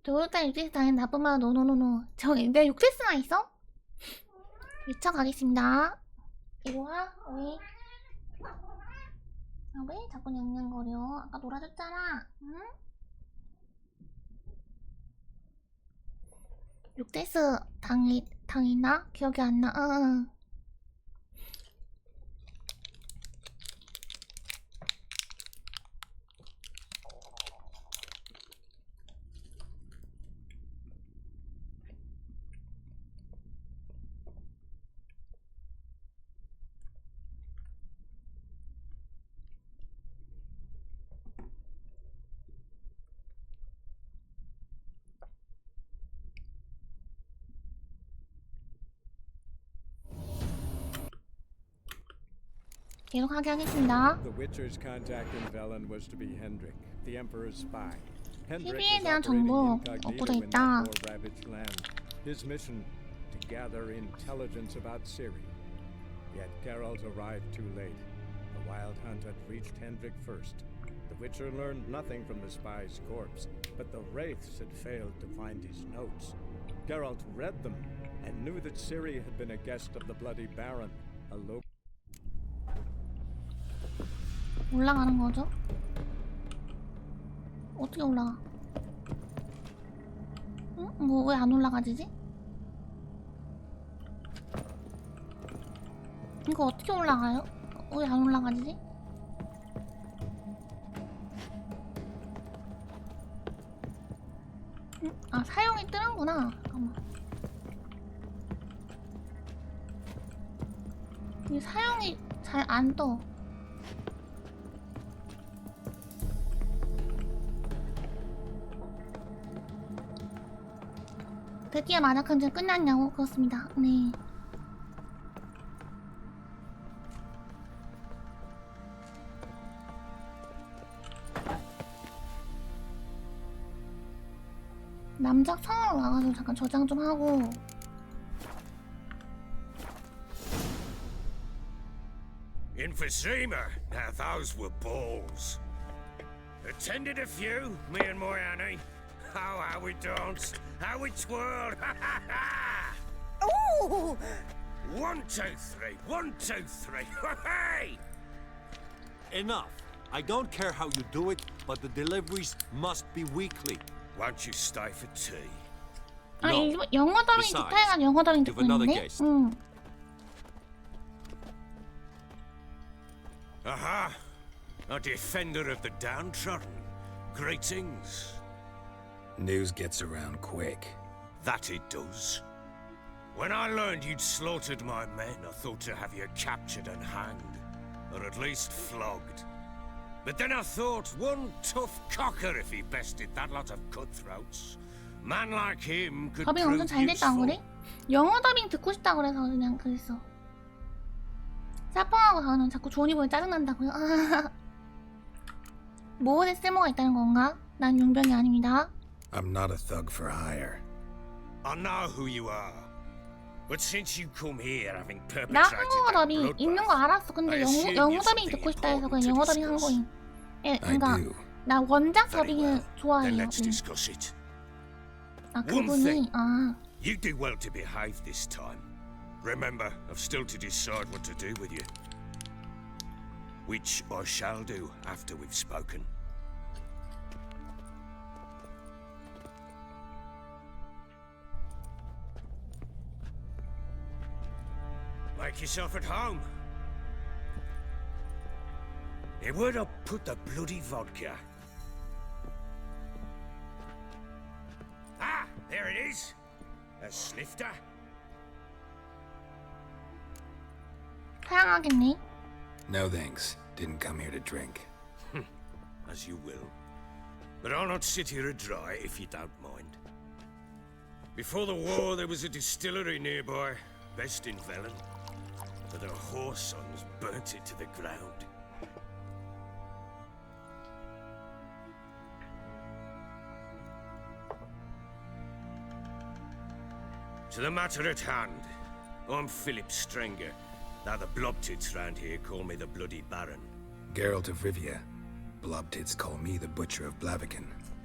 도요타 육테스 당연 나쁜 말 노노노노. 내 육테스나 있어? 위쳐 가겠습니다. 이리 와. 왜? 왜 자꾸 냥냥거려? 아까 놀아줬잖아. 응? 육테스 당했나? 기억이 안 나. 응. 계속하게 하겠습니다. The Witcher's contact in Velen was to be Hendrik, the Emperor's spy. Hendrik TV에 was 대한 operating 정보 incognito 엎어져 in that 있다. war-ravaged land. His mission to gather intelligence about Ciri. Yet Geralt arrived too late. The Wild Hunt had reached Hendrik first. The Witcher learned nothing from the spy's corpse, but the Wraiths had failed to find his notes. Geralt read them and knew that Ciri had been a guest of the Bloody Baron, a local. 올라가는 거죠? 어떻게 올라가? 응? 뭐 왜 안 올라가지지? 이거 어떻게 올라가요? 왜 안 올라가지지? 응? 아, 사용이 뜨는구나. 잠깐만. 이 사용이 잘 안 떠. 드디어 만화칸전 끝났냐고? 그렇습니다. 네. 남작 상으로 와가지고 잠깐 저장 좀 하고. In Vtuber, now those were balls. Attended a few, me and my Annie. Oh, how we danced, how we twirled, ha ha ha! Ooh! 1, 2, 3, 1, 2, 3, hey! Enough. I don't care how you do it, but the deliveries must be weekly. Won't you stay for tea? 아, No. 일본 영어 더빙 Besides, 기타에가 영어 더빙 you've 듣고 another 있네? guest. 응. Aha! A defender of the downtrodden. Greetings. News gets around quick. That it does. When I learned you'd slaughtered my men, I thought to have you captured and hanged, or at least flogged. But then I thought, one tough cocker if he bested that lot of cutthroats. Man like him could 더빙 prove 엄청 잘 됐다고 useful. 그래? 영어 더빙 듣고 싶다 그래서 그냥 그랬어. 사펑하고 저는 자꾸 조니 보니 짜증난다고요? 모은에 쓸모가 있다는 건가? 난 용병이 아닙니다. I'm not a thug for hire. I know who you are. But since you come here having 나 perpetrated 한국어 that 더빙 있는 거 bloodbath, 알았어. 근데 I assume 영어 you've 더빙 something 듣고 싶다 해서 그냥 important 영어 to 더빙 한 discuss. 거임. 예, I 그러니까 do. 나 원작 Very 더빙을 well. 좋아해요. Then let's 네. discuss it. 아, One 그분이 thing. 아, You do well to behave this time. Remember, I've still to decide what to do with you. Which I shall do after we've spoken. Make yourself at home. Hey, where'd I put the bloody vodka? Ah, there it is. A snifter. 사양하겠네. No thanks. Didn't come here to drink. As you will. But I'll not sit here and dry if you don't mind. Before the war, there was a distillery nearby, best in Velen. But their whore sons burnt it to the ground. To the matter at hand, I'm Philip Strenger. Now the blobtits round here call me the Bloody Baron. Geralt of Rivia. Blobtits call me the Butcher of Blaviken.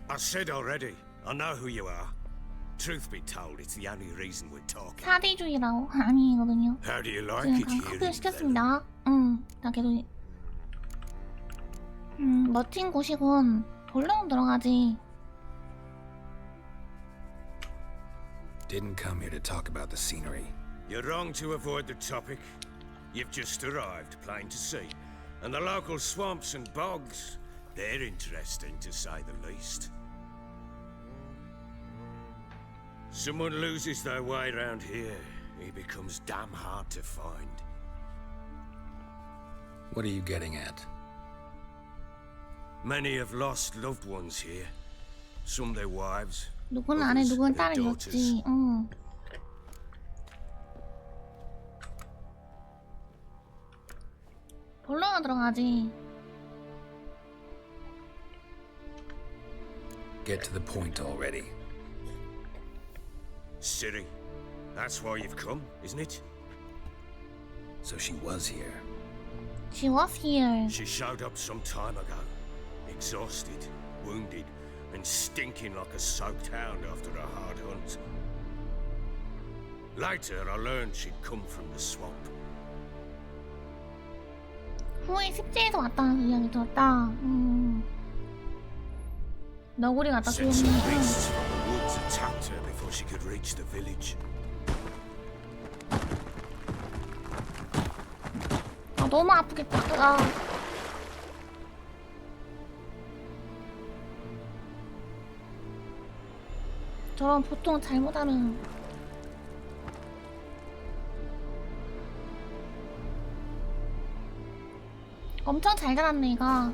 I said already, I know who you are. Truth be told, it's the only reason we're talking. 사대주의라고 아니거든요. How do you like 지금 it 간 here? 커피를 in 시켰습니다. 나 걔도 멋진 곳이군. 본론 들어가지. Didn't come here to talk about the scenery. You're wrong to avoid the topic. You've just arrived, plain to see. And the local swamps and bogs, they're interesting to say the least. Someone loses their way around here, he becomes damn hard to find. What are you getting at? Many have lost loved ones here. Some their wives. 누구는 아내, others 누구는 their 딸을 daughters. 잃었지. 본론으로 들어가지. Get to the point already. Ciri, that's why you've come, isn't it? So she was here. She was here. She showed up some time ago, exhausted, wounded, and stinking like a soaked hound after a hard hunt. Later, I learned she'd come from the swamp. 후에 습지에서 왔다는 이야기 들었다. 너구리 같다, Said some 귀엽네. beasts from the woods attacked her before she could reach the village. 아, 너무 아프겠다. 아. 저런 보통 잘못하는 엄청 잘 자랐네 얘가.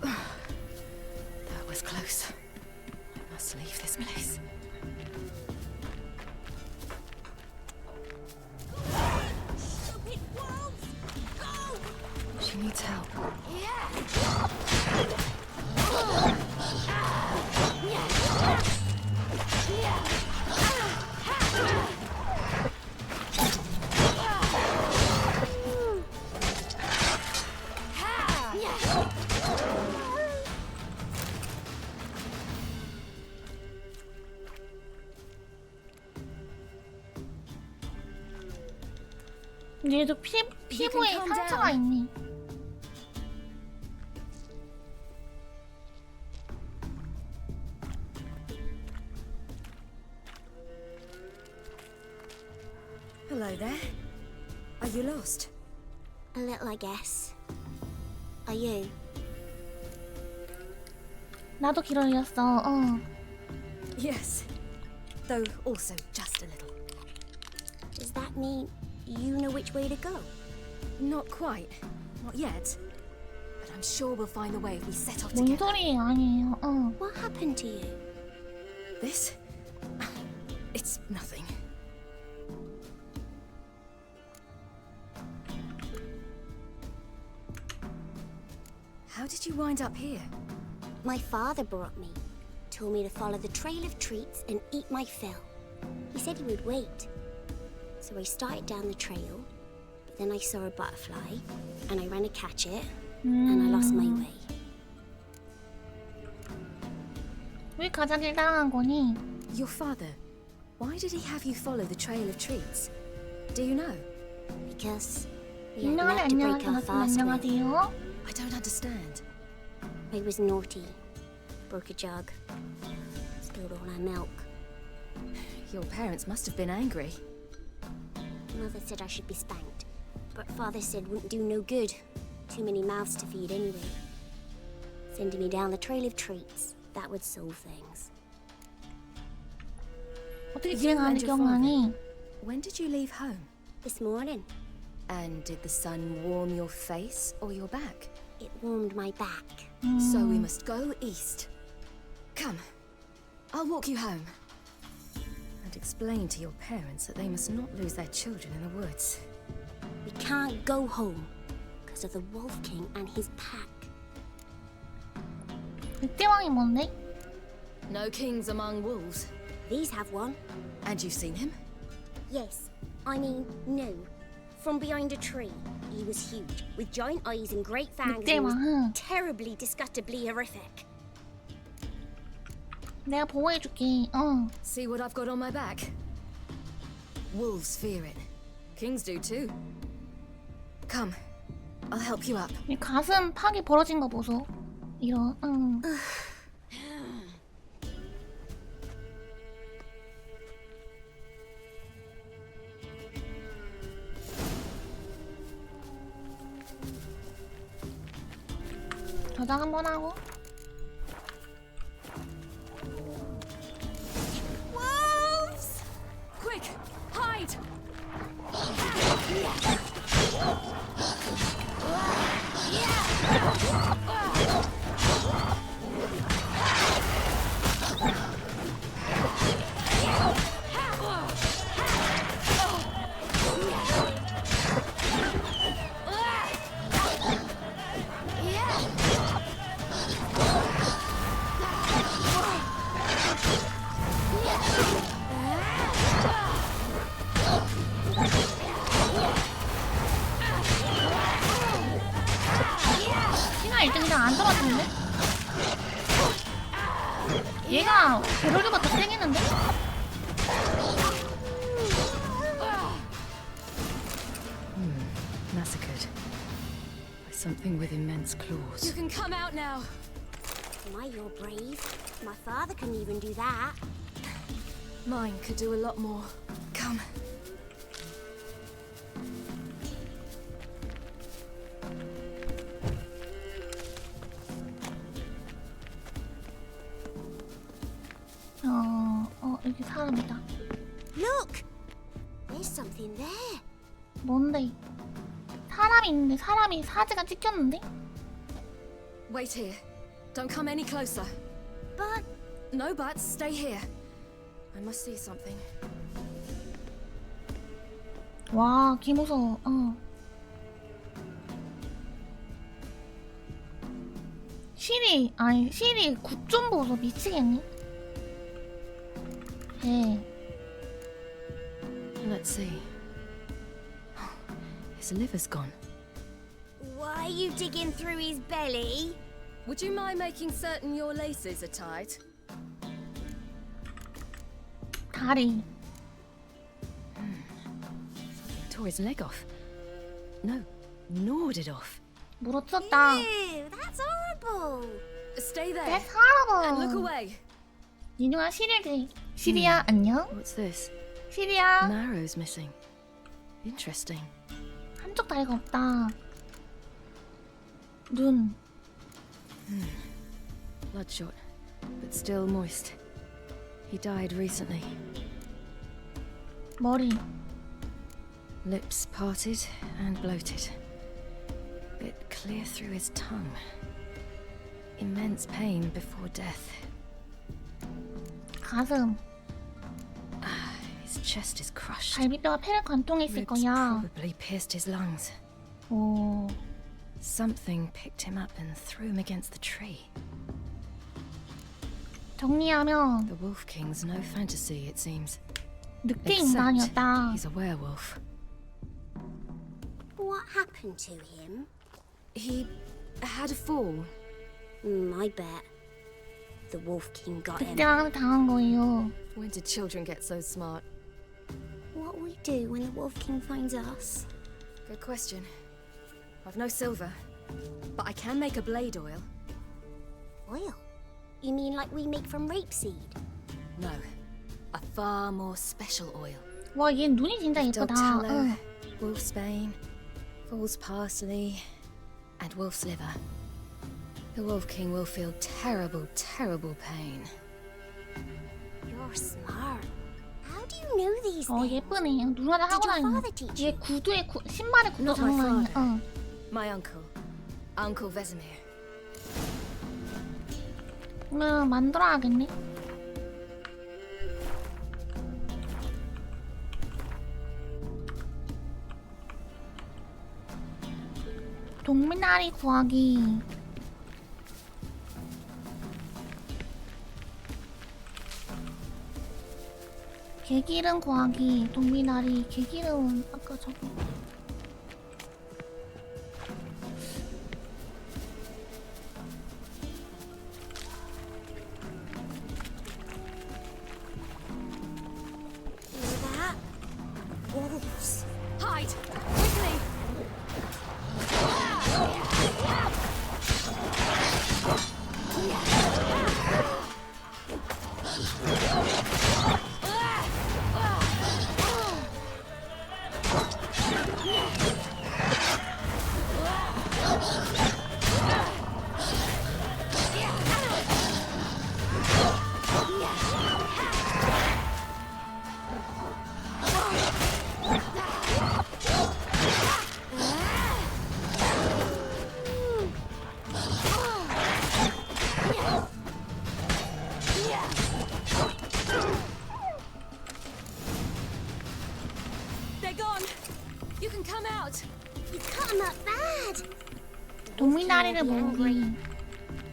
That was close. I must leave this place. Stupid wolves! Go! She needs help. 얘도 피부에 calm 상처가 down. 있네. Hello there. Are you lost? A little, I guess. Are you? 나도 길을 잃었어. Yes. Though also just a little. Does that mean you know which way to go? Not quite. Not yet. But I'm sure we'll find a way if we set off 뭔 together. 소리예요? 아니에요. What happened to you? This? It's nothing. How did you wind up here? My father brought me. Told me to follow the trail of treats and eat my fill. He said he would wait. So I started down the trail. Then I saw a butterfly, and I ran to catch it, and I lost my way. 왜 가자길 따라간 거니? Your father. Why did he have you follow the trail of treats? Do you know? Because we had 안녕하세요. enough to break our 안녕하세요. fast with. 안녕하세요. I don't understand. I was naughty. Broke a jug. Spilled all our milk. Your parents must have been angry. Mother said I should be spanked, but father said wouldn't do no good. Too many mouths to feed anyway. Sending me down the trail of treats, that would solve things. 어떻게 You 집에 and 가는지 your 기억나니? When did you leave home? This morning, And did the sun warm your face or your back? it warmed my back. So we must go east. Come, I'll walk you home. And explain to your parents that they must not lose their children in the woods. We can't go home because of the Wolf King and his pack. 늑대왕이 뭔데? No kings among wolves. These have one. And you've seen him? Yes, I mean no. from behind a tree. He was huge, with giant eyes and great fangs, 늑대 and was 왕은 terribly, disgustingly horrific. 내가 보호해줄게. See what I've got on my back? Wolves fear it. Kings do too. Come, I'll help you up. 이 가슴 팍이 벌어진 거 보소. 이런. 저장 한번 하고. Wolves! Quick, hide! 신화 1등 그냥 안 떨어지는데? 얘가 배럴류가 더 세겠는데? Massacred by something with immense claws. You can come out now. My, you're brave. My father couldn't even do that. Mine could do a lot more. Come. 여기 사람이다. Look! There's something there. 뭔데? 사람이 있는데 사람이 사지가 찍혔는데? Wait here. Don't come any closer. But No buts. Stay here. I must see something. 와, 개 무서워. 실이 굿 좀 보소. 미치겠니? Let's see. His liver's gone. why are you digging through his belly? Would you mind making certain your laces are tied? 다리. Tore his leg off. No, gnawed it off. 물어쳤다. Ew, that's horrible. Stay there. That's And look horrible. away. 니누가 시리를. 시리야, 안녕? What's this? 시리야. An arrow's missing. Interesting. 한쪽 다리가 없다. 눈. Bloodshot, but still moist. He died recently. 머리. Lips parted and bloated. Bit clear through his tongue. Immense pain before death. 가슴. His chest is crushed. 갈비뼈가 폐를 관통해 있을 Ribs 거야. probably pierced his lungs. 오. Something picked him up and threw him against the tree. 정리하면 The Wolf King's no fantasy, it seems. 늑대 Except 인간이었다. he's a werewolf. What happened to him? He had a fall. I bet. The Wolf King got him. 늑대왕한테 당한 거예요. When did children get so smart? What will we do when the Wolf King finds us? Good question. I've no silver, but I can make a blade oil. Oil? You mean like we make from rapeseed? No, a far more special oil. 와, 얘 눈이 진짜 Dog 예쁘다. tallow, wolfsbane, fool's parsley, and wolf's liver. The Wolf King will feel terrible, terrible pain. You're smart. How do you know these things? 예쁘네. 누나랑 하고 Did your 다니는. father teach 얘 you? 구두에 신발에 구두 Not my 장난이야. father. My uncle, Uncle Vesemir. 그러면 만들어야겠네. 동미나리 구하기. 개기름 구하기. 동미나리 개기름은 아까 저거. 동미나리를 모으기.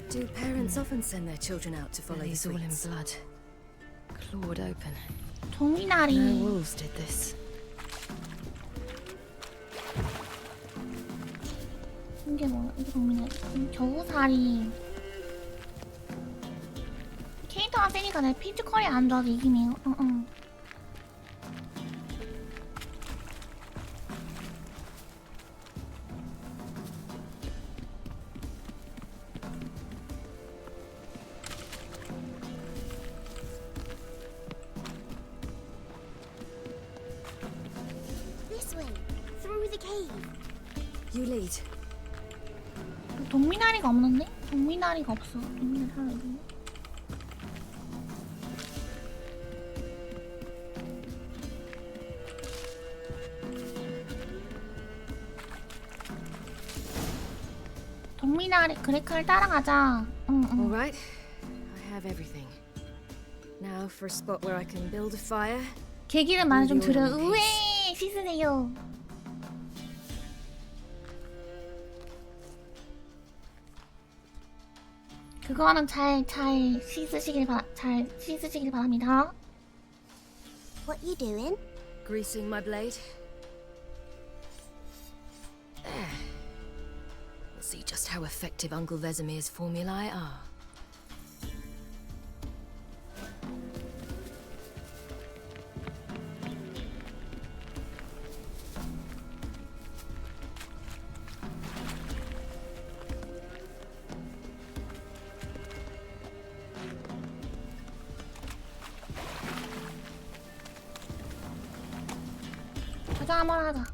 Do parents often send their children out to follow the Bellies all in sweets? blood. Clawed open. No 동미나리. wolves did this. 이게 뭐야? 이게 동미나리. 겨우살이. 캐릭터가 세니까 내 피지컬이 안 좋아서 이기네요. This way, through the cave. You lead. 동미나리가 없는데? 동미나리가 없어. 동미나리 하나 있네. 동미나리 그레카를 따라가자. All right. I have everything. Now for a spot where I can build a fire. 계기를 많이 좀 들여. 우에 씻으세요. 그거는 잘 씻으시길 바랍니다. What you doing? Greasing my blade. There. We'll see just how effective Uncle Vesemir's formulae are. 가자 한번 하자.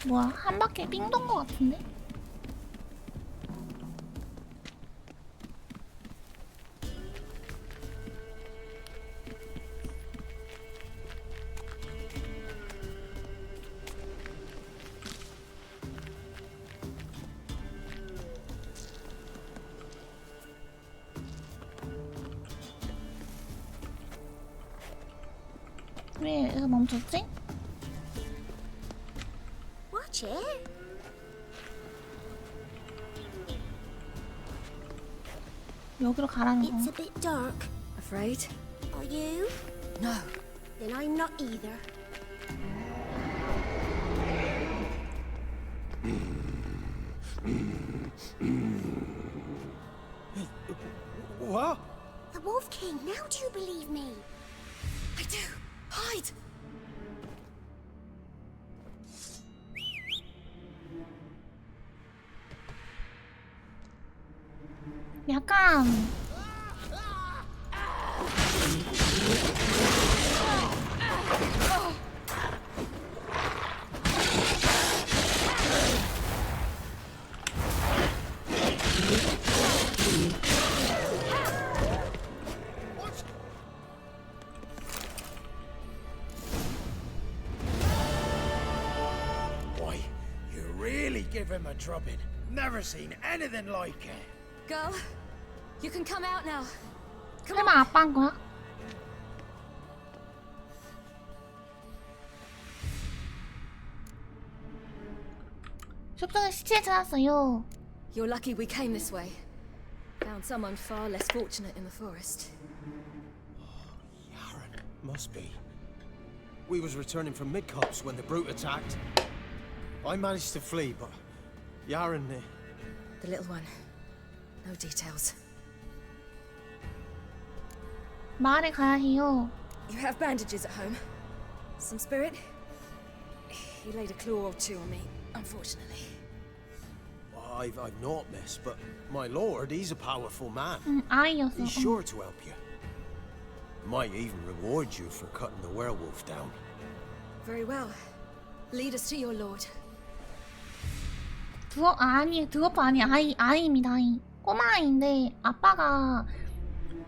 뭐야, 한 바퀴 삥 돈 거 같은데? 왜 여기서 멈췄지? Watch it. 여기로 가라는 It's 거. a bit dark. Afraid? Are you? No. Then I'm not either. What? The Wolf King, now do you believe me? I do. Hide. 약간 Why, you really give him a drubbing. Never seen anything like it. Girl, you can come out now. 설마 아빠인 거야? 숲속에 시체를 찾았어요. You're lucky we came this way. Found someone far less fortunate in the forest. Yaron, must be. We was returning from Midcops when the brute attacked. I managed to flee, but Yaron, The little one. No details. 마을에 가야 해요. You have bandages at home. Some spirit? He laid a claw or two on me, unfortunately. I've not, miss, but my lord, he's a powerful man. 아이였어. He's sure to help you. Might even reward you for cutting the werewolf down. Very well. Lead us to your lord. 드워프 아니 아이입니다. 아이. 꼬마 아이인데 아빠가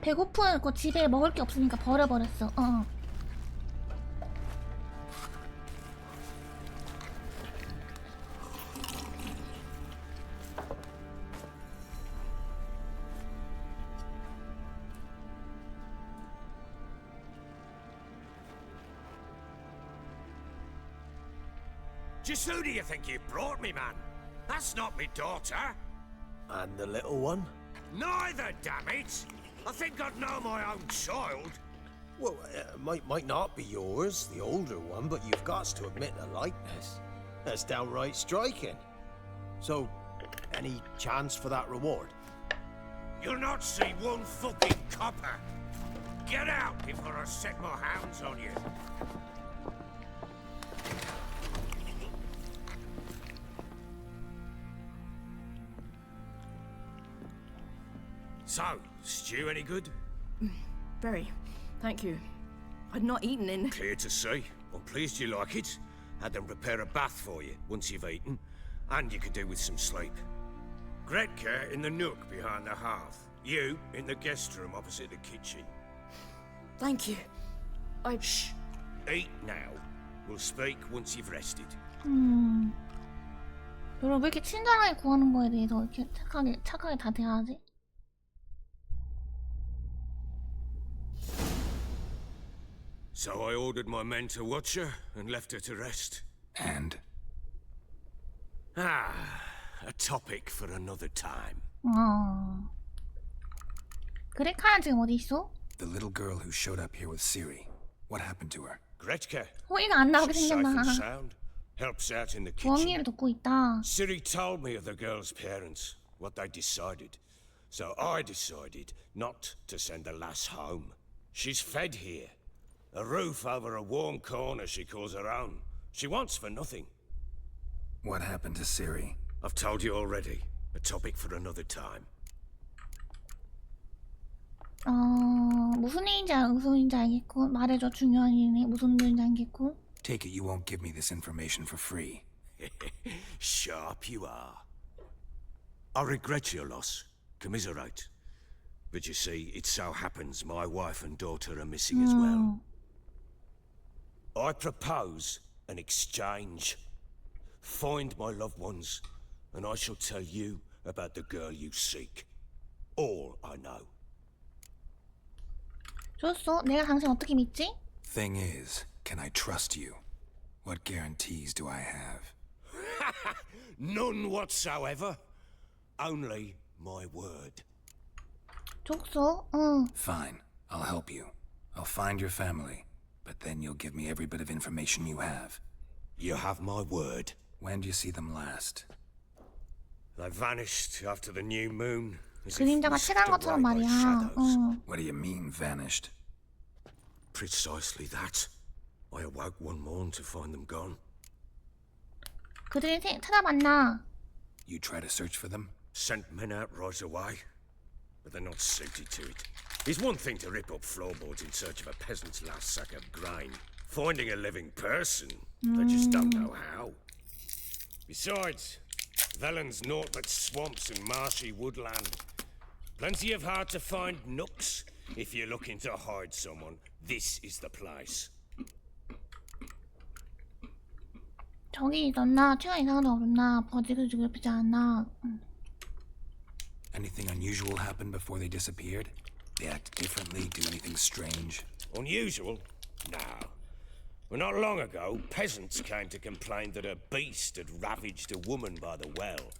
배고프고 집에 먹을 게 없으니까 버려버렸어. Just who do you think you brought me, man? That's not me daughter. And the little one? Neither, damn it! I think I'd know my own child. Well, might not be yours, the older one, but you've got to admit the likeness. That's downright striking. So, any chance for that reward? You'll not see one fucking copper. Get out before I set my hounds on you. So, stew any good? Very. Thank you. I'd not eaten in. Clear to see. I'm pleased you like it. Had them prepare a bath for you once you've eaten, and you could do with some sleep. Gretka in the nook behind the hearth. You in the guest room opposite the kitchen. Thank you. Shh. Eat now. We'll speak once you've rested. 여러분 왜 이렇게 친절하게 구하는 거에 대해서 이렇게 착하게 다 대하지? So I ordered my men to watch her and left her to rest. And? Ah, a topic for another time. 그레카는 지금 어디 있어? The little girl who showed up here with Ciri. What happened to her? Gretka. 호의가 안 나오게 She's safe 생겼나? and sound. Helps out in the kitchen. 부엌일을 돕고 있다. Ciri told me of the girl's parents, what they decided. So I decided not to send the lass home. She's fed here. A roof over a warm corner she calls her own. She wants for nothing. What happened to Ciri? I've told you already. A topic for another time. 무슨 일인지 알겠고 말해줘. 중요한 일이네. 무슨 일인지 알겠고. Take it you won't give me this information for free. Sharp you are. I regret your loss. Commiserate. But you see, it so happens my wife and daughter are missing as well. I propose an exchange. Find my loved ones, and I shall tell you about the girl you seek. All I know. 좋았어. 내가 당신 어떻게 믿지? Thing is, can I trust you? What guarantees do I have? None whatsoever. Only my word. 좋았어. Fine, I'll help you. I'll find your family, but then you'll give me every bit of information you have. You have my word. When do you see them last? They vanished after the new moon. 그림자가 칠한 것처럼 말이야. What do you mean, vanished? Precisely that. I awoke one morn to find them gone. 그들이 찾아봤나? You try to search for them? Sent men out right away, but they're not suited to it. It's one thing to rip up floorboards in search of a peasant's last sack of grain. Finding a living person, they just don't know how. Besides, Velen's naught but swamps and marshy woodland. Plenty of hard-to-find nooks. If you're looking to hide someone, this is the place. 저기 있었나? 최근 이상한 거 없나? 버지를 괴롭히지 않나? Anything unusual happen before they disappeared? They act differently, do anything strange? Unusual? No. Well, not long ago, peasants came to complain that a beast had ravaged a woman by the well.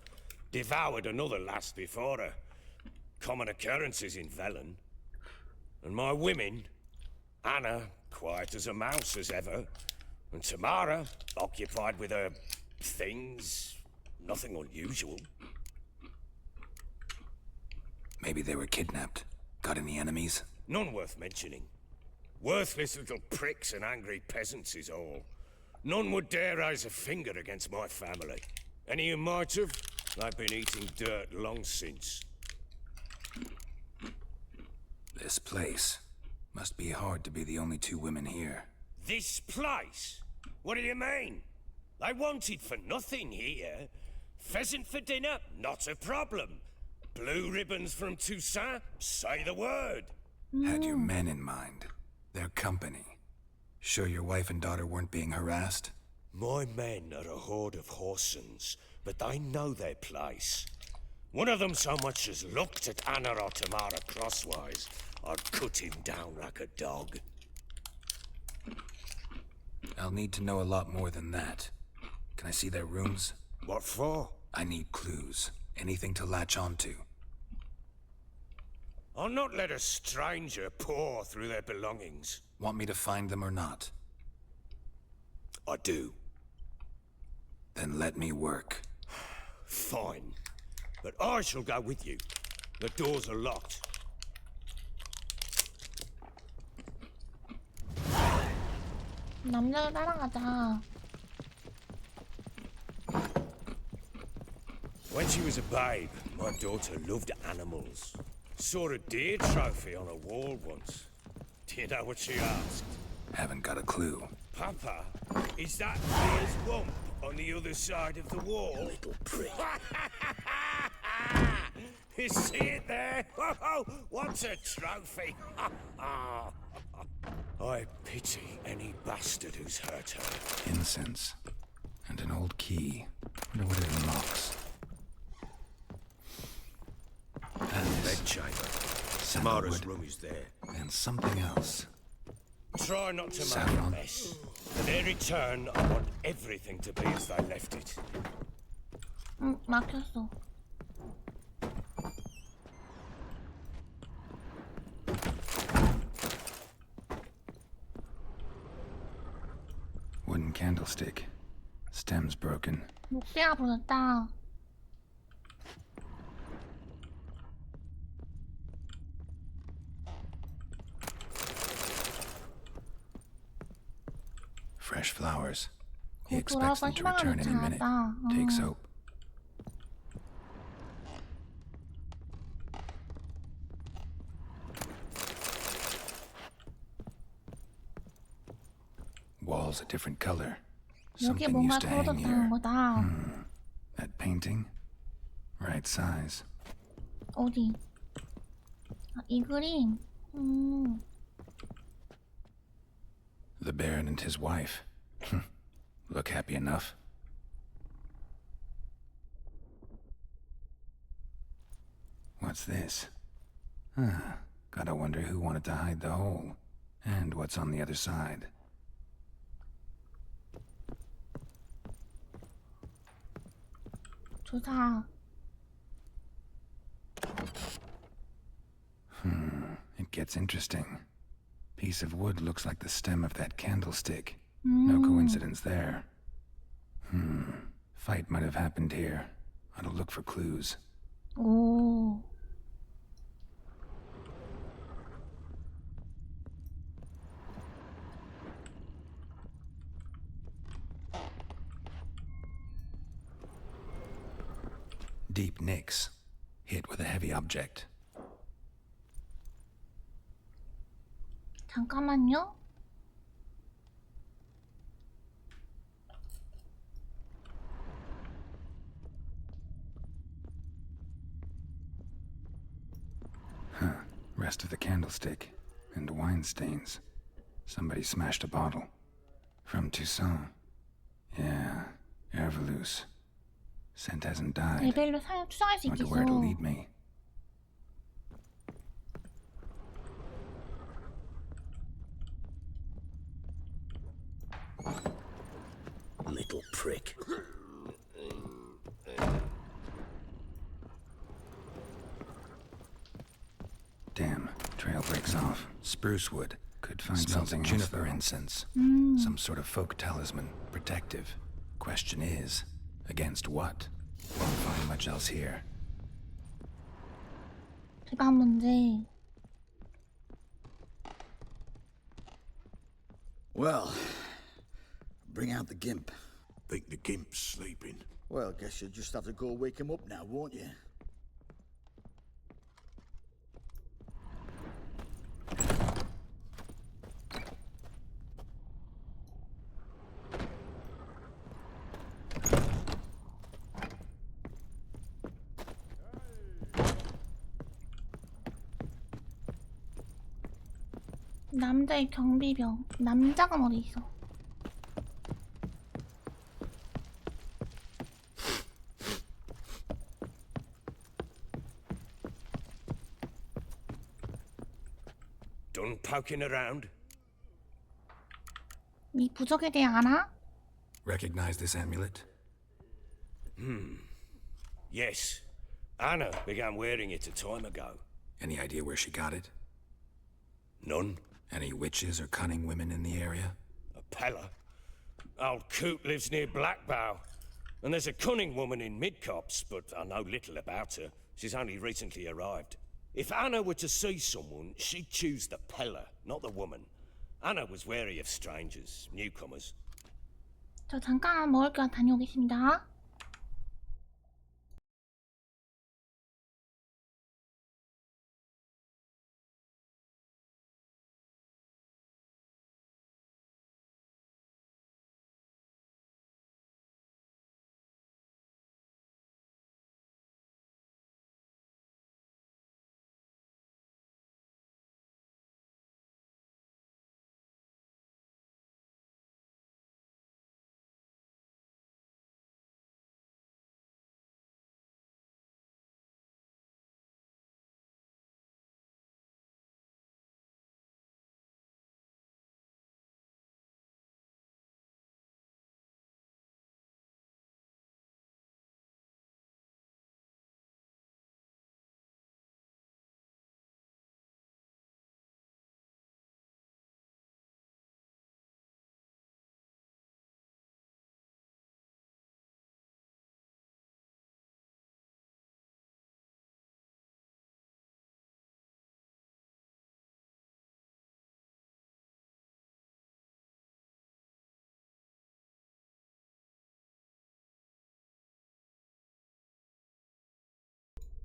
Devoured another lass before her. Common occurrences in Velen. And my women, Anna, quiet as a mouse as ever, and Tamara, occupied with her things. Nothing unusual. Maybe they were kidnapped. Got any enemies? None worth mentioning. Worthless little pricks and angry peasants is all. None would dare raise a finger against my family. Any who might have, they've been eating dirt long since. This place. Must be hard to be the only two women here. This place? What do you mean? They wanted for nothing here. Pheasant for dinner? Not a problem. Blue ribbons from Toussaint? Say the word. Had your men in mind. Their company. Sure your wife and daughter weren't being harassed? My men are a horde of whoresons, but they know their place. One of them so much as looked at Anna or Tamara crosswise, I'd cut him down like a dog. I'll need to know a lot more than that. Can I see their rooms? What for? I need clues. Anything to latch onto. I'll not let a stranger pore through their belongings. Want me to find them or not? I do. Then let me work. Fine. But I shall go with you. The doors are locked. 남자를 따라가자. When she was a babe, my daughter loved animals. Saw a deer trophy on a wall once. Do you know what she asked? Haven't got a clue. Papa, is that deer's wump on the other side of the wall? Little prick. You see it there? Oh, what's a trophy? I pity any bastard who's hurt her. Incense. And an old key. Wonder what it unlocks. Bedchamber. Sandalwood. Samara's room is there. And something else. Try not to make a Saffron. mess. And in return, I want everything to be as they left it. 막혔어. Wooden candlestick. Stem's broken. 목대가 부졌다. Fresh flowers. He 곧 expects 돌아올까 them to 희망을 return 놓지 any minute. 않았다. Takes hope. Walls a different color. 여기에 Something 뭔가 used to hang 떨어졌다는 here. 거다. That painting? Right size. 어디? 아, 이 그림. The Baron and his wife. Look happy enough. What's this? Gotta wonder who wanted to hide the hole. And what's on the other side. 조사. It gets interesting. Piece of wood looks like the stem of that candlestick. No coincidence there. Fight might have happened here. Ought to look for clues. 오. Deep nicks. Hit with a heavy object. 잠깐만요. Rest of the candlestick. And wine stains. Somebody smashed a bottle. From Toussaint. Yeah, Hervelouse. Scent hasn't died. 레벨로 추정할 수 Wonder 있겠어. where to lead me. Little prick. Damn, trail breaks off. Spruce wood. Could find something juniper incense. Some sort of folk talisman. Protective. Question is, against what? Won't find much else here. 대박 문제. Well, bring out the gimp. Think the gimp's sleeping? Well, guess you'll just have to go wake him up now, won't you? 남자의 경비병. 남자가 어디 있어? Done poking around? 이 부적에 대해 알아? Recognize this amulet? Yes. Anna began wearing it a time ago. Any idea where she got it? None. Any witches or cunning women in the area? A Pella. Old Coot lives near Blackbow. And there's a cunning woman in Midcopse, but I know little about her. She's only recently arrived. If Anna were to see someone, she'd choose the Pella, not the woman. Anna was wary of strangers, newcomers. 저 잠깐 먹을 거 다녀오겠습니다.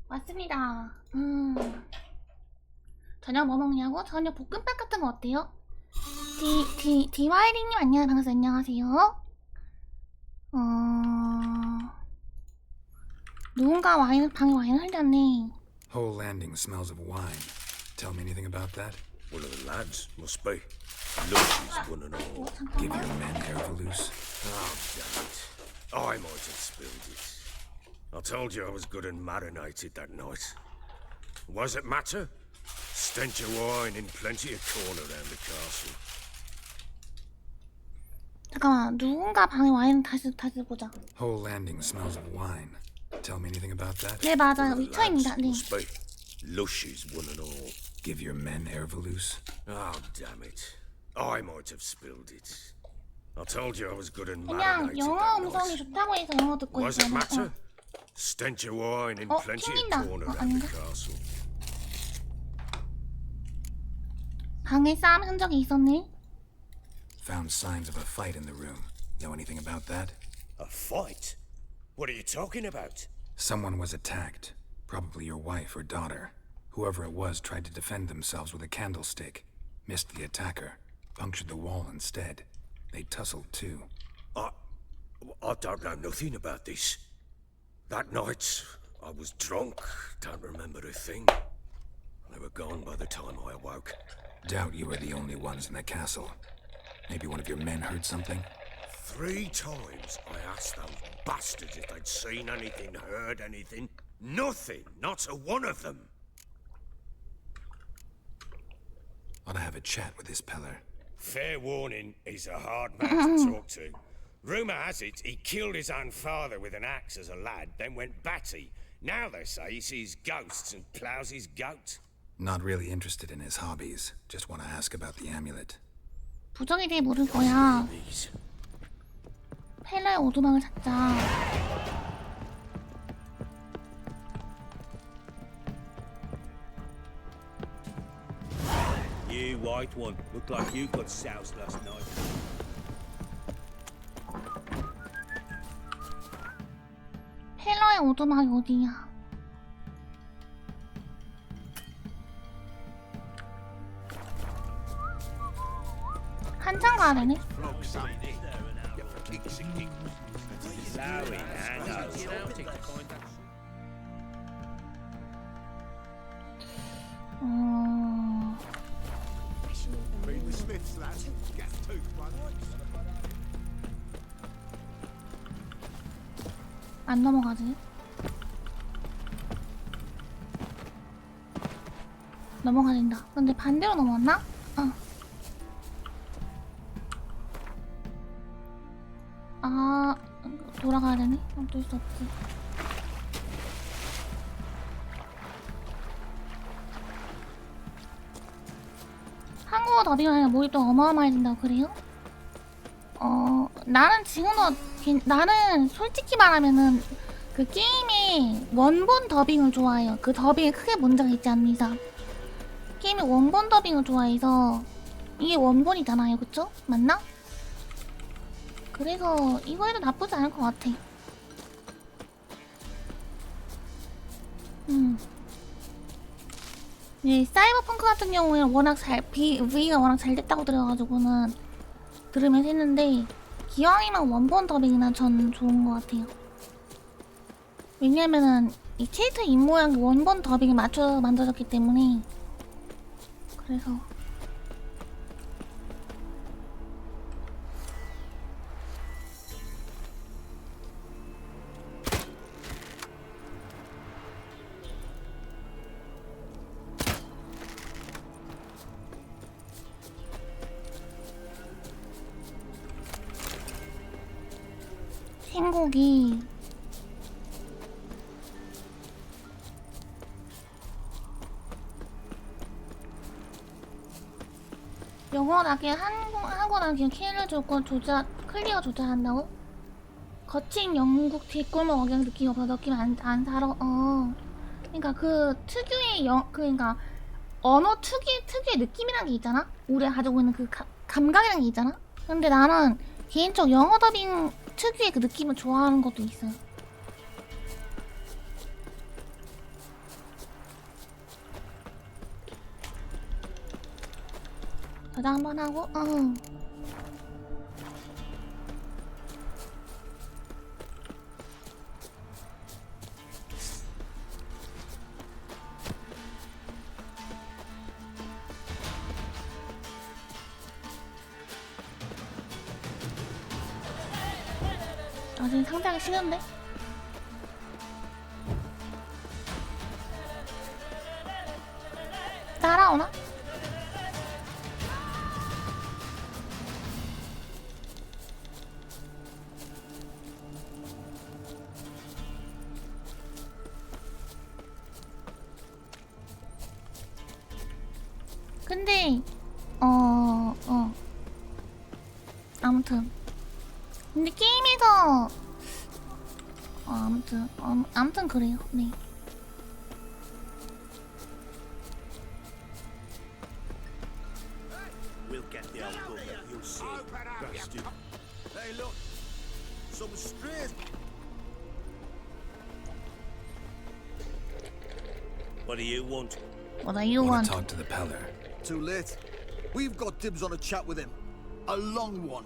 왔습니다. 저녁 뭐 먹냐고? 저녁 볶음밥 같은 거 어때요? 디와이리님 안녕하세요. 누군가 방에 와인을 흘렸네. Whole landing smells of wine. Tell me anything about that? One of the lads, must be. Lucy's one and all. Give your men air loose. Oh, damn it. I might have spilled it. I told you I was good and marinated that night. What does it matter? Stench of wine in plenty of corn around the castle. 잠깐만, 누군가 방에 와인을 다시 보자. Whole landing smells of wine. Tell me anything about that? 네, 맞아요. 위쳐입니다. 네. Must be. Lucy's one and all. Give your men air loose. Oh, damn it. I might have spilled it. I told you I was good and 그냥 marinated 영어 that 음성이 night. 좋다고 해서 영어 듣고 What does it 있잖아. matter? Stench of wine in plenty of 튕긴다. corn around 아닌가? the castle. 방에 싸움 흔적이 있었네. Found signs of a fight in the room. Know anything about that? A fight? What are you talking about? Someone was attacked. Probably your wife or daughter. Whoever it was tried to defend themselves with a candlestick. Missed the attacker. Punctured the wall instead. They tussled too. I don't know nothing about this. That night, I was drunk. Don't remember a thing. They were gone by the time I awoke. Doubt you were the only ones in the castle. Maybe one of your men heard something? 3 times I asked those bastards if they'd seen anything, heard anything. Nothing. Not a one of them. Ought to have a chat with this Peller. Fair warning, he's a hard man to talk to. Rumour has it he killed his own father with an axe as a lad, then went batty. Now they say he sees ghosts and ploughs his goat. Not really interested in his hobbies. Just want to ask about the amulet. 부정에 대해 모를 거야. 펠러의 오두막을 찾자. You white one, looked like you got soused last night. 펠러의 오두막이 어디야? 한참 가야 되네. 안 넘어가지? 넘어가야 된다. 근데 반대로 넘어왔나? 돌아가야 되네. 어쩔 수 없지. 한국어 더빙하면 몰입도 어마어마해진다고 그래요? 나는 지금도 나는 솔직히 말하면은 그 게임의 원본 더빙을 좋아해요. 그 더빙에 크게 문제가 있지 않는 이상 게임의 원본 더빙을 좋아해서 이게 원본이잖아요, 그쵸? 맞나? 그래서 이거 해도 나쁘지 않을 것 같아. 예, 사이버펑크 같은 경우에는 워낙 V가 워낙 잘 됐다고 들어가지고는 들으면서 했는데 기왕이면 원본 더빙이나 전 좋은 것 같아요. 왜냐면은 이 캐릭터 입모양이 원본 더빙에 맞춰서 만들어졌기 때문에. 그래서 행복이 영어 나게 한국 나게 키를 주고 클리어 조절한다고? 거친 영국 뒷골목 억양 느낌 없어. 느낌 안 살아. 그러니까 그 특유의 그러니까 언어 특유의 느낌이라는 게 있잖아. 우리가 가지고 있는 그 감각이라는 게 있잖아. 근데 나는 개인적으로 영어 더빙 특유의 그 느낌을 좋아하는 것도 있어요. 저장 한번 하고, 지금 상당히 싫은데? 따라오나? 근데 아무튼 근데 게임에서 아무튼 그래요. 네. We'll get the old bugger, you'll see. Bastard. Hey, look. Some straight. What do you want? What do you Want want? to talk to the Peller. Too late. We've got dibs on a chat with him. A long one.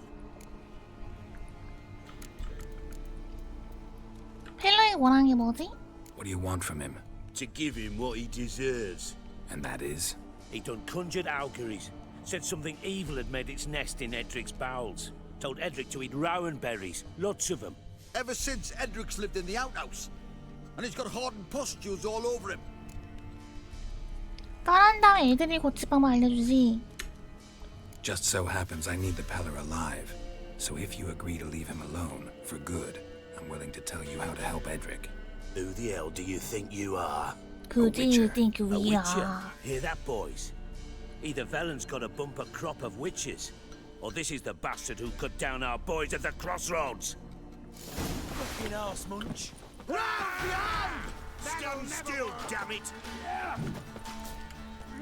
펠러이 원하는 게 뭐지? What do you want from him? To give him what he deserves. And that is? He done conjured auguries. Said something evil had made its nest in Edric's bowels. Told Edric to eat rowan berries, lots of them. Ever since Edric's lived in the outhouse. And he's got hardened pustules all over him. 따라한 다음에 애들이 고칠 방법 알려주지. Just so happens I need the Peller alive. So if you agree to leave him alone, for good, I'm willing to tell you how to help Edric. Who the hell do you think you are? Who do you think A we witcher. are? Hear that, boys? Either Velen's got a bumper crop of witches, or this is the bastard who cut down our boys at the crossroads. Fucking arse munch. Stand still, damn it!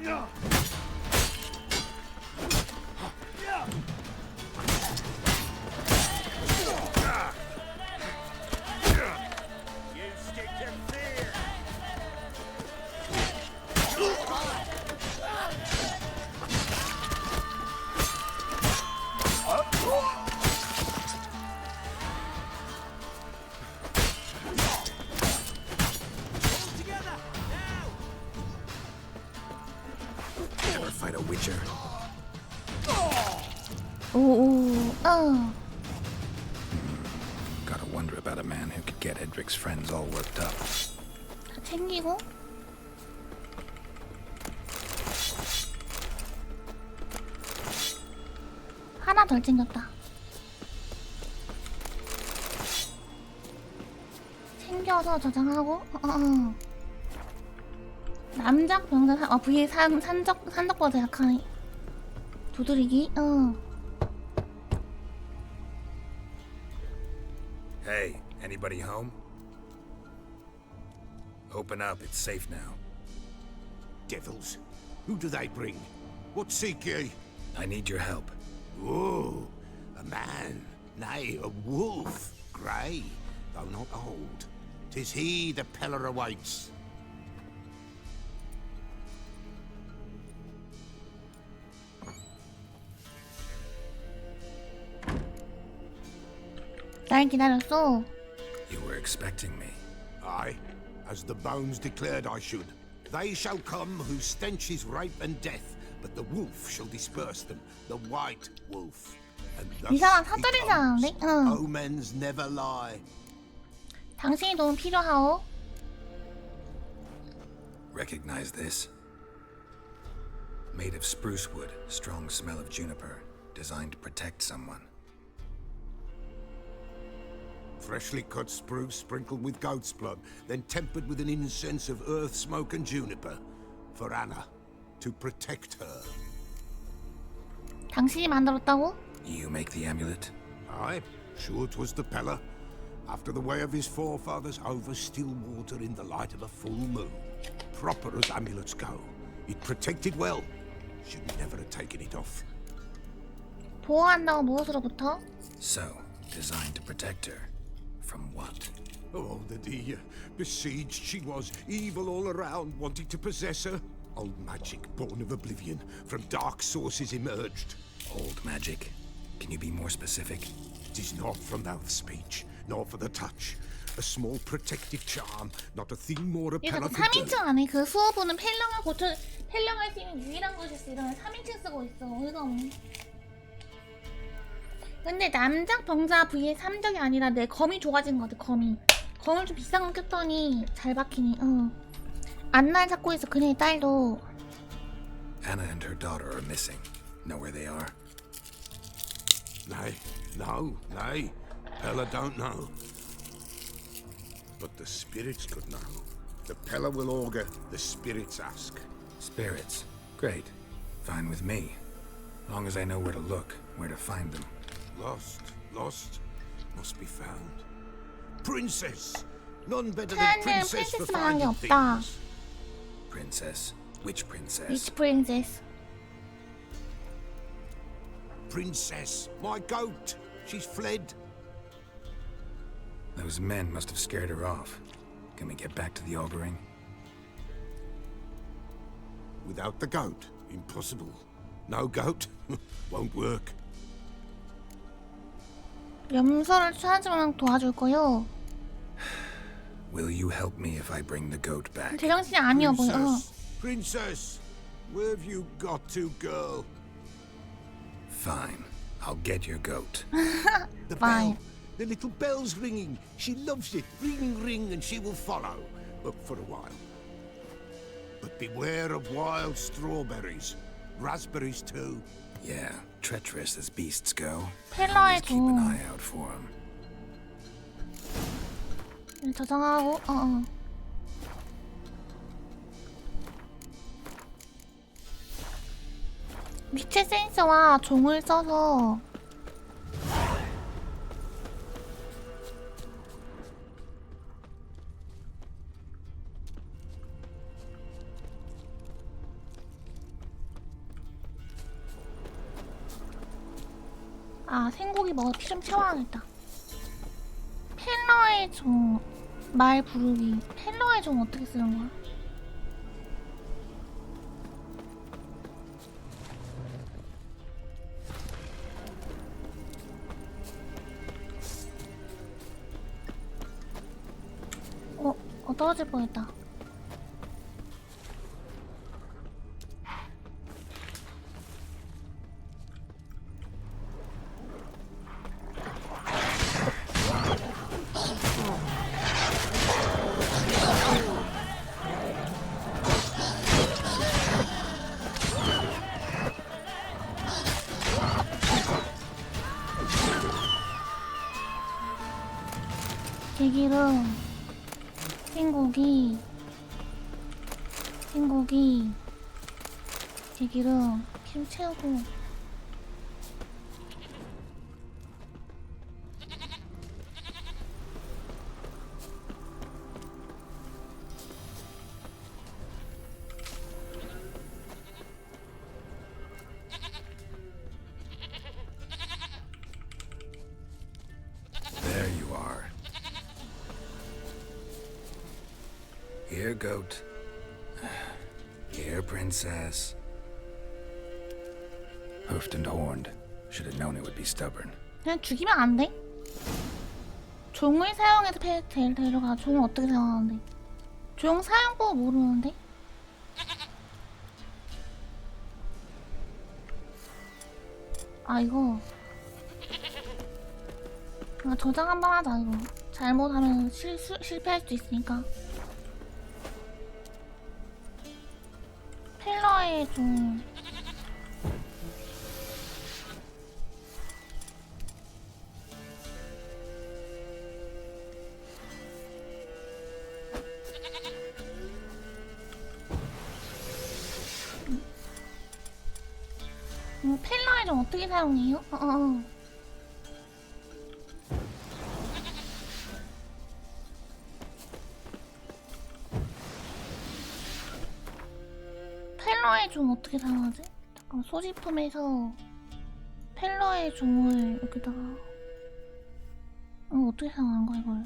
You stick to fear! Ever fight a witcher? Gotta wonder about a man who could get Edric's friends all worked up. 다 챙기고. 하나 덜 챙겼다. 만들어서 저장하고. 남작 병사 vs 산적보다 약하네. 두드리기. Hey, anybody home? Open up, it's safe now. Devils, who do they bring? What seek ye? I need your help. Oh, a man, nay, a wolf, grey, though not old. 'Tis he the Peller awaits. 날 기다렸어. You were expecting me. Aye, as the bones declared I should. They shall come whose stench is rape and death, but the wolf shall disperse them, the white wolf. And thus 이 사람 he 사투리 comes. 잘하는데? Omens never lie. 당신이 도움 필요하오? Recognize this? Made of spruce wood, strong smell of juniper, designed to protect someone. Freshly cut spruce sprinkled with goat's blood, then tempered with an incense of earth, smoke, and juniper. For Anna, to protect her. 당신이 만들었다고? You make the amulet? Aye, sure 'twas the Peller. After the way of his forefathers, over still water in the light of a full moon. Proper as amulets go. It protected well. Should never have taken it off. 보호한다고 무엇으로부터? So, designed to protect her. From what? Oh, the besieged she was, evil all around, wanting to possess her. Old magic, born of oblivion, from dark sources emerged. Old magic? Can you be more specific? It is not from mouth speech, nor for the touch. A small protective charm, not a thing more a 얘 Peller 자꾸 could do. 3인칭 안해. 그 수호부는 펠령할 수 있는 유일한 것일지 이러면 3인칭 쓰고 있어. 어이가 없네. 근데 남작 병사 vs 삼적이 아니라 내 검이 좋아진 것 같아. 검을 좀 비싼 거 꼈더니 잘 박히니. 안날 찾고 있어. 그네의 딸도. Anna and her daughter are missing. Know where they are? Nay, no, nay. Peller don't know. But the spirits could know. The Peller will augur, the spirits ask. Spirits. Great. Fine with me. Long as I know where to look, where to find them. Lost, must be found. Princess! None better than 태연이는 princess for 프린세스만 한 게 finding 없다. things. Princess? Which princess? 위치 프린세스. Princess, my goat! She's fled. Those men must have scared her off. Can we get back to the auguring? Without the goat, impossible. No goat, won't work. 염소를 찾으면 도와줄 거요. Will you help me if I bring the goat back? 제정신이 아니어 보여. Princess, where have you got to, girl? Fine. I'll get your goat. The Fine. bell. The little bell's ringing. She loves it. Ring, ring, and she will follow. Up for a while. But beware of wild strawberries. Raspberries, too. Yeah, treacherous as beasts go. 펠러의 Keep an 종. eye out for them. 저장하고. 위치 센서와 종을 써서 생고기 먹어 피 좀 채워야겠다. 펠러의 종, 말 부르기. 펠러의 종 어떻게 쓰는 거야? 떨어질 뻔했다. 개기름 생고기, 들기름, 김 채우고. There you are. Here, goat. Here, princess. Hoofed and horned. Should have known it would be stubborn. 그냥 죽이면 안 돼? 종을 사용해서 데려가. 종을 어떻게 사용하는데? 종 사용법 모르는데? 아 이거 저장 한번 하자. 이거 잘못하면 실패할 수도 있으니까. 펠러의 종. 펠러의 종 어떻게 사용해요? 펠러의 종 어떻게 사용하지? 잠깐 소지품에서 펠러의 종을 여기다가 어떻게 사용하는 거야 이걸?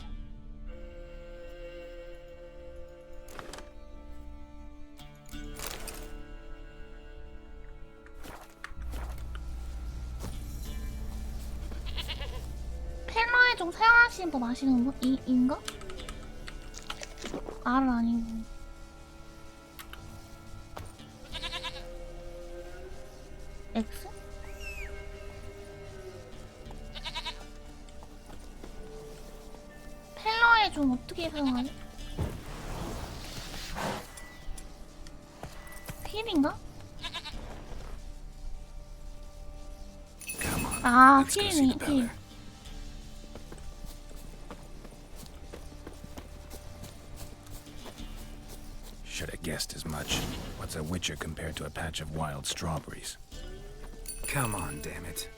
펠러의 종 사용하시는 법 아시는 분? 인가? R은 아니고. X? 펠러의 종 어떻게 사용하지? 휠인가? 아, 휠이네, 휠. Should have guessed as much. What's a witcher compared to a patch of wild strawberries? Come on, damn it.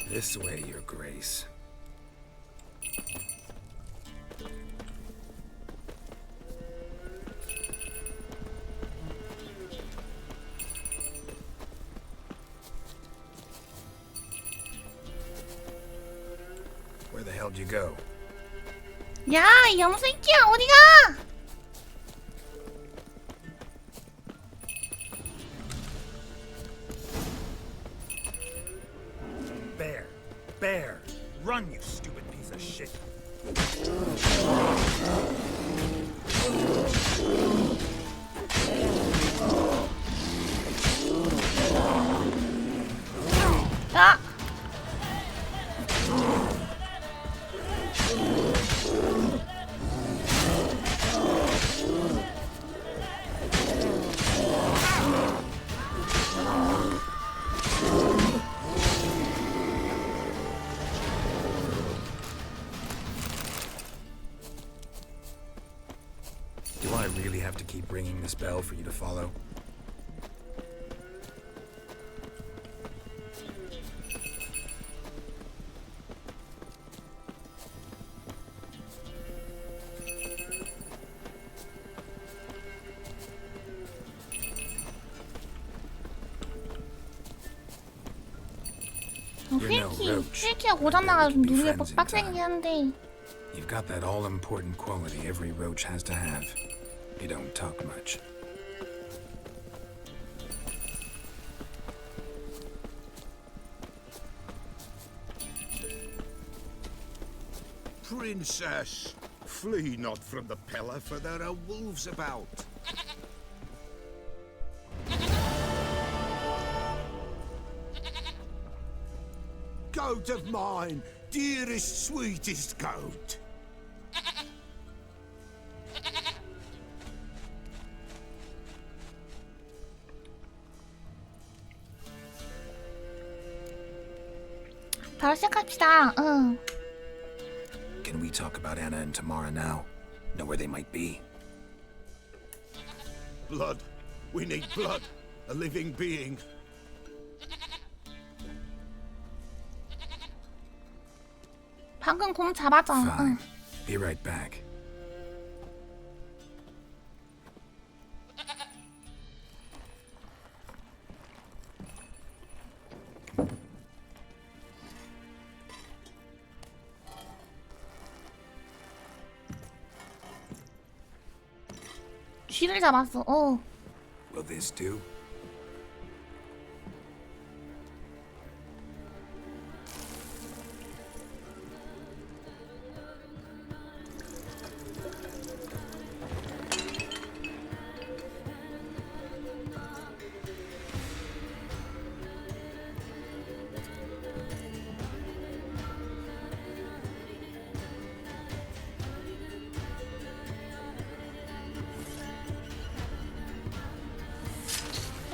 This way, Your Grace. Where the hell did you go? 야, 이 염색이야 어디가? Bear! Run, you stupid piece of shit! 아! Do I really have to keep ringing this bell for you to follow? 휠키가 고장나가지고 누르기 빡세긴 한데. You've got that all-important quality every roach has to have. You don't talk much. Princess, flee not from the pillar, for there are wolves about. Goat of mine, dearest, sweetest goat. 바로 시작합시다. 응. Can we talk about Anna and Tamara now? Know where they might be? Blood. We need blood. A living being. 방금 곰 잡았잖아. 응. Fine. Be right back. 쥐를 잡았어. 어. Will this do?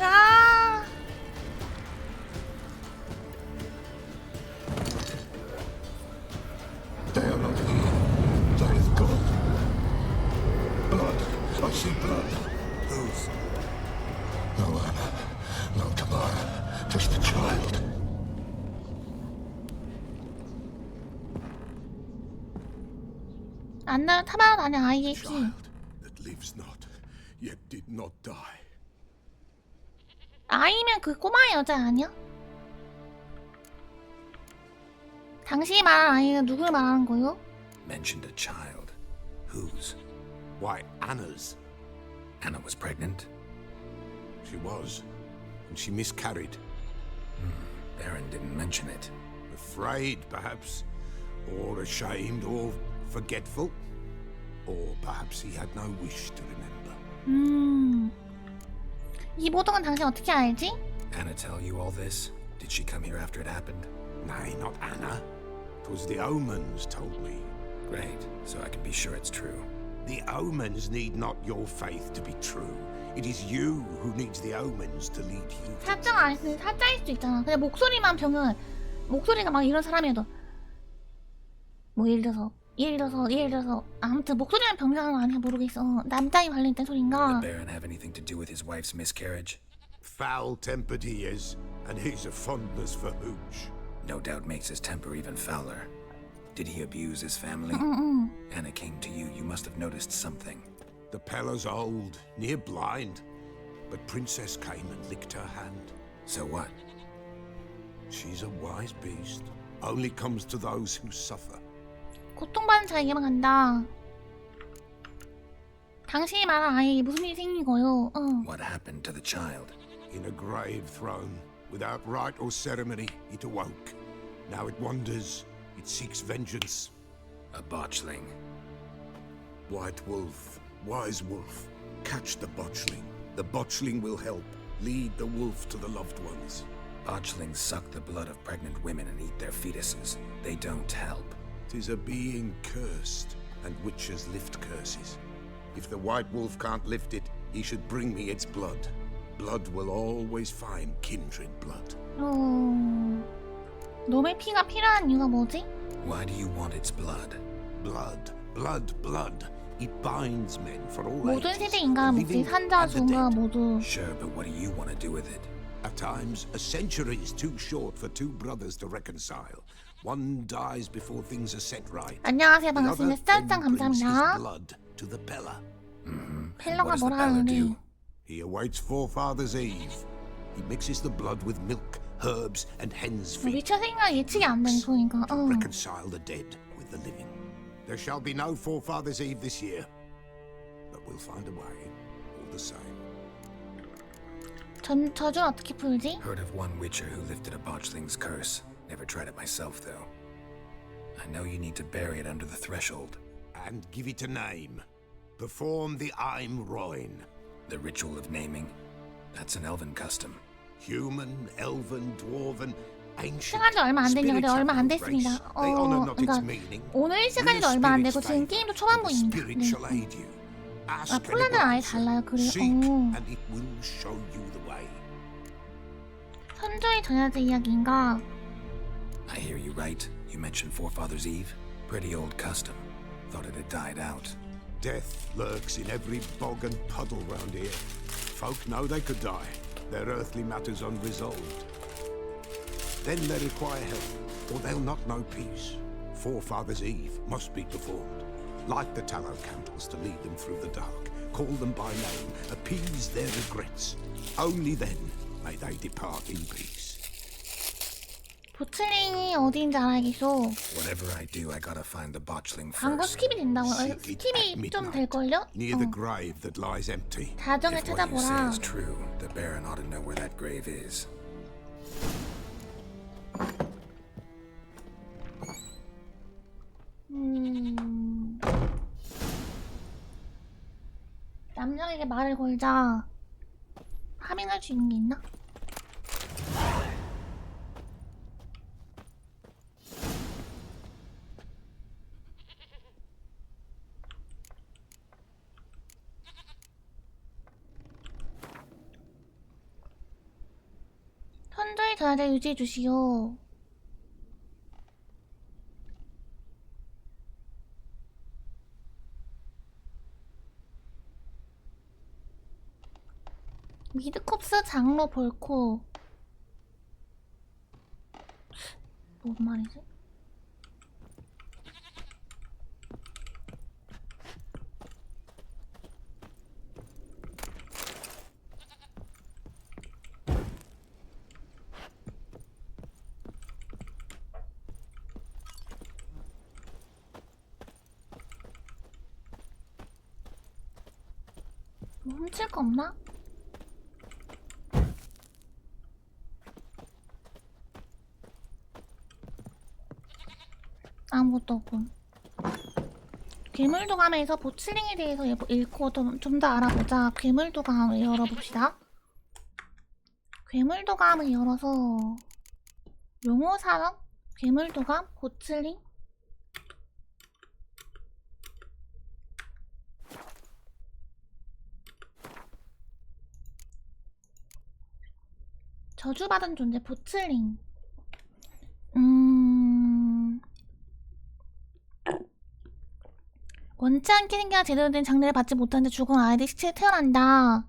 야! They are not here. That is God. Blood. I see blood. Whose? No Anna. No Tamara. Just the child. 안나는 타마는 아니야. 아이의 피. Child that lives not, yet did not die. 아이면 그 꼬마 여자 아니야? 당신이 말한 아이는 누굴 말하는 거요? Mentioned a child. Whose? Why, Anna's. Anna was pregnant? She was, and she miscarried. Baron didn't mention it. Afraid, perhaps, or ashamed, or forgetful, or perhaps he had no wish to remember. 이 모든 건 당신 어떻게 알지? Anna tell you all this? Did she come here after it happened? Nay, not Anna. 'Twas the omens told me. Great, so I can be sure it's true. The omens need not your faith to be true. It is you who needs the omens to lead you. 사자가 아니 사자일 수도 있잖아. 그냥 목소리만 병은 목소리가 막 이런 사람이어도 뭐 예를 들어서 아무튼 목소리만 병상한 거 아니야 모르겠어. 남자이 관련된 소린가? Did Baron have anything to do with his wife's miscarriage? Foul-tempered he is, and he's a fondness for hooch. No doubt makes his temper even fouler. Did he abuse his family? Anna came to you. You must have noticed something. The Pella's old, near blind, but Princess came and licked her hand. So what? She's a wise beast. Only comes to those who suffer. 고통받는 자에게만 간다. 당신이 말한 아이에게 무슨 일이 생긴 거요? What happened to the child? In a grave thrown, without rite or ceremony, it awoke. Now it wanders, it seeks vengeance. A botchling. White wolf, wise wolf, catch the botchling. The botchling will help, lead the wolf to the loved ones. Botchlings suck the blood of pregnant women and eat their fetuses. They don't help. 'Tis a being cursed, and witches lift curses. If the white wolf can't lift it, he should bring me its blood. Blood will always find kindred blood. 놈의 피가 필요한 이유가 뭐지? Why do you want its blood? Blood, blood, blood. It binds men for all 모든 ages. 세대 인간을 the 먹지. living 산자, and the 종가 dead. 모두. Sure, but what do you want to do with it? At times, a century is too short for two brothers to reconcile. One dies before things are set right. 안녕하세요. The other 반갑습니다. then 쌀짱 brings his 감사합니다. blood to the Pella. 펠러가 What does the 뭐라 Bella 하는데? do? He awaits Forefather's Eve. He mixes the blood with milk, herbs, and hen's feet. 위쳐 생각 예측이 안 되는 소니까. Reconcile the dead with the living. There shall be no Forefather's Eve this year, but we'll find a way, all the same. 저주는 어떻게 풀지? Heard of one witcher who lifted a botchling's curse. Never tried it myself, though. I know you need to bury it under the threshold. And give it a name. Perform the Aim Roin. The ritual of naming. That's an elven custom. Human, elven, dwarven, ancient. 시간이 얼마 안 된지 그래 얼마 안 spiritual 됐습니다. race. They honor not its 그러니까 meaning. 오늘 시간이 얼마 안 되고 지금 게임도 초반부입니다. Spirit shall 네. aid you. Ask 아 폴란드는 아예 and 달라요. 그래요? seek, and it will show you the way. 선조의 전야제 이야기인가? I hear you right. You mentioned Forefathers' Eve? Pretty old custom. Thought it had died out. Death lurks in every bog and puddle round here. Folk know they could die, their earthly matters unresolved. Then they require help, or they'll not know peace. Forefathers' Eve must be performed. Light the tallow candles to lead them through the dark. Call them by name, appease their regrets. Only then may they depart in peace. 보틀링이 어디인지 알아야겠어. Whatever I do, I gotta find the botchling 방금 first. 스킵이 된다고. Seek it at 스킵이 좀 midnight, 될걸요? near the grave that lies empty. 자정에 If what you say 찾아보라. is true, the Baron ought to know where that grave is. 남자에게 말을 걸자. 파밍할 수 있는 게 있나? 현저히 잘 유지해 주시오. 미드콥스 장로 볼코. 뭔 말이지? 뭐 훔칠 거 없나? 아무것도 없군. 괴물도감에서 보츠링에 대해서 읽고 좀 더 알아보자. 괴물도감을 열어봅시다. 괴물도감을 열어서 용호사람? 괴물도감? 보츠링? 저주받은 존재 보츠링. 원치 않게 생겨야 제대로 된 장례를 받지 못한 채 죽은 아이들 시체에 태어난다.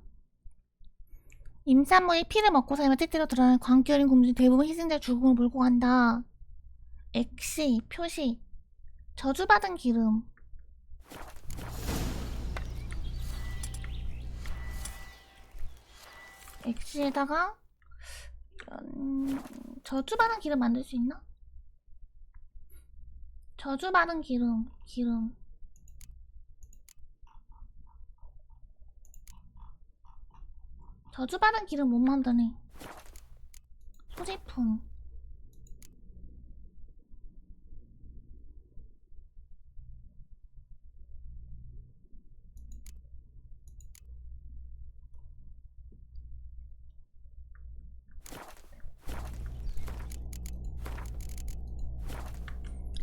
임산부의 피를 먹고 살며 때때로 드러나는 광기 어린 곰들이 대부분 희생자의 죽음을 몰고 간다. 액시, 표시, 저주받은 기름. 액시에다가 저주받은 기름 만들 수 있나? 저주받은 기름. 저주받은 기름 못 만드네. 소지품.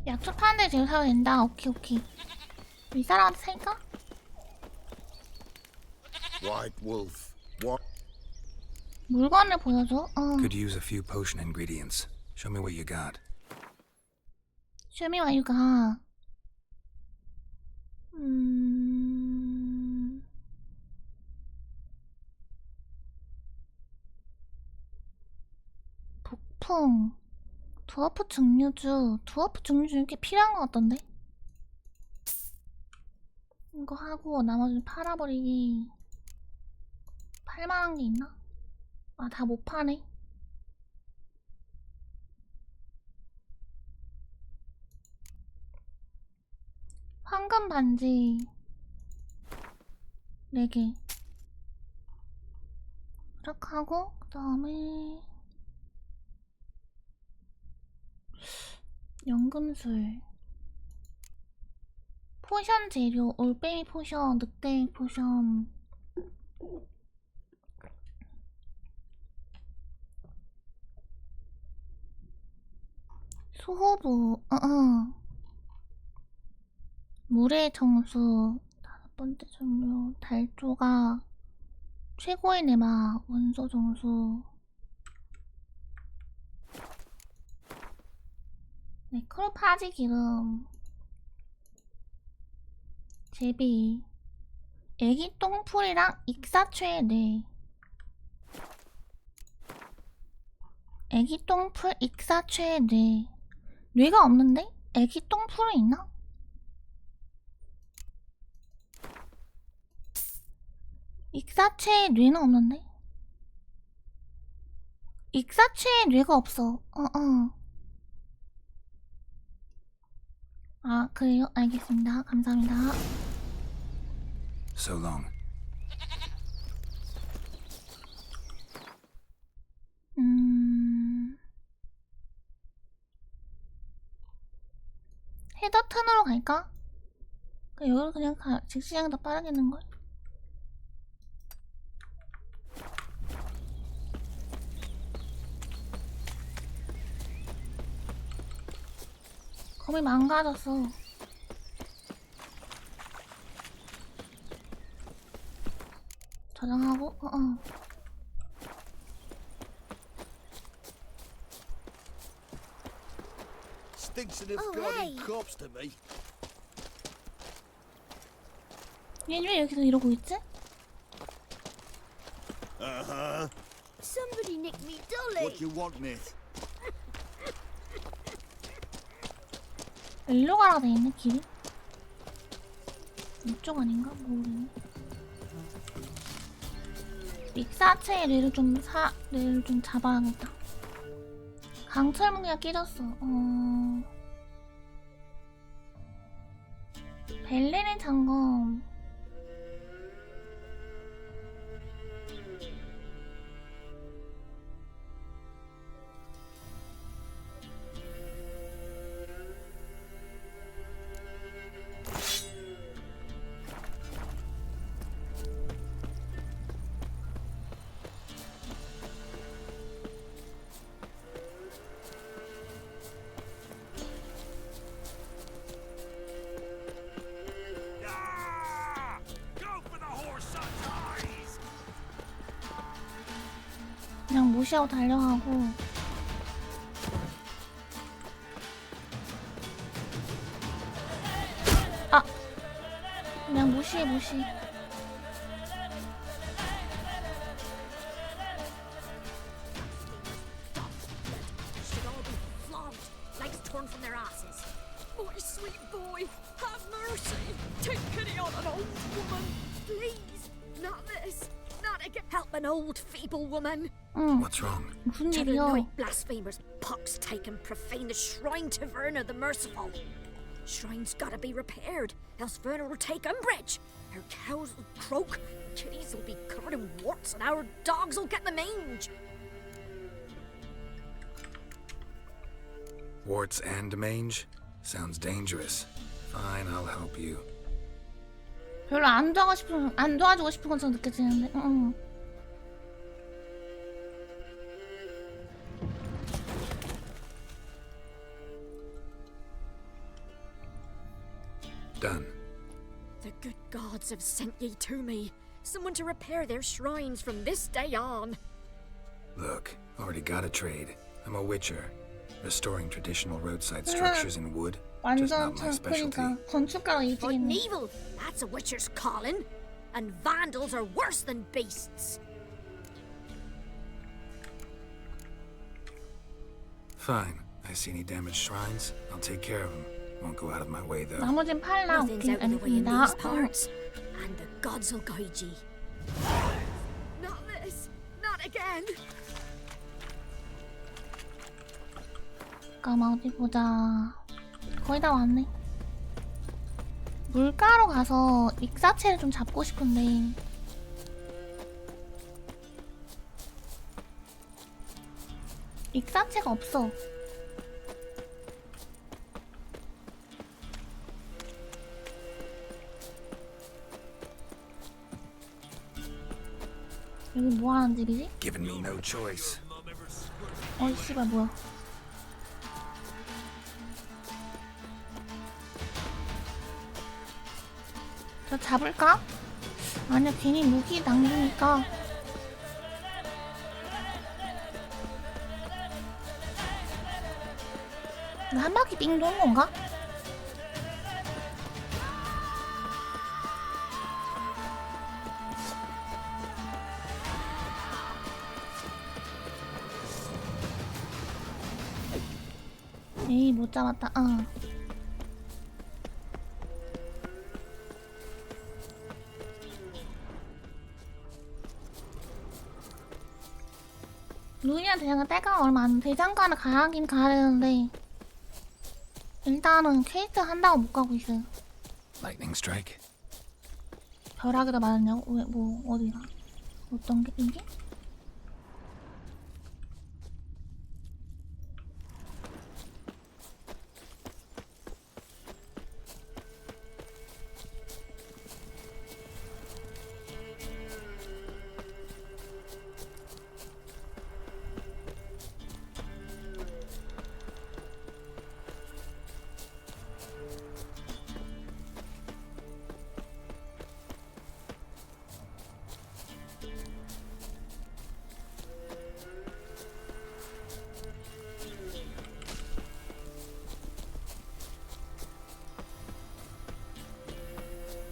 약초 파는데 재료 사도 된다. 오케이. 이 사람한테 살까? White wolf. What? 물건을 보여줘. Could use a few potion ingredients. Show me what you got. Show me what you got. 북풍. 두어프 증류주. 두어프 증류주 이렇게 필요한 것 같던데? 이거 하고 나머지는 팔아버리기. 팔만한 게 있나? 아, 다 못 파네. 황금 반지 4개. 이렇게 하고 그 다음에 연금술, 포션 재료, 올빼미 포션, 늑대 포션. 소호부, 물의 정수, 5번째 종류, 달조가, 최고의 내막, 원소 정수. 네크로파지 기름, 제비, 애기 똥풀이랑 익사최의 뇌. 애기 똥풀, 익사최의 뇌. 뇌가 없는데? 애기 똥풀은 있나? 익사체의 뇌는 없는데? 익사체의 뇌가 없어. 아, 그래요? 알겠습니다. 감사합니다. So long. 헤더튼으로 갈까? 여기로 그냥 직시장 더 빠르겠는걸? 검이 망가졌어. 저장하고, Stinks of bloody corpse to me. 얘는 왜 여기서 이러고 있지? Uh-huh. Somebody nicked me dolly. What do you want, mate? 일로 가라 돼 있네 길이? 이쪽 아닌가? 모르겠네. 익사체의 뇌를 좀 잡아야겠다. 강철 무기가 깨졌어. 벨레린 장검. 그냥 무시하고 달려가고. 아! 그냥 무시. Legs torn from their asses. My sweet boy, have mercy. Take pity on an old woman, please. Not this. Not again. Help an old, feeble woman. What's wrong? 무슨 To the 일이야? night blasphemers, pox take and profane the shrine to Verna the Merciful. Shrine's gotta be repaired, else Verna will take umbrage. Our cows will croak, kitties will be covered in warts, and our dogs will get the mange. Warts and mange? Sounds dangerous. Fine, I'll help you. 별로 안 도와주고 싶은 것처럼 느껴지는데. Done. The good gods have sent ye to me. Someone to repair their shrines from this day on. Look, already got a trade. I'm a witcher. Restoring traditional roadside structures in wood. Just 완전 not my specialty. 그러니까 건축가가 But 이직이네. evil, that's a witcher's calling. And vandals are worse than beasts. Fine. I see any damaged shrines. I'll take care of them. Won't go out of my way though. 나머진 팔라. Nothing's 오케이, out of the way in 알겠습니다. these parts. And the gods will guide ye. Not this. Not again. 잠깐만 어디 보자. 거의 다 왔네. 물가로 가서 익사체를 좀 잡고 싶은데 익사체가 없어. 여기 뭐 하는 집이지? Giving me no choice. 어이 씨발 뭐야. 저 잡을까? 아니야 괜히 무기 남기니까. 나 한 바퀴 빙 도는 건가? 에이, 못 잡았다. 루이한테 대장간 딸까가 얼마 안 돼. 대장간을 가긴 가야 되는데 일단은 퀘스트 한다고 못 가고 있어요. Lightning strike. 벼락에다 맞았냐고? 왜, 뭐, 어디가? 어떤 게, 이게?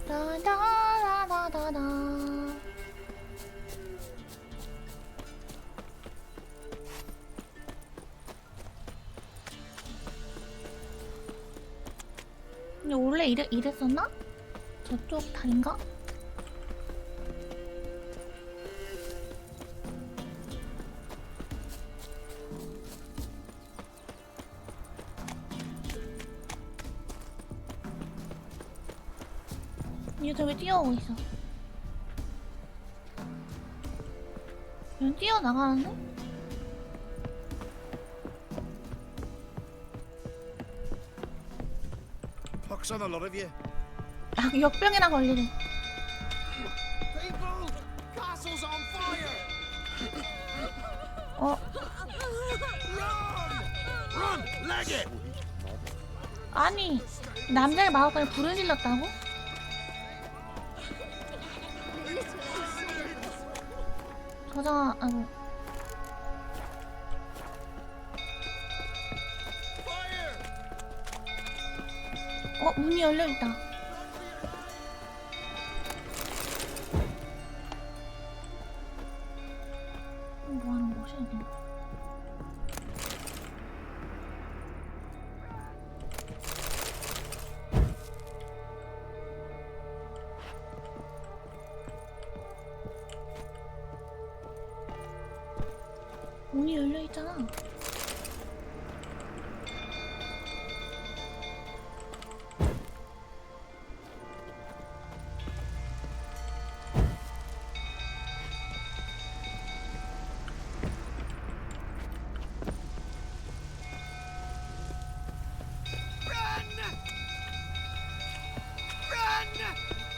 다다다다다다. 근데 원래 이랬었나? 저쪽 다리인가? 얘 저 왜 뛰어오고 있어? 그냥 뛰어나가는데? Puck's on a lot of you. 아, 역병이나 걸리네. People! Castle's on fire! Run! Leg it! 아니, 남자의 마법관에 불을 질렀다고? 저장, 아이고. 문이 열려있다. 뭐하는 거지, 여기? 문이 열려있잖아.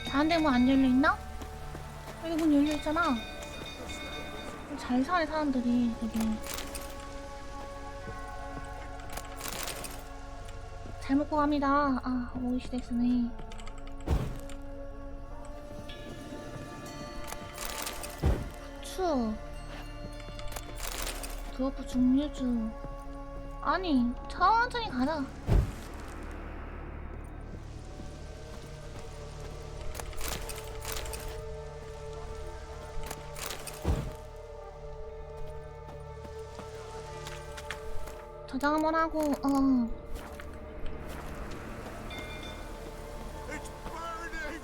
다른데 문 안 열려있나? 여기 문 열려있잖아. 잘 사네 사람들이 되게. 잘 먹고 갑니다. 아, 오이시데스네. 부추 드워프 중류주. 아니, 천천히 가자. 저장 한번 하고, It's burning!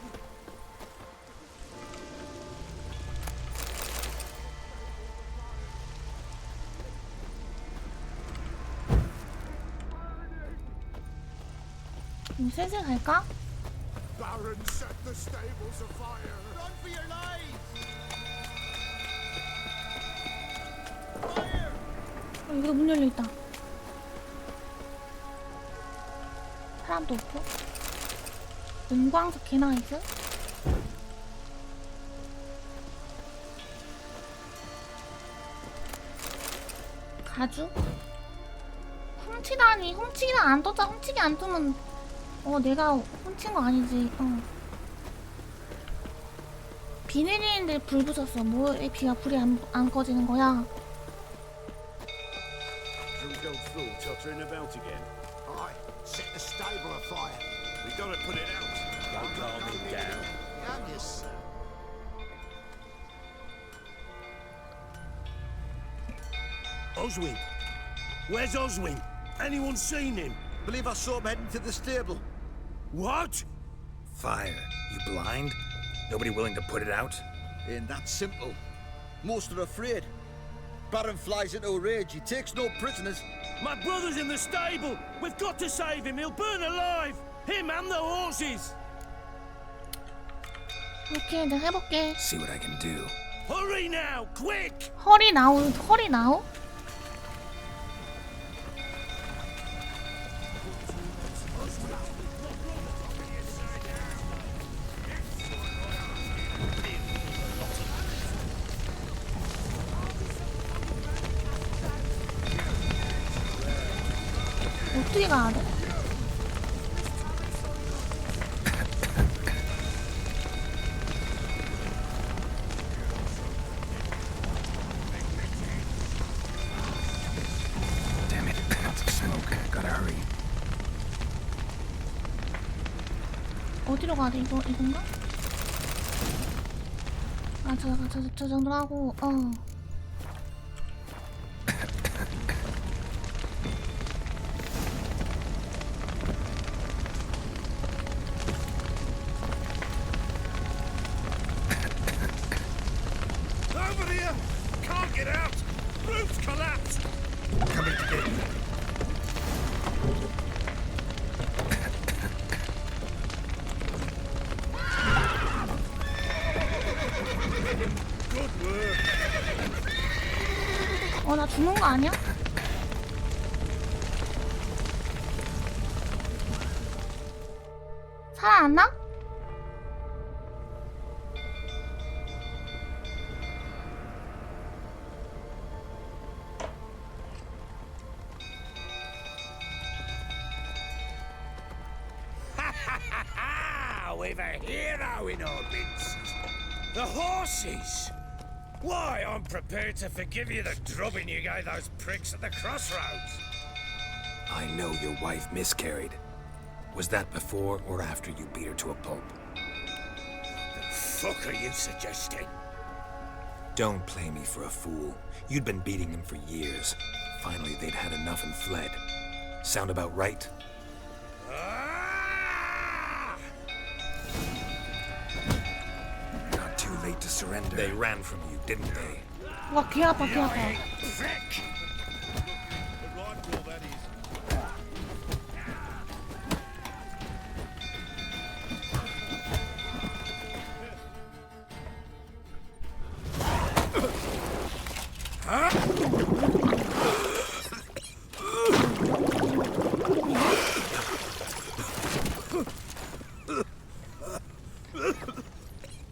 슬슬 갈까? Baron set the stables afire! Run for your lives! Fire! 여기도 문 열려있다. 사람도 없고. 은광석 개나이스? 가죽? 훔치다니. 훔치기는 안 떴다. 훔치기 안 뜨면 내가 훔친 거 아니지. 비닐인데 불 붙였어. 뭐에 비가 불이 안 꺼지는 거야? Don't go full tottering about again. Aye, set the stable afire. We gotta put it out. Don't calm him down. Calm yourself. Oswin? Where's Oswin? Anyone seen him? Believe I saw him heading to the stable. What? Fire. You blind? Nobody willing to put it out? Ain't that simple. Most are afraid. Baron flies into a rage. He takes no prisoners. My brother's in the stable. We've got to save him. He'll burn alive. Him and the horses. 오케이, 내가 해볼게. See what I can do. Hurry now, quick! 허리 나오? 어떻게 가야 돼? Damn it. That's a smoke. Gotta hurry. 어디로 가야 돼? 이건가? 아, 저 정도 하고, Over here! Can't get out! Roof's collapsed! Coming to get you. Good work! 나 죽는 거 아니야? 살아났나? We've a hero in our midst. The horses! Why, I'm prepared to forgive you the drubbing you gave those pricks at the crossroads. I know your wife miscarried. Was that before or after you beat her to a pulp? The fuck are you suggesting? Don't play me for a fool. You'd been beating them for years. Finally, they'd had enough and fled. Sound about right? Not too late to surrender. They ran from you, didn't they? 와, 귀 아파, 귀 아파. Prick!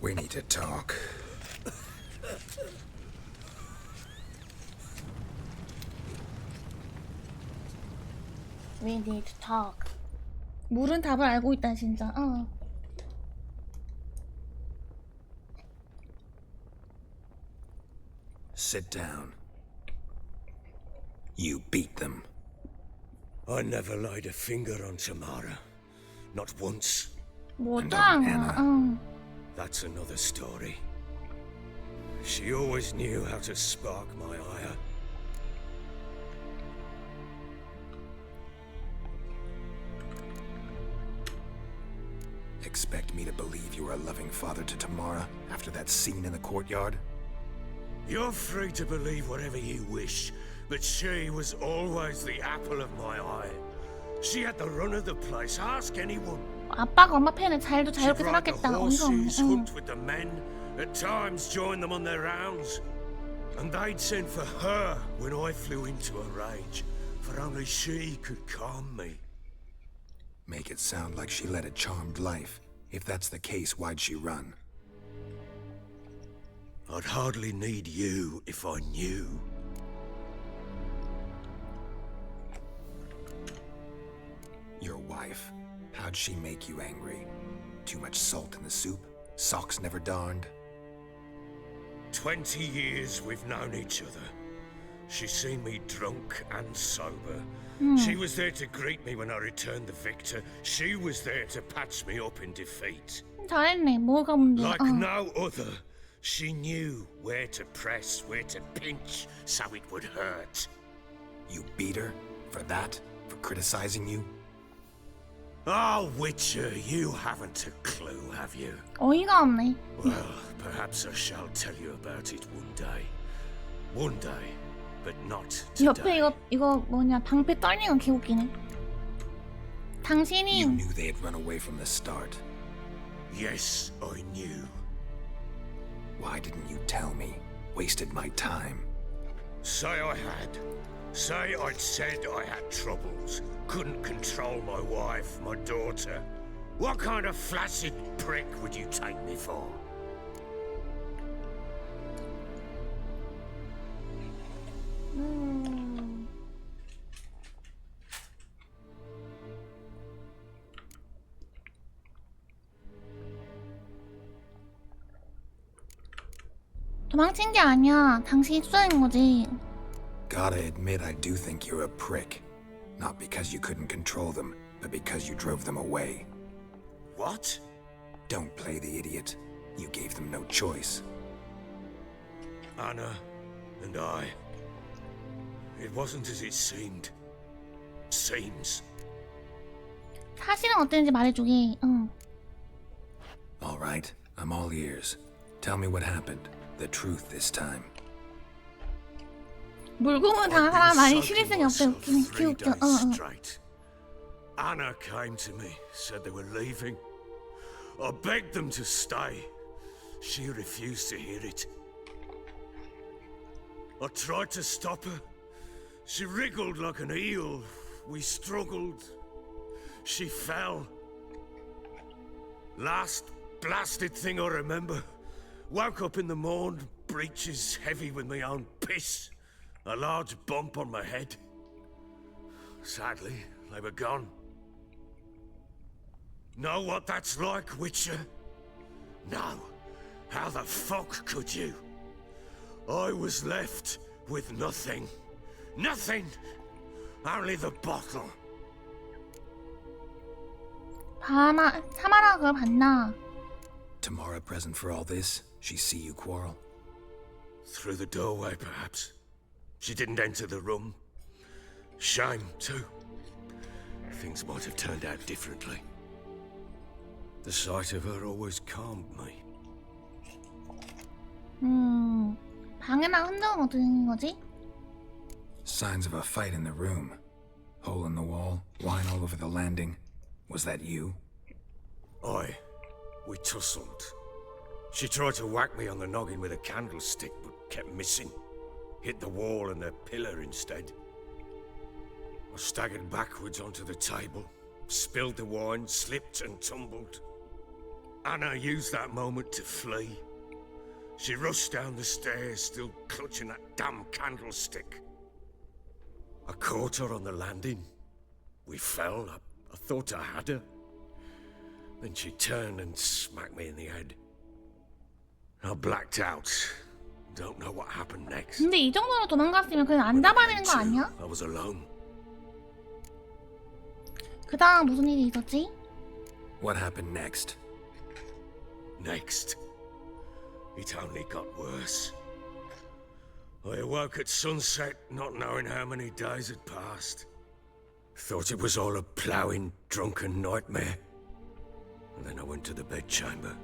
We need to talk. We need to talk. 물은 답을 알고 있다, 진짜. Sit down. You beat them. I never laid a finger on Tamara. Not once. 뭐잖아. That's another story. She always knew how to spark my ire. Expect me to believe you were a loving father to Tamara after that scene in the courtyard? You're free to believe whatever you wish, but she was always the apple of my eye. She had the run of the place. Ask anyone. 아빠가 엄마 팬을 자유롭게 She'd ride the 살았겠다. 어이가 horses, 없네. hooked with the men, at times joined them on their rounds. And they'd send for her when I flew into a rage, for only she could calm me. Make it sound like she led a charmed life. If that's the case, why'd she run? I'd hardly need you if I knew. Your wife. How'd she make you angry? Too much salt in the soup? Socks never darned? 20 years we've known each other. She's seen me drunk and sober. She was there to greet me when I returned the victor. She was there to patch me up in defeat. 잘했네. 뭐가 문제야? Like no other, she knew where to press, where to pinch, so it would hurt. You beat her? For that? For criticizing you? Oh, Witcher, you haven't a clue, have you? 어이가 없네. Well, perhaps I shall tell you about it one day. One day, but not today. 옆에 이거 뭐냐 방패 떨리는 거 개웃기네. 당신이 You knew they had run away from the start. Yes, I knew. Why didn't you tell me? Wasted my time. Say I had. Say I'd said I had troubles. Couldn't control my wife, my daughter. What kind of flaccid prick would you take me for? 도망친 게 아니야. 당신이 쫓아낸 거지. Gotta admit, I do think you're a prick. Not because you couldn't control them, but because you drove them away. What? Don't play the idiot. You gave them no choice. Anna and I. It wasn't as it seemed. Seems. 사실은 어땠는지 말해주게. 응. All right, I'm all ears. Tell me what happened. The truth this time. 물고문 당한 사람 많이 실일생이 없대. 웃기네. 귀웃겨. Anna came to me, said they were leaving. I begged them to stay. She refused to hear it. I tried to stop her. She wriggled like an eel. We struggled. She fell. Last blasted thing I remember. Woke up in the morn, breeches heavy with my own piss. A large bump on my head. Sadly, they were gone. Know what that's like, Witcher? No. How the fuck could you? I was left with nothing. Nothing! Only the bottle. 사마라 그걸 봤나? Tamara present for all this? She see you quarrel? Through the doorway, perhaps. She didn't enter the room. Shame, too. Things might have turned out differently. The sight of her always calmed me. 방해나 흔적은 어떻게 된 거지? Signs of a fight in the room. Hole in the wall, wine all over the landing. Was that you? We tussled. She tried to whack me on the noggin with a candlestick, but kept missing. Hit the wall and the pillar instead. I staggered backwards onto the table, spilled the wine, slipped and tumbled. Anna used that moment to flee. She rushed down the stairs, still clutching that damn candlestick. I caught her on the landing. We fell. I thought I had her. Then she turned and smacked me in the head. I blacked out. Don't know what happened next. 근데 이 정도로 도망갔으면 그냥 안 잡아내는 거 아니야? I was alone. 그 다음 무슨 일이 있었지? What happened next? Next? It only got worse. I awoke at sunset, not knowing how many days had passed. Thought it was all a ploughing, drunken nightmare. And then I went to the bedchamber,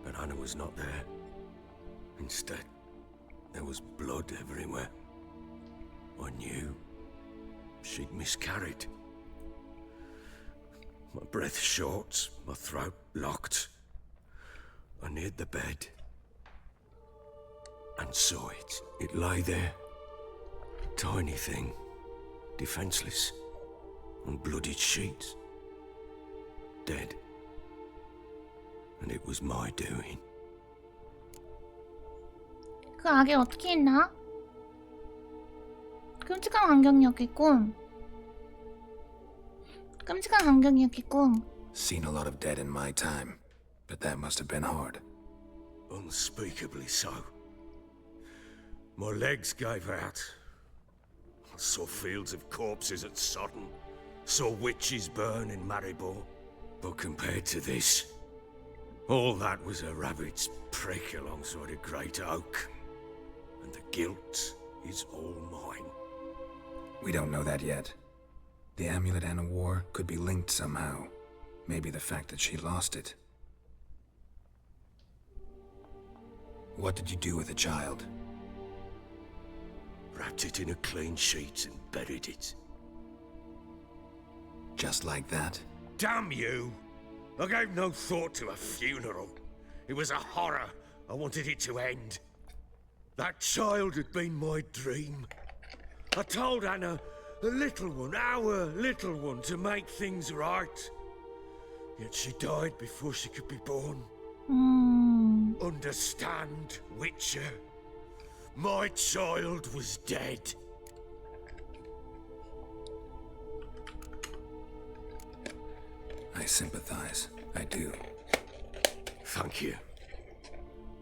but Anna was not there. Instead, there was blood everywhere. I knew she'd miscarried. My breath short, my throat locked. I neared the bed and saw it. It lay there, a tiny thing, defenseless, on bloodied sheets, dead. And it was my doing. 그 아기를 어떻게 했나? 끔찍한 환경이었겠군. 끔찍한 환경이었겠군. Seen a lot of dead in my time, but that must have been hard. Unspeakably so. My legs gave out. saw fields of corpses at Sodden, saw witches burn in Maribor. But compared to this, all that was a rabbit's prick alongside a great oak. And the guilt is all mine. We don't know that yet. The amulet Anna wore could be linked somehow. Maybe the fact that she lost it. What did you do with the child? Wrapped it in a clean sheet and buried it. Just like that? Damn you! I gave no thought to a funeral. It was a horror. I wanted it to end. That child had been my dream. I told Anna, the little one, our little one, to make things right. Yet she died before she could be born. Understand, Witcher? My child was dead. I sympathize. I do. Thank you.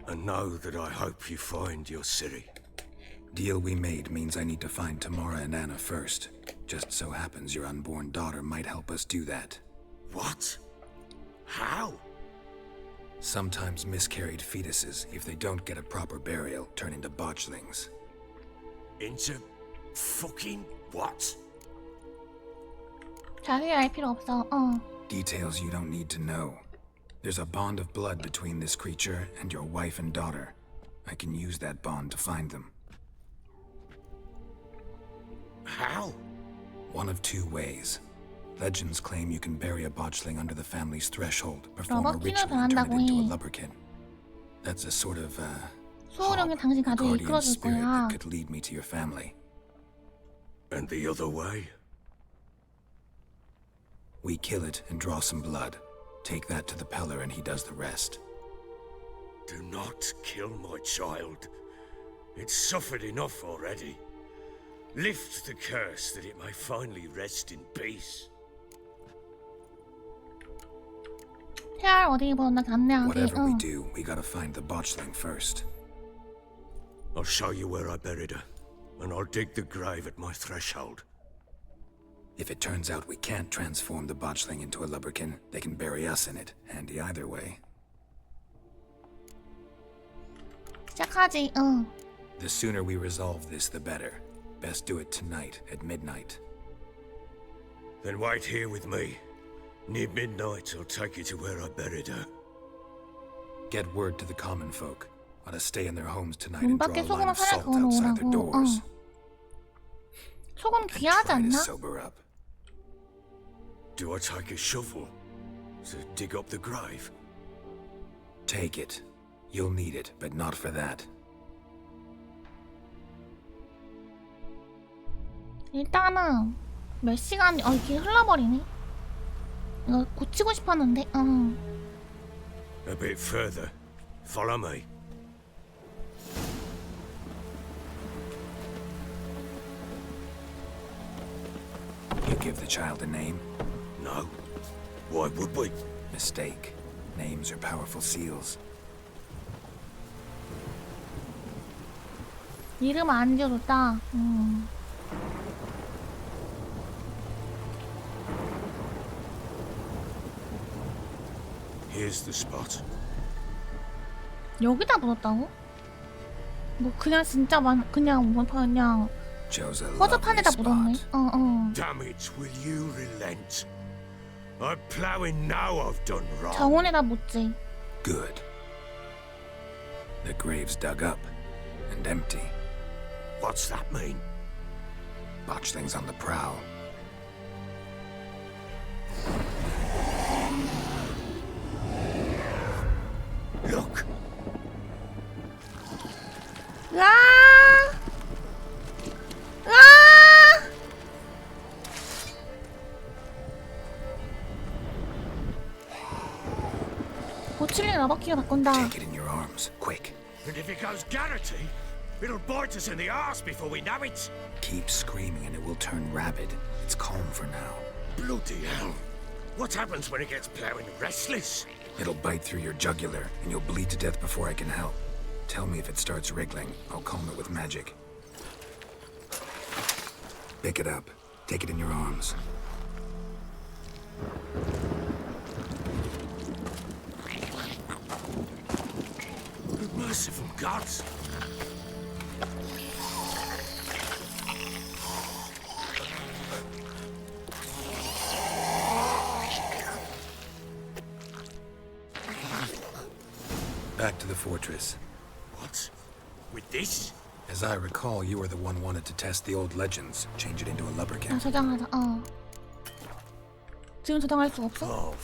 And know that I hope you find your Ciri. Deal we made means I need to find Tamara and Anna first. Just so happens your unborn daughter might help us do that. What? How? Sometimes miscarried fetuses, if they don't get a proper burial, turn into botchlings. Into fucking what? 자세히 알 필요 없어. Details you don't need to know. There's a bond of blood between this creature and your wife and daughter. I can use that bond to find them. How? One of two ways. Legends claim you can bury a botchling under the family's threshold, perform a ritual, and turn it into a lubberkin. That's a sort of, 수호령이 당신 가족을 guardian 이끌어줄 spirit 거야. that could lead me to your family. And the other way? We kill it and draw some blood. Take that to the Peller and he does the rest. Do not kill my child. It's suffered enough already. Lift the curse that it may finally rest in peace. 태알 어디 입었나 안내하게. Whatever we do, we gotta find the botchling first. I'll show you where I buried her, and I'll dig the grave at my threshold. If it turns out we can't transform the botchling into a lubberkin, they can bury us in it. Handy either way. 시작하지. The sooner we resolve this, the better. Best do it tonight at midnight. Then wait here with me. Near midnight, I'll take you to where I buried her. Get word to the common folk. Ought to stay in their homes tonight 문 and draw 밖에 a line 소금을 of 하나 salt outside their 그어놓으라고. doors. 소금 And 귀하지 try to 않나? sober up. Do I take a shovel to dig up the grave? Take it. You'll need it, but not for that. 일단은 몇 시간이 이게 흘러버리네. 이거 고치고 싶었는데. A bit further. Follow me. You give the child a name? No. Why would we? Mistake. Names are powerful seals. 이름 안 지어줬다. Here's the spot. 여기다 묻었다고? 뭐 그냥 진짜 그냥 Chose a lovely 허접한 데다 묻었네. spot. Damn it, will you relent? I'm plowing now I've done wrong. 정원에다 묻지. Good. The grave's dug up and empty. What's that mean? Botchling's on the prowl. Look. 고칠링 러버키로 바꾼다. Take it in your arms, quick. And if it goes garrety, it'll bite us in the arse before we know it. Keep screaming and it will turn rabid. It's calm for now. Bloody hell. What happens when it gets plowing restless? It'll bite through your jugular and you'll bleed to death before I can help. Tell me if it starts wriggling. I'll calm it with magic. Pick it up. Take it in your arms. Merciful gods! Back to the fortress. What? With this? As I recall, you were the one wanted to test the old legends, change it into a lubricant. 아, 저장하자. 지금 저장할 수 없어? Oh,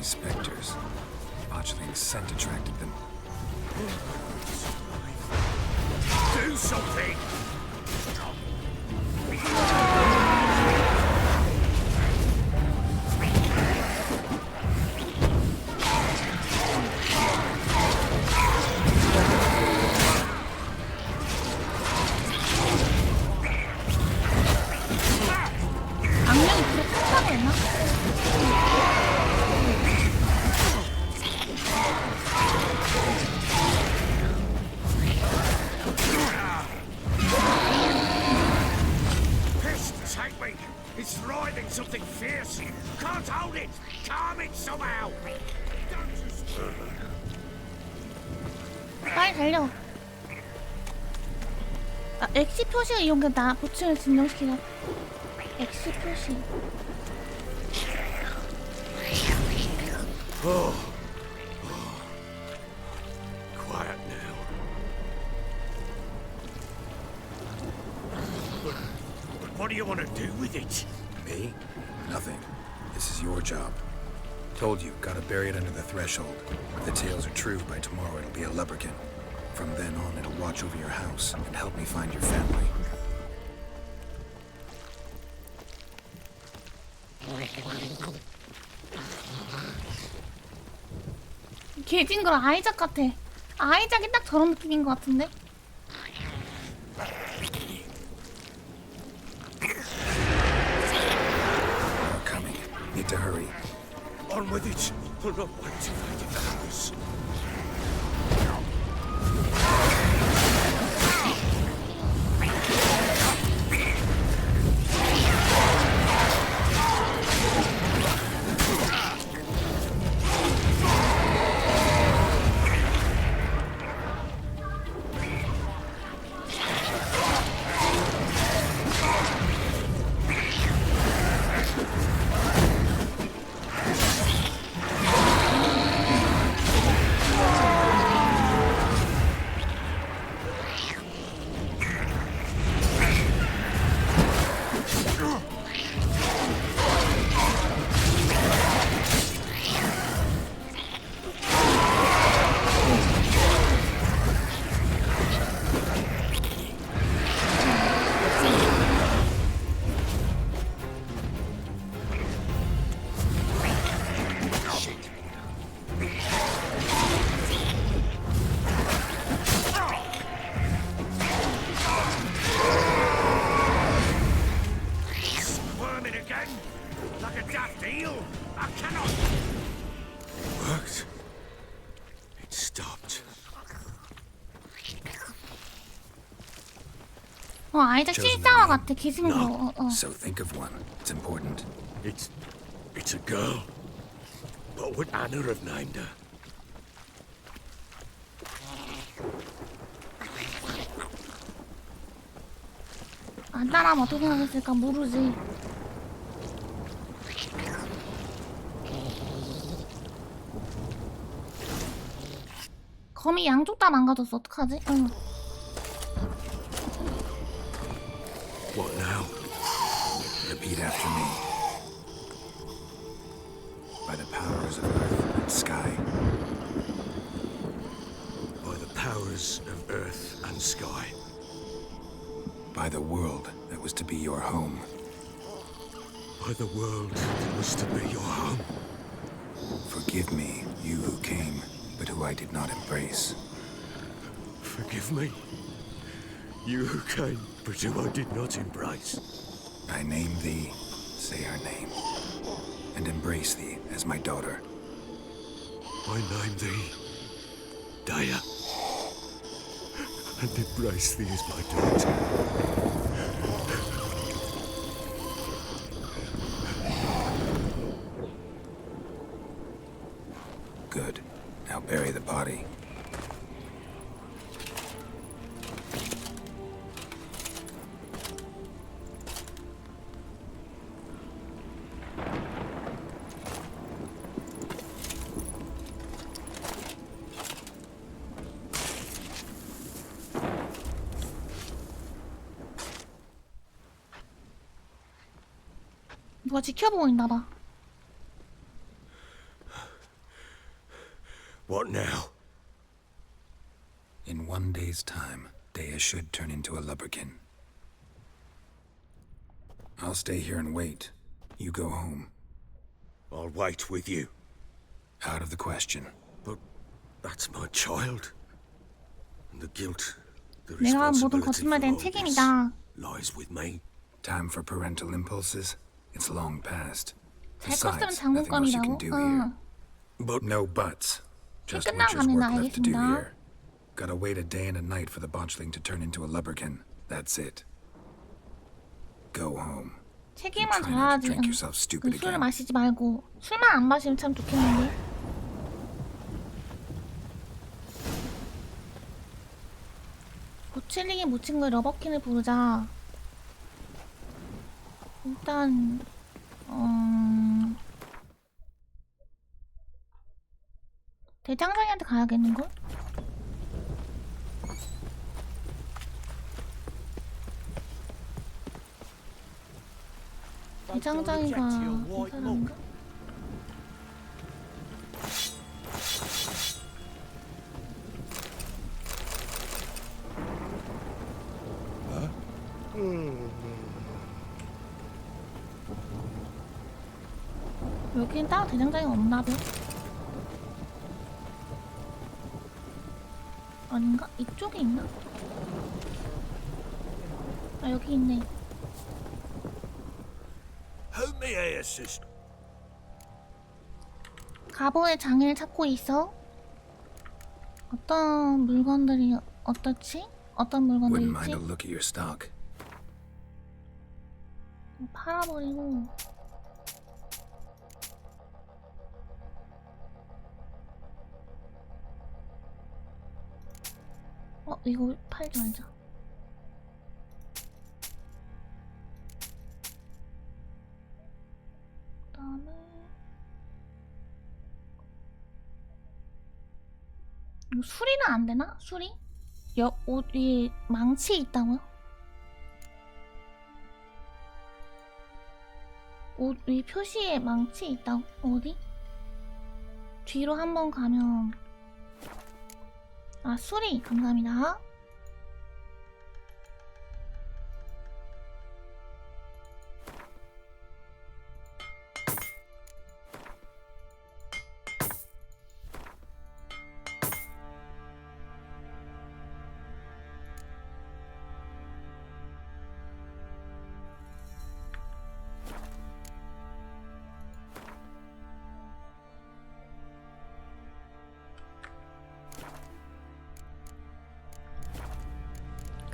Spectres. Botchling's scent attracted them. do something! 악령이 그렇게 크다고 했나? Take me! It's writhing something fierce! Can't hold it! Calm it somehow! 빨리 달려. 아, 엑시 표시가 이용된다. 보츠를 진정시키다. 엑시 표시. Quiet now. But what do you want to do with it? Me? Nothing. This is your job. Told you, gotta bury it under the threshold. If the tales are true, by tomorrow it'll be a lubricant. From then on, it'll watch over your house and help me find your family. 개징그러. 아이작 같아. 아이작이 딱 저런 느낌인 것 같은데? More coming. Need to hurry. On with it! I'll not wait till I get the house. 아이작 실사화 같아. 개징그러워. So think of one. It's important. It's a girl. What would Anna have named her? 안 따라하면 어떻게 생각했을까 모르지. 거미 양쪽 다 망가졌어. 어떡하지? 응. What now? Repeat after me. rulers of earth and sky. By the world that was to be your home. By the world that was to be your home. Forgive me, you who came, but who I did not embrace. Forgive me, you who came, but who I did not embrace. I name thee, say her name, and embrace thee as my daughter. I name thee, Daya, and embrace thee as my daughter. Good. Now bury the body. 누가 지켜보고 있나봐. What now? In 1 day's time, Daya should turn into a lubberkin. I'll stay here and wait. You go home. I'll wait with you. Out of the question. But that's my child. And the guilt, the 내가 한 모든 responsibility 거짓말에 대한 for all 책임이다. this lies with me. Time for parental impulses? It's long past. 잘 컸으면 Besides, nothing else you can 장군감이라고? do 응. here. But no buts. Just 끝나고 witcher's 가면 work left to do 알겠습니다. here. Gotta wait a day and a night for the botchling to turn into a lubberkin. That's it. Go home. 책임만 Try not to 져야지. drink yourself 그 stupid 술을 again. 마시지 말고 술만 안 마시면 참 좋겠는데. 고칠링이 묻힌 걸 러버킨을 부르자. 일단 대장장이한테 가야겠는걸? 대장장이가 이 사람인가? 여기는 따로 대장장이 없나봐. 아닌가? 이쪽에 있나? 아 여기 있네. How may I assist? 갑오의 장애를 찾고 있어. 어떤 물건들이 어떻지? 어떤 Wouldn't mind 물건들이지? a look at your stock. 팔아버리고. 이거 팔지 말자. 그다음에 이거 수리는 안 되나? 수리? 옷 위에 망치 있다고요? 옷 위 표시에 망치 있다고? 어디? 뒤로 한번 가면 아 수리 감사합니다.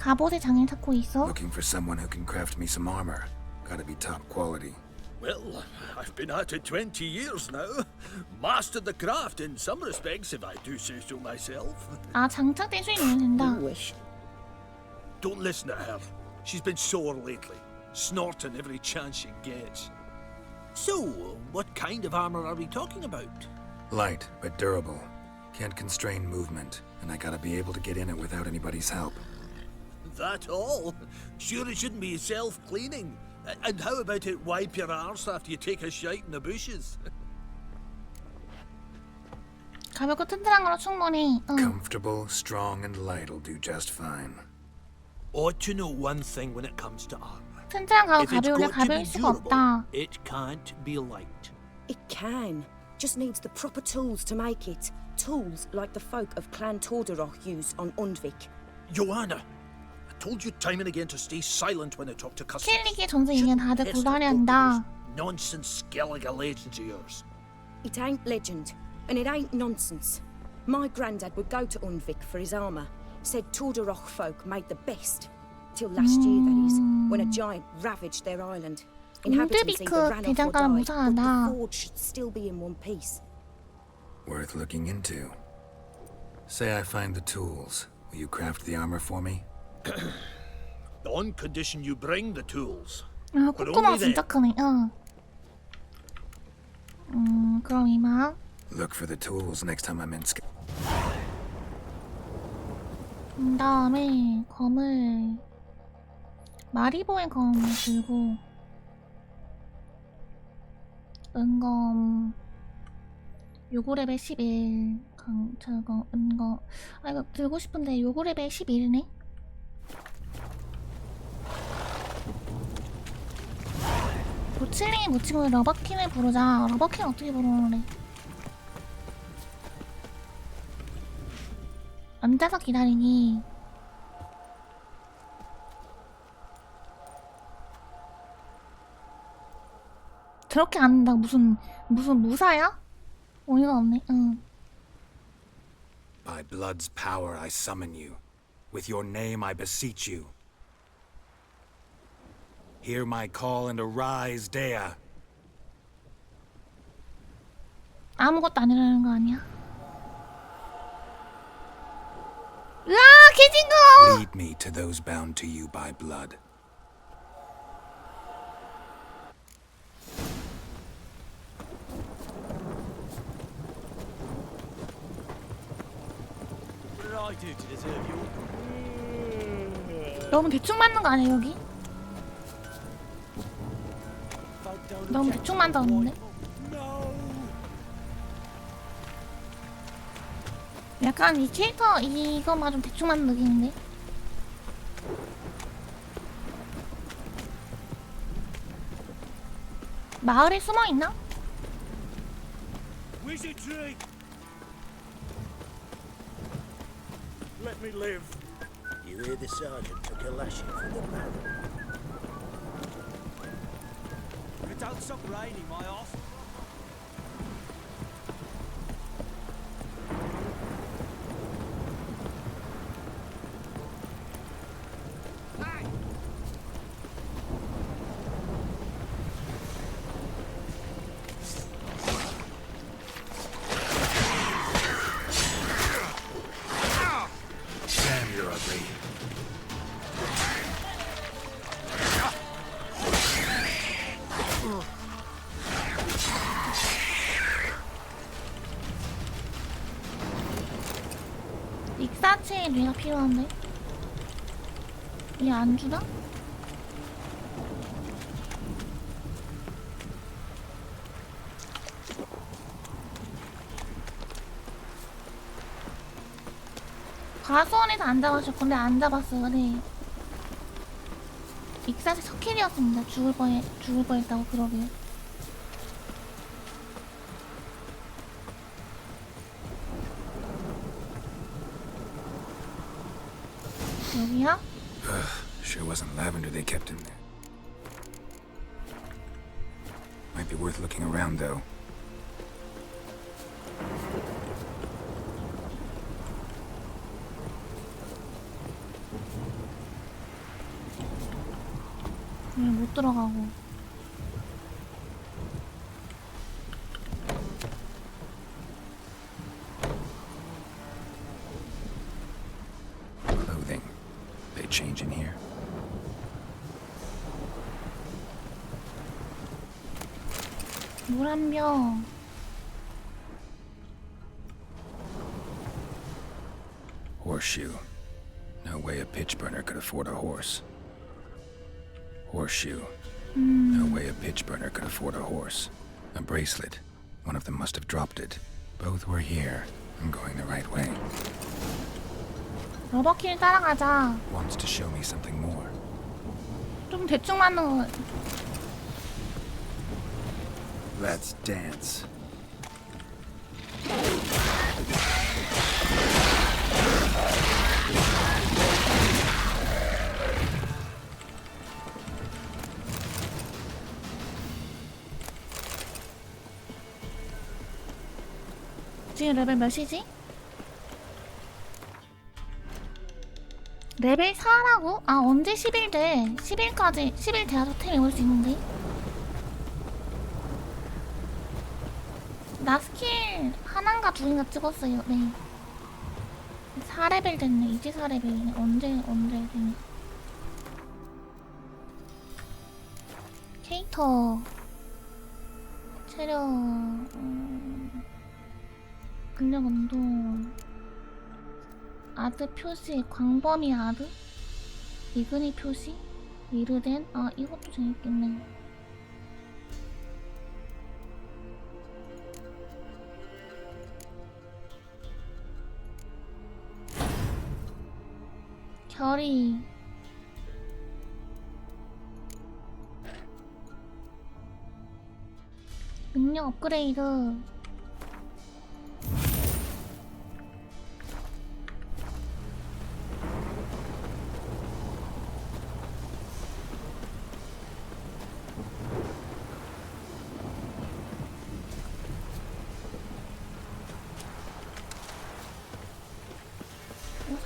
갑옷의 장애를 찾고 있어. Looking for someone who can craft me some armor. Gotta be top quality. Well, I've been at it 20 years now. Mastered the craft in some respects, if I do say so myself. 아 장착된 수리는 된다. Don't listen to her. She's been sore lately, snorting every chance she gets. So, what kind of armor are we talking about? Light, but durable. Can't constrain movement, and I gotta be able to get in it without anybody's help. That all? Sure it shouldn't be self-cleaning. And how about it wipe your arse after you take a shite in the bushes? 가볍고 튼튼한 거로 충분히. Comfortable, strong, and light'll do just fine. Ought to know one thing when it comes to armor. 튼튼한 가고 If it's 가벼우려 got to be 가벼울 수가 durable, 없다. it can't be light. It can. Just needs the proper tools to make it. Tools like the folk of Clan Tordarroch use on Undvik. Joanna, I told you time and again to stay silent when I talk to customers. 켈리게 전세 얘기는 다들 곤란해 한다. Nonsense Skellige legends of yours. It ain't legend, and it ain't nonsense. My granddad would go to Undvik for his armor. Said Tordarroch folk made the best. Till last year, that is, when a giant ravaged their island. Inhabitants either ran off or 대장간은 died, but 무사하다. the forge should still be in one piece. Worth looking into. Say I find the tools. Will you craft the armor for me? On condition you bring the tools. 아, 콧구멍 진짜 크네. 그럼 이만. Look for the tools next time I'm in. 다음에 검을 마리보의 검을 들고 은검 요거 레벨 11 강철검 은검 아 이거 들고 싶은데 요거 레벨 11이네. 보칠링이 못 치고 러버킨을 부르자. 러버킨 어떻게 부르노래? 앉아서 기다리기. 저렇게 안 한다. 무슨 무사야? 어이가 없네. 응. By blood's power I summon you. With your name I beseech you. Hear my call and arise, Dea. 아무것도 아니라는 거 아니야? 으아! 개진 거! Lead me to those bound to you by blood. What did I do to deserve your... 너무 대충 맞는 거 아니야 여기? 너무 대충 만들었는데? 약간 이 캐릭터 이것만 좀 대충 만든 느낌인데? 마을에 숨어있나? Wizardry! Let me live. You hear the sergeant took a lashing from the barrel. If it don't stop raining, my ass. Damn, you're ugly. 익사체에 뇌가 필요한데? 얘 안 주나? 과수원에서 안 잡았을 건데 안 잡았어요. 네. 익사체 석킬이었습니다. 죽을 뻔했다고 그러게요. 여기야? Sure wasn't lavender they kept in there. Might be worth looking around though. 못 들어가고. Clothing. They change in here. 물 한 병. Horseshoe. No way a pitch burner could afford a horse. Horseshoe. No way a pitch burner could afford a horse. A bracelet. One of them must have dropped it. Both were here. I'm going the right way. 러버키를 따라가자. Wants to show me something more. 좀 대충 맞는 거. Let's dance. 지금 레벨 몇이지? 레벨 4라고? 아 언제 10일 돼? 10일까지 10일 돼야 템 입을 수 있는데? 나 스킬 하나인가 둘인가 찍었어요. 네. 4레벨 됐네. 이제 4레벨이네. 언제 되냐? 캐릭터 체력 근력 운동 아드 표시 광범위 아드 이근이 표시 이르덴 아 이것도 재밌겠네. 결이 능력 업그레이드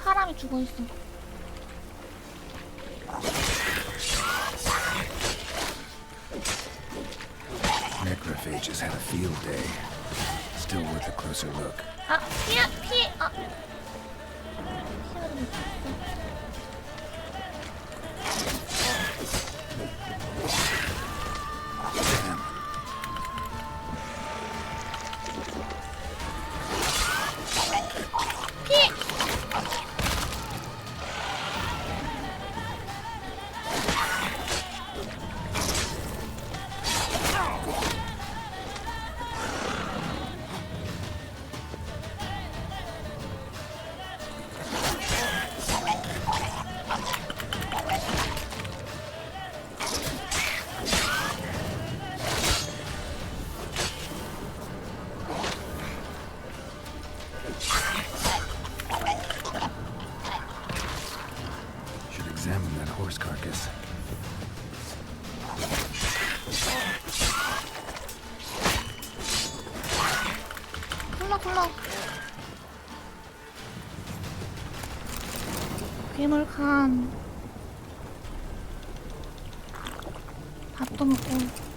사람이 죽어있어. Necrophages had a field day. Still worth a closer look. 아, 피해! 아. Examine that horse carcass. 굴러. 괴물 간. 밥도 먹고.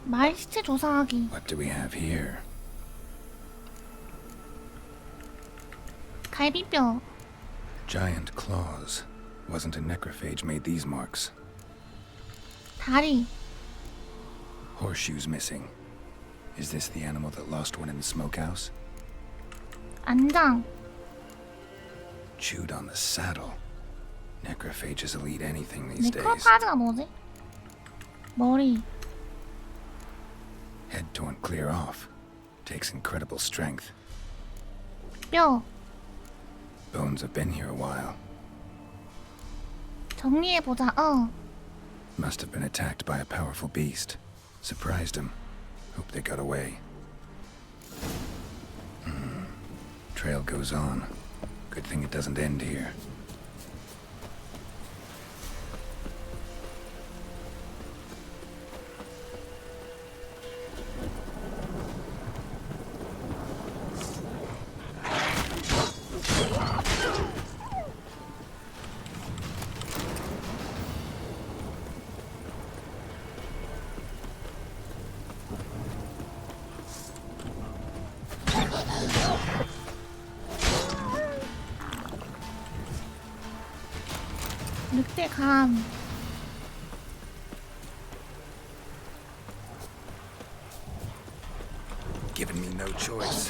말 시체 조사하기. What do we have here? 갈비뼈. Giant claws. Wasn't a necrophage made these marks. 다리. Horseshoes missing. Is this the animal that lost one in the smokehouse? 안장. Chewed on the saddle. Necrophages will eat anything these days. 네크로파즈가 뭐지? 머리. Head torn clear off. Takes incredible strength. 뼈. Bones have been here a while. 정리해보자. Must have been attacked by a powerful beast. Surprised him. Hope they got away. Trail goes on. Good thing it doesn't end here. 늑대 감. Giving me no choice.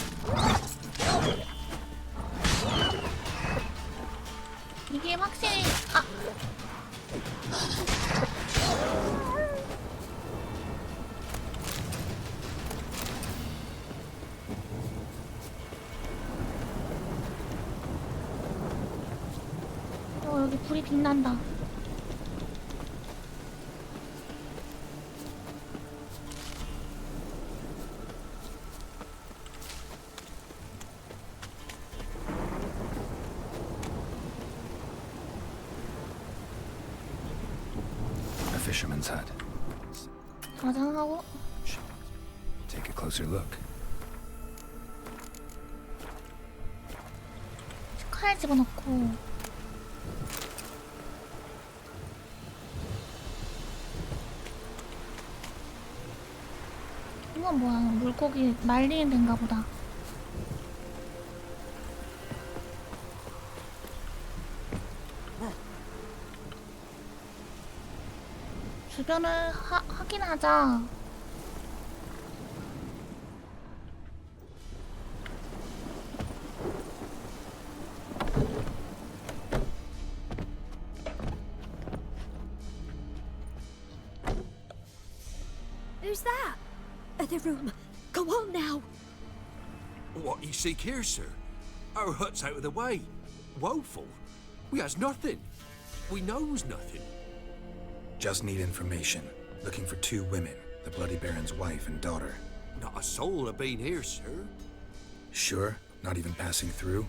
여기 불이 빛난다. A fisherman's hut. 저장하고. Take a closer look. 칼 집어넣고. 이건 뭐야? 물고기 말리는 데인가 보다. 주변을 확인하자. Who's that? The room. Go on now. What you seek here, sir? Our hut's out of the way. Woeful. We has nothing. We knows nothing. Just need information. Looking for 2 women, the Bloody Baron's wife and daughter. Not a soul have been here, sir. Sure? Not even passing through?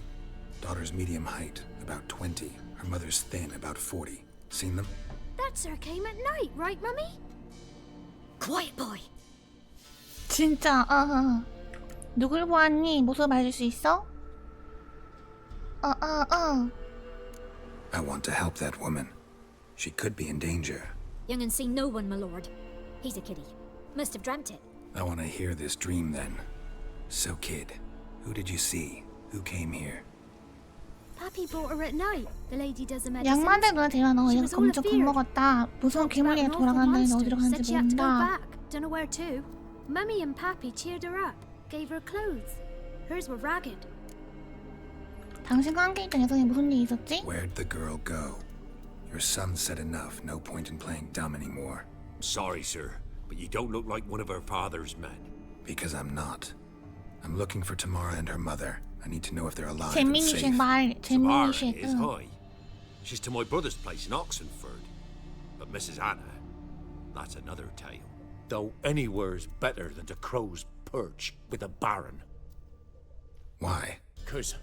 Daughter's medium height, about 20. Her mother's thin, about 40. Seen them? That sir came at night, right, Mummy? Quiet, boy. 진짜. 누굴 보았니? 모습 알릴 수 있어? I want to help that woman. She could be in danger. Young and seen no one, my lord. He's a kiddie. Must have dreamt it. I want to hear this dream then. So, kid, who did you see? Who came here? Pappy brought her at night. The lady does the medicine. 양만대 누나 데려와 너 얘가 검정 겁먹었다. 무서운 괴물이 돌아간다니 어디로 가는지 Said she had to go 모른다. back. Don't know where to. Mummy and Pappy cheered her up, gave her clothes. Hers were ragged. 당신과 함께 있던 여성이 무슨 일이 있었지? Where'd the girl go? Your son said enough. No point in playing dumb anymore. Sorry, sir, but you don't look like one of our father's men. Because I'm not. I'm looking for Tamara and her mother. I need to know if they're alive and 잼민이식 safe. 말, Tamara 잼민이식. is high. She's to my brother's place in Oxenford. But Mrs. Anna, that's another tale. Though anywhere's better than the crow's perch with a baron. Why? Cause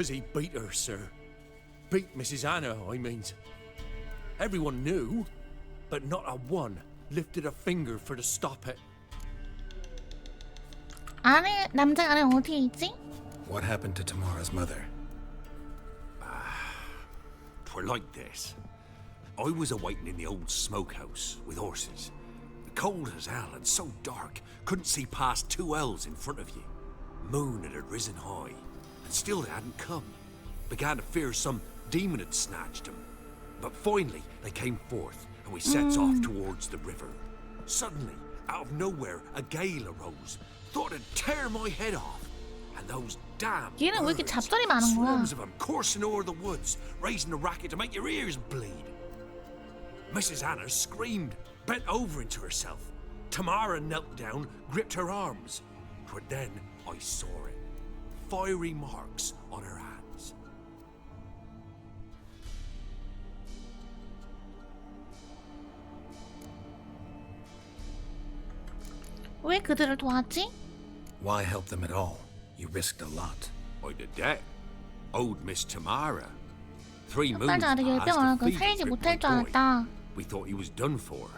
he beat her, sir. Beat Mrs. Anna, I means. Everyone knew, but not a one lifted a finger for to stop it. 안에 남자 안에 어디에 있지? What happened to Tamara's mother? 'Twere like this. I was awaiting in the old smokehouse with horses. Cold as hell and so dark, couldn't see past 2 ells in front of you. Moon had risen high, and still they hadn't come. Began to fear some demon had snatched them. But finally they came forth, and we sets off towards the river. Suddenly, out of nowhere, a gale arose. Thought it'd tear my head off. And those damn 얘는 왜 이렇게 birds, 잡소리 많은 거야? swarms of them coursing over the woods, raising a racket to make your ears bleed. Mrs. Anna screamed, bent over into herself. Tamara knelt down, gripped her arms. But then I saw it. Fiery marks on her hands. 왜 그들을 도왔지? Why help them at all? You risked a lot. I did that. Owed Miss Tamara. 3 moons 흑발자를 passed, 10병 the 알아서 fever 살지 gripped 못할 my 줄 boy. 알았다. We thought he was done for.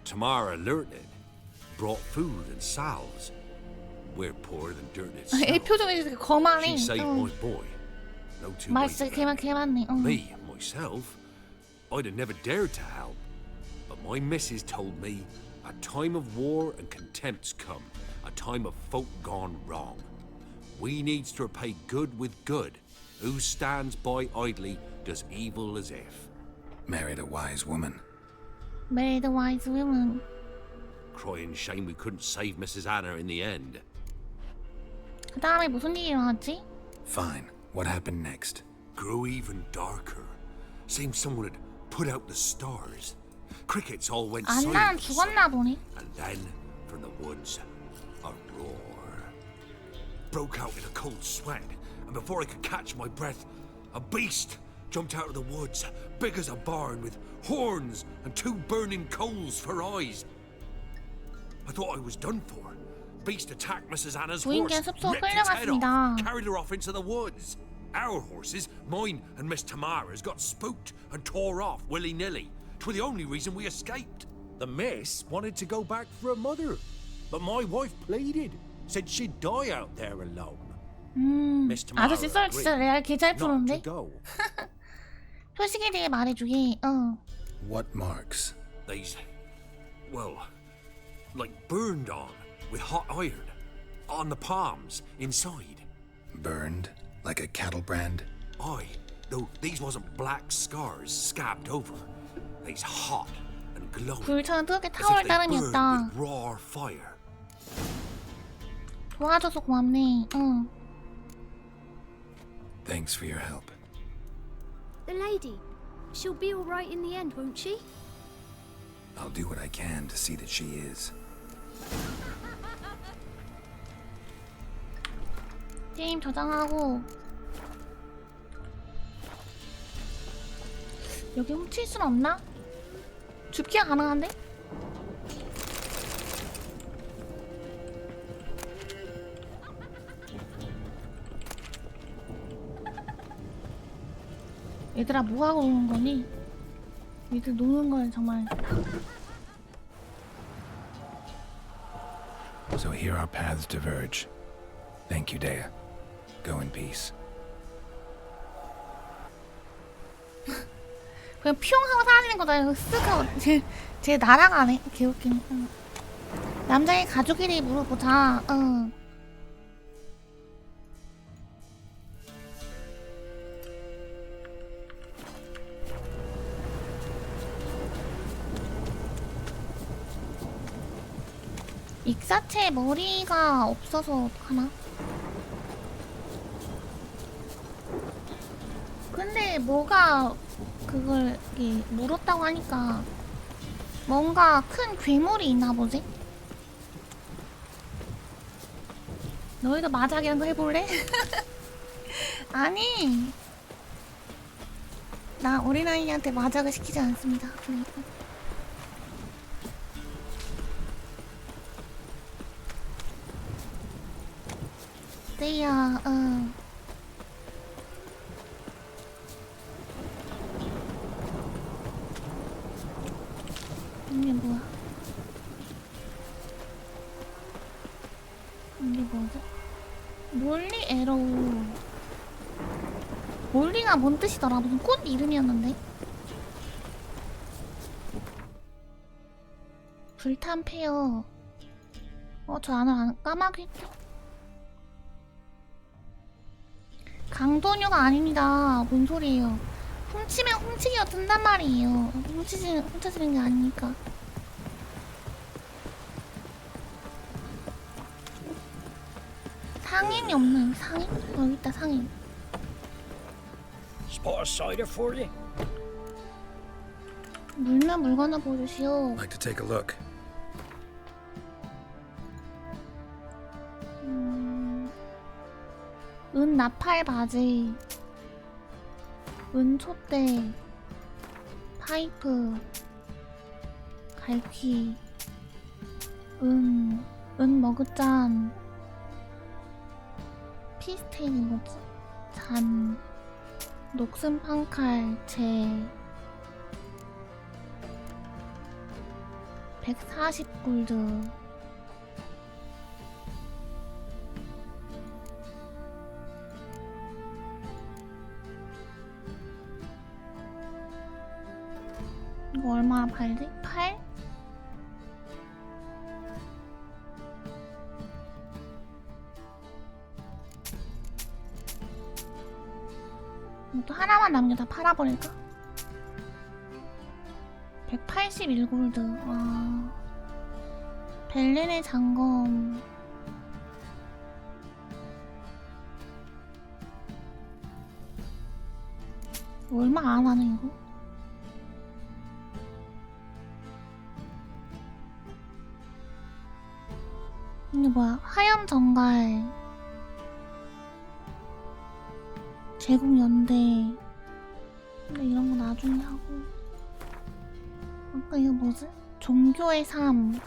Tamara alerted. Brought food and salves. We're poorer than dirt itself. 애 표정이 되게 거만해. She saved my boy. No two 말 ways 진짜 about it. 개 많네. Me, myself, I'd have never dared to help. But my missus told me a time of war and contempt's come. A time of folk gone wrong. We needs to repay good with good. Who stands by idly does evil as if. Married a wise woman. Married a wise woman. Crying shame we couldn't save Mrs. Anna in the end. 그 다음에 무슨 일이 일어났지? Fine. What happened next? Grew even darker. Seemed someone had put out the stars. Crickets all went 안나는 silent. 죽었나 보네. And then, from the woods, a roar. Broke out in a cold sweat, and before I could catch my breath, a beast, jumped out of the woods, big as a barn, with horns and 2 burning coals for eyes. I thought I was done for. Beast attacked Mrs. Anna's horse, 부인께 숲속으로 ripped its head off, 끌려갔습니다. carried her off into the woods. Our horses, mine and Miss Tamara's, got spooked and tore off willy-nilly. 'Twere the only reason we escaped. The miss wanted to go back for her mother, but my wife pleaded, said she'd die out there alone. Miss Tamara 아저씨 썰 진짜 agreed 레알 개 잘 not to 푸는데? go. 표식에 대해 말해주기. What marks? These, well, like burned on with hot iron. On the palms, inside. Burned? Like a cattle brand? Aye, though these wasn't black scars scabbed over. These hot and glowing. 불처럼 뜨겁게 as 타오를 if they burned 따름이었다. with raw fire. 도와줘서 고맙네. Thanks for your help. The lady. She'll be all right in the end, won't she? I'll do what I can to see that she is. 게임 저장하고 여기 훔칠 순 없나? 줍기가 가능한데? 얘들아 뭐하고 노는 거니? 얘들 노는 건 정말. So here our paths diverge. Thank you, Dea. Go in peace. 그냥 퓨용 하고 사라지는 거다. 이거 쓱 하고 쟤 날아가네. 개웃기네. 남자의 가족끼리 물어보자. 익사체 머리가 없어서 어떡하나? 근데 뭐가 그걸 이렇게 물었다고 하니까 뭔가 큰 괴물이 있나 보지? 너희도 마작 이런 거 해볼래? 아니 나 어린아이한테 마작을 시키지 않습니다. 네야, 이게 뭐야? 이게 뭐지? 몰리 에로우. 몰리가 뭔 뜻이더라? 무슨 꽃 이름이었는데? 불탄 페어. 저 안을 까마귀. 강도녀가 아닙니다. 뭔 소리예요? 훔치면 훔치기가 든단 말이에요. 훔쳐지는 게 아니니까. 상인이 없나? 상인? 여기 있다, 상인. Spot a cider for you? 물면 물건을 보여주시오. Like to take a look. 은 나팔 바지, 은 촛대, 파이프, 갈퀴, 은 머그잔, 피스테이 뭐지? 잔, 녹슨 판칼, 재, 140골드. 이거 얼마나 팔지? 8? 또 하나만 남겨 다 팔아버릴까? 181골드. 와. 벨렌의 장검. 얼마 안 하네 이거? 이게 뭐야? 하얀 정갈, 제국 연대, 근데 이런 거 나중에 하고. 아까 이거 뭐지? 종교의 삶.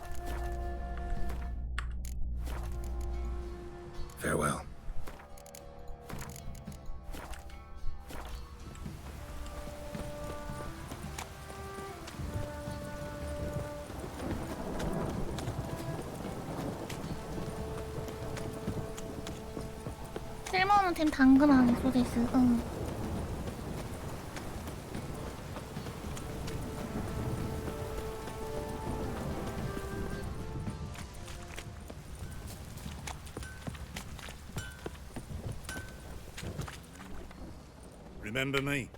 Farewell. 쓸모없는 템 당근하게 쏟아있어. 응. Remember me?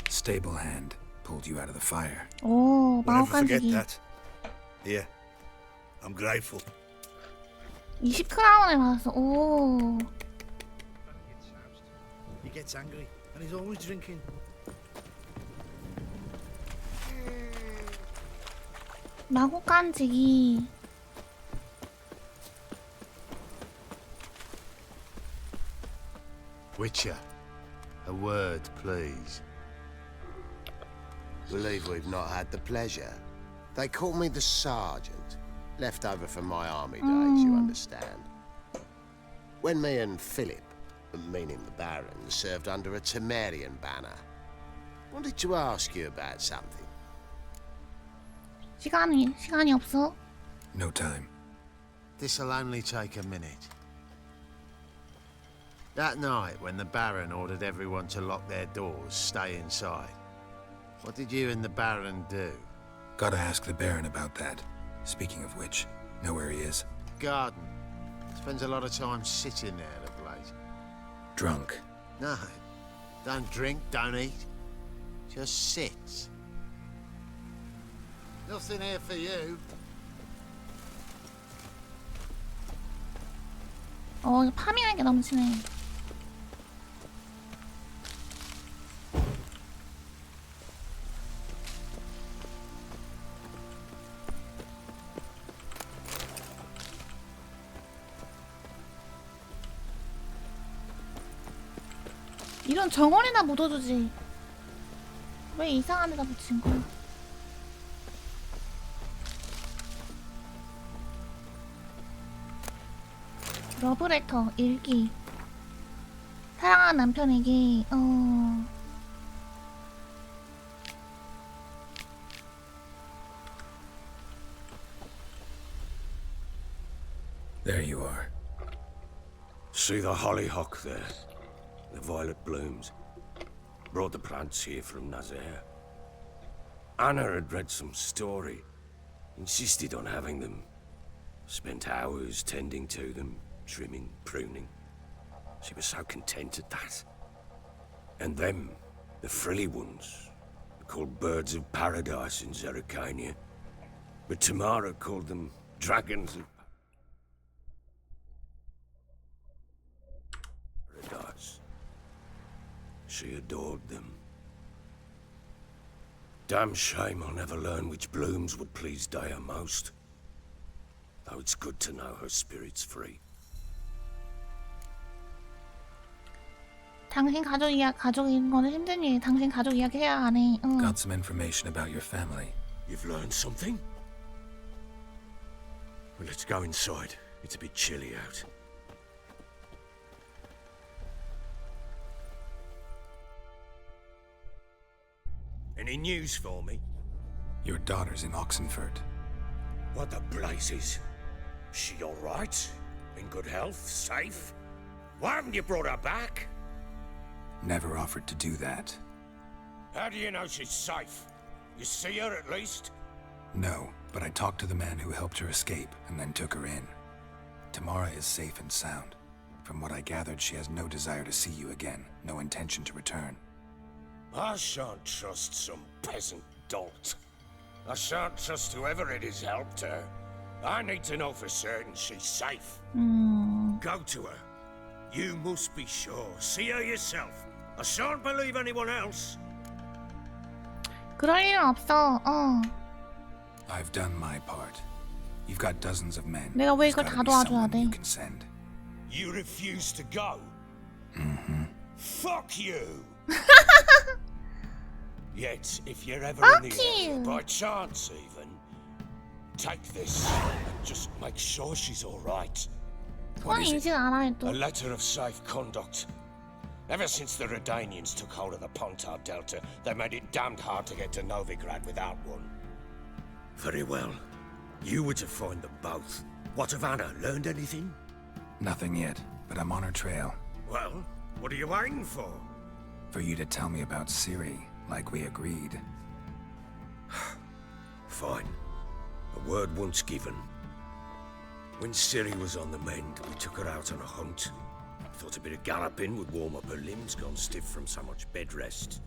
Stable hand pulled you out of the fire. 오, We'll never forget 마법간지기. that. Here. I'm grateful. 20크라운을 받았어. 오. He gets angry and he's always drinking. 마법간지기. Witcher, a word, please. Believe we've not had the pleasure. They call me the Sergeant. Left over from my army days, you understand. When me and Philip, meaning the Baron, served under a Temerian banner, wanted to ask you about something. 시간이 없어. No time. This'll only take a minute. That night, when the Baron ordered everyone to lock their doors, stay inside, what did you and the Baron do? Gotta ask the Baron about that. Speaking of which, know where he is? Garden. Spends a lot of time sitting there of late. Drunk. No, don't drink, don't eat. Just sits. Nothing here for you. 이거 파밍할 게 넘치네. 이런 정원에다 묻어두지. 왜 이상한 데다 붙인 거야? 러브레터 일기. 사랑하는 남편에게 There you are. See the hollyhock there? The violet blooms. Brought the plants here from Nazaire. Anna had read some story. Insisted on having them. Spent hours tending to them, trimming, pruning. She was so content at that. And them, the frilly ones, called birds of paradise in Zerrikania. But Tamara called them dragons of paradise. She adored them. Damn shame I'll never learn which blooms would please Daya most. Though it's good to know her spirit's free. 당신 가족인 거는 힘든 일. 당신 가족 이야기 해야 하네. Got some information about your family. You've learned something? Well, let's go inside. It's a bit chilly out. Any news for me? Your daughter's in Oxenford. What the blazes? She all right? In good health? Safe? Why haven't you brought her back? Never offered to do that. How do you know she's safe? You see her at least? No, but I talked to the man who helped her escape and then took her in. Tamara is safe and sound. From what I gathered, she has no desire to see you again, no intention to return. I shan't trust some peasant dolt. I shan't trust whoever it is helped her. I need to know for certain she's safe. Go to her. You must be sure. See her yourself. I shan't believe anyone else. 그럴 일은 없어. I've done my part. You've got dozens of men. 내가 왜 There's 이걸 gotta 다 be 도와줘야 someone 돼? you can send. You refuse to go? Mm-hmm. Fuck you! Yet, if you're ever Oh, in the cute. area, by chance even, take this and just make sure she's all right. 손이 인식 알아요 또. A letter of safe conduct. Ever since the Redanians took hold of the Pontar Delta, they made it damned hard to get to Novigrad without one. Very well. You were to find them both. What of Anna? Learned anything? Nothing yet, but I'm on her trail. Well, what are you waiting for? For you to tell me about Ciri, like we agreed. Fine. A word once given. When Ciri was on the mend, we took her out on a hunt. Thought a bit of galloping would warm up her limbs, gone stiff from so much bed rest.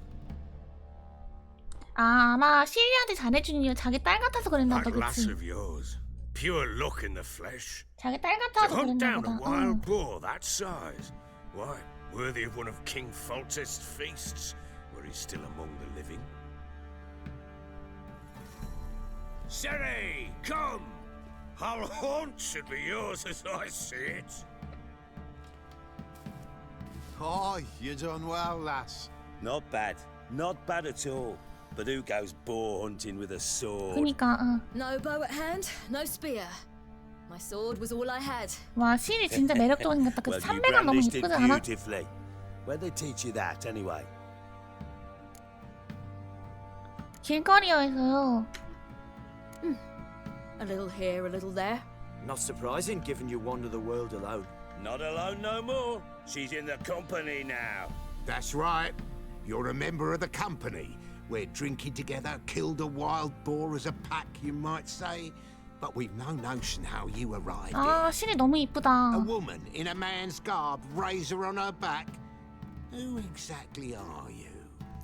아, 아마 시리한테 잘해준 이유 자기 딸 같아서 그랬나 보다. That lass 그치? of yours, pure luck in the flesh. 자기 딸 To 같아서 hunt 그랬나 down 보다. a wild boar that size, why, worthy of one of King Foltest's feasts, where he's still among the living. Ciri, come! Our haunt should be yours as I see it. Oh, you done well, lass. Not bad. Not bad at all. But who goes boar hunting with a sword? 그니까, No bow at hand, no spear. My sword was all I had. 와, 시리 진짜 매력적인 것 같다. 그 Well, you 300은 너무 brandished it 이쁘지 않아? beautifully. Where'd they teach you that, anyway? 길거리에서요. A little here, a little there. Not surprising, given you wander the world alone. Not alone no more. She's in the company now. That's right. You're a member of the company. We're drinking together, killed a wild boar as a pack, you might say. But we've no notion how you arrived 아, 시리 너무 here. 이쁘다. A woman in a man's garb, razor on her back. Who exactly are you?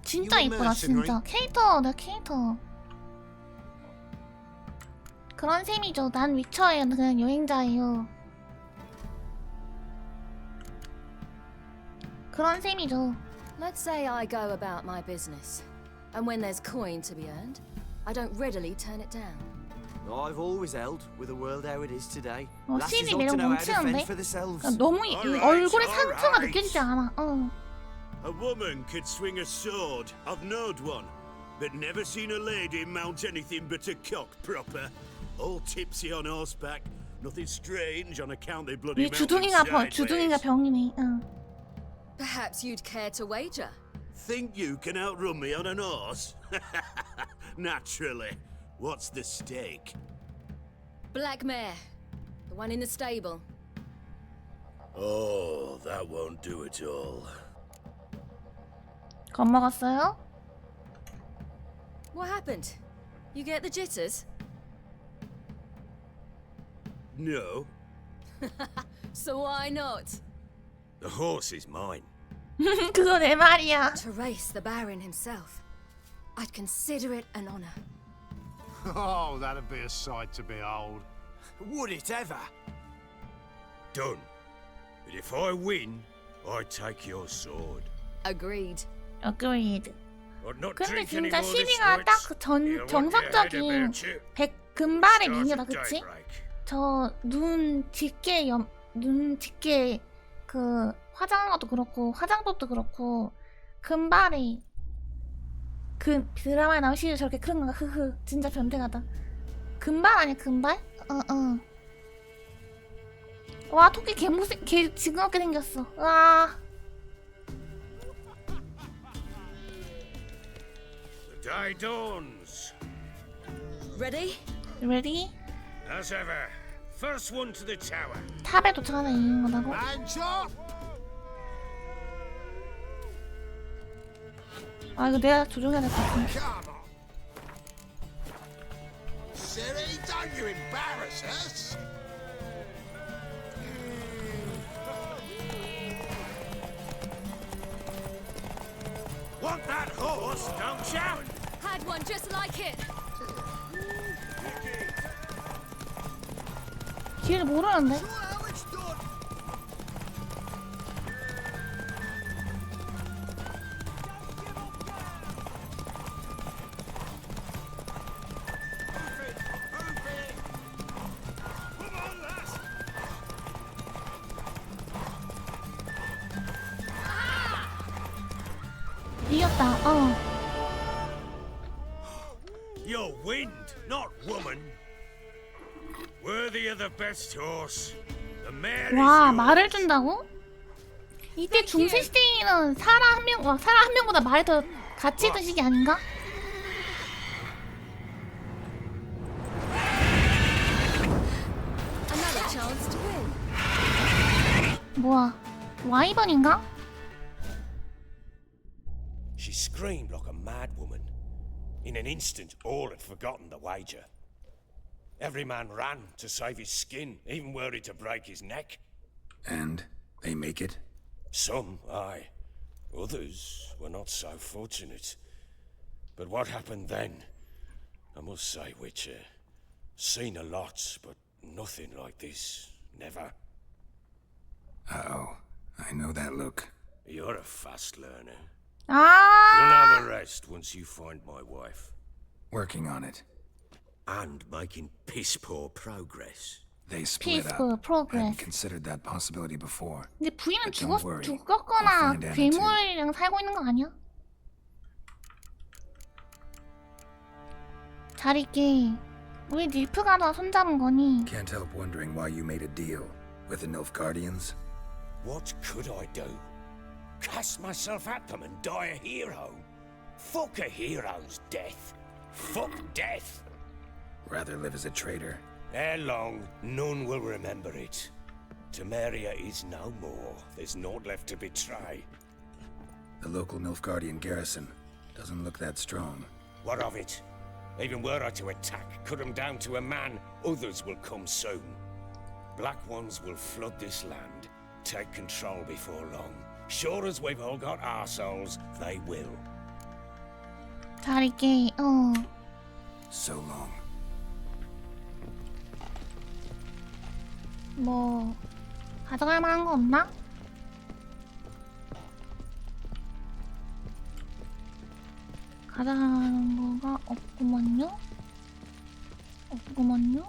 진짜 You a 이쁘다, mercenary? 진짜. 캐릭터, 내 캐릭터. 그런 셈이죠. 난 위쳐예요. 그냥 여행자예요. 그런 셈이죠. Let's say I go about my business. And when there's coin to be earned, I don't readily turn it down. I've always held, with the world how it is today. 어, Lasses 시리 ought 매력 to know how to fend 넘치는데? for themselves. 너무 이 얼굴에 상처가 느껴지지 않아. 어. A woman could swing a sword. I've knowed one. But never seen a lady mount anything but a cock proper. All tipsy on horseback. Nothing strange on account they bloody 이 주둥이가 sideways. 병이네. 응. Perhaps you'd care to wager? Think you can outrun me on an horse? Naturally. What's the stake? Black mare. The one in the stable. Oh, that won't do it all. 겁먹었어요? What happened? You get the jitters? No. So why not? The horse is mine. 그거 내 말이야. To race the Baron himself. I'd consider it an honor. Oh, that'd be a sight to behold. Would it ever? Done. But if I win, I take your sword. Agreed. Agreed. I'd not 근데 drink any 진짜 more this 시리가 night. 딱 그 You'll want your head 정석적인 about you. 금발의 Start 미녀다, at 그치? daybreak. 저 눈 짙게 그 화장한 것도 그렇고 화장법도 그렇고 금발이 그 드라마에 나온 시리 저렇게 그런 건가? 흐흐 진짜 변태가다. 금발 아니야 금발? 어. 와 토끼 개 징그럽게 생겼어. 와. The day dawns. Ready? Ready? As ever. First one to the tower. 탑에 도착하다 이긴 거라고? 아 이거 내가 조종해야 될 것 같은데. Ciri, don't you embarrass us? Want that horse, don't you? Had one just like it. 길을 모르는데? 이겼다. You're wind, not woman. Worthy of the best horse. The mare is 와, yours. 말을 준다고? 이때 중세 시대에는 사람 한 명보다 말이 더 가치 있던 시기 아닌가? Another chance to win. 뭐야, 와이번인가? She screamed like a mad woman. In an instant, all had forgotten the wager. Every man ran to save his skin, even were he to break his neck. And they make it? Some, aye. Others were not so fortunate. But what happened then? I must say, Witcher, seen a lot, but nothing like this. Never. Uh-oh. I know that look. You're a fast learner. 아, You'll know the rest once you find my wife. Working on it. And making piss-poor progress. They split peaceful up. progress. Hadn't considered that possibility before. 근데 부인은 But don't worry. 죽었거나 I'll find Anna too. 괴물이랑 살고 있는 거 아니야? 잘 있게. 왜 닐프가다 손잡은 거니? Can't help wondering why you made a deal with the Nilfgaardians. What could I do? Cast myself at them and die a hero? Fuck a hero's death. Fuck death. Rather live as a traitor. Ere long, none will remember it. Temeria is no more. There's naught left to betray. The local Nilfgaardian garrison doesn't look that strong. What of it? Even were I to attack, cut them down to a man, others will come soon. Black ones will flood this land, take control before long. Sure as we've all got our souls, they will. 잘 있게. So long. 뭐 가져갈 만한 거 없나? 가져가는 거가 없구먼요? 없구먼요?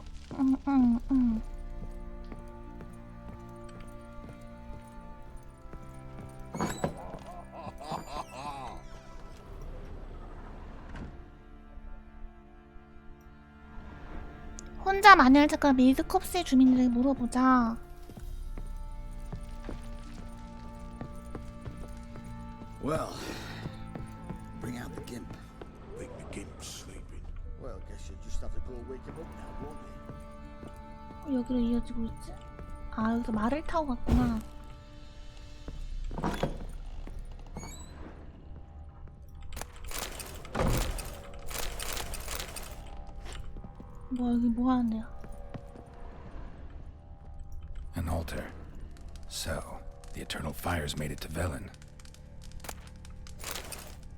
혼자 마녀를 찾거나 밀드컵스의 주민들에게 물어보자. Well, bring out the gimp. Think the gimp's sleeping. Well, guess you'll just have to go wake him up now, won't you? 여기로 이어지고 있지? 아, 여기서 말을 타고 갔구나. 뭐 여기 뭐 하는 데야? An altar. So, the eternal fires made it to Velen.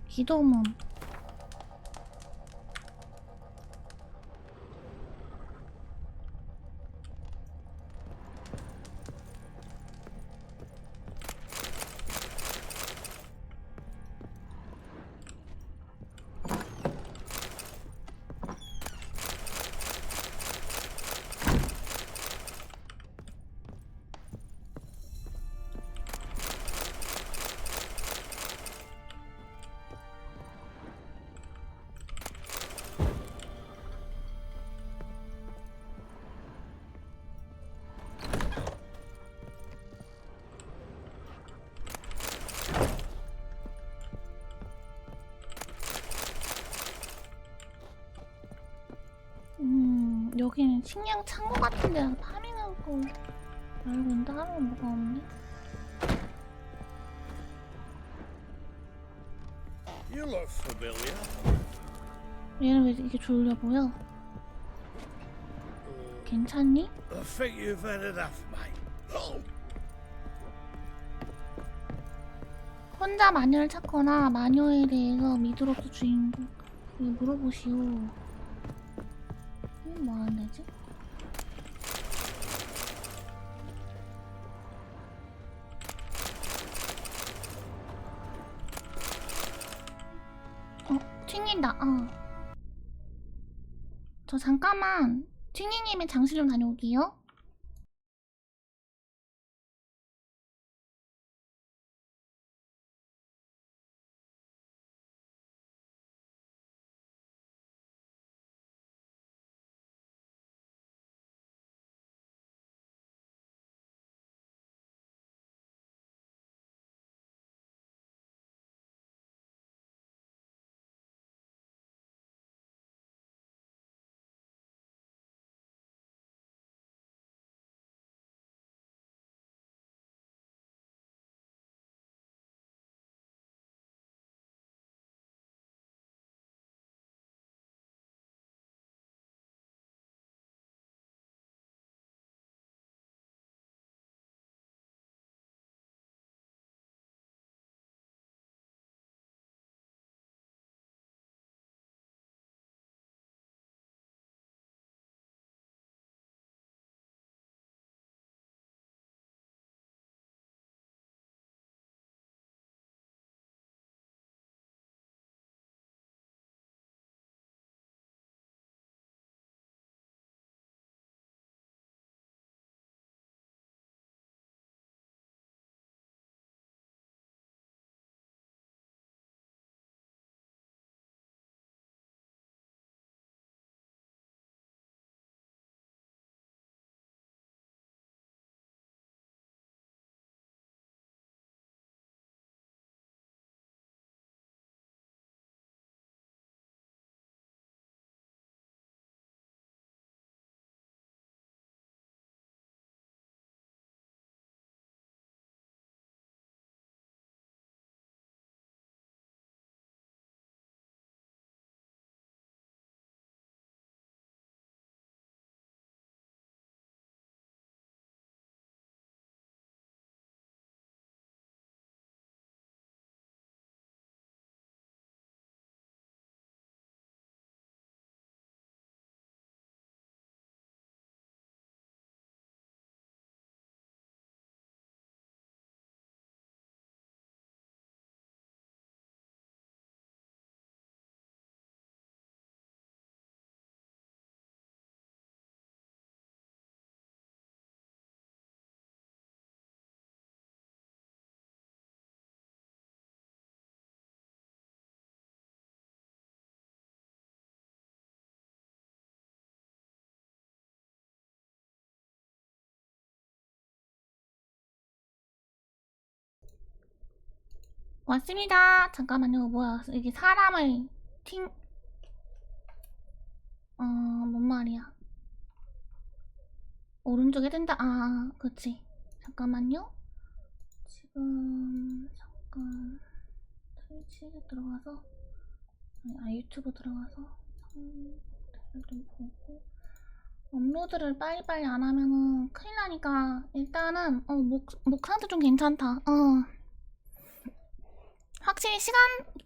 기도문. 여기는 식량 창고 같은 데랑 파밍할 거 말고 있는데 하면 뭐가 없네? You look familiar. 얘는 왜 이렇게 졸려 보여? 괜찮니? I think you've had enough, mate. 혼자 마녀를 찾거나 마녀에 대해서 미드로스 주인공에게 물어보시오. 이건 뭐 하는 데지? 튕긴다. 저 잠깐만 튕기님의 장실 좀 다녀올게요. 왔습니다. 잠깐만요. 뭐야? 이게 사람을 뭔 말이야? 오른쪽에 뜬다. 아, 그렇지. 잠깐만요. 지금 잠깐 트위치에 들어가서 유튜브 들어가서 좀 보고 업로드를 빨리빨리 안 하면은 큰일 나니까 일단은 목 상태 좀 괜찮다. 확실히 시간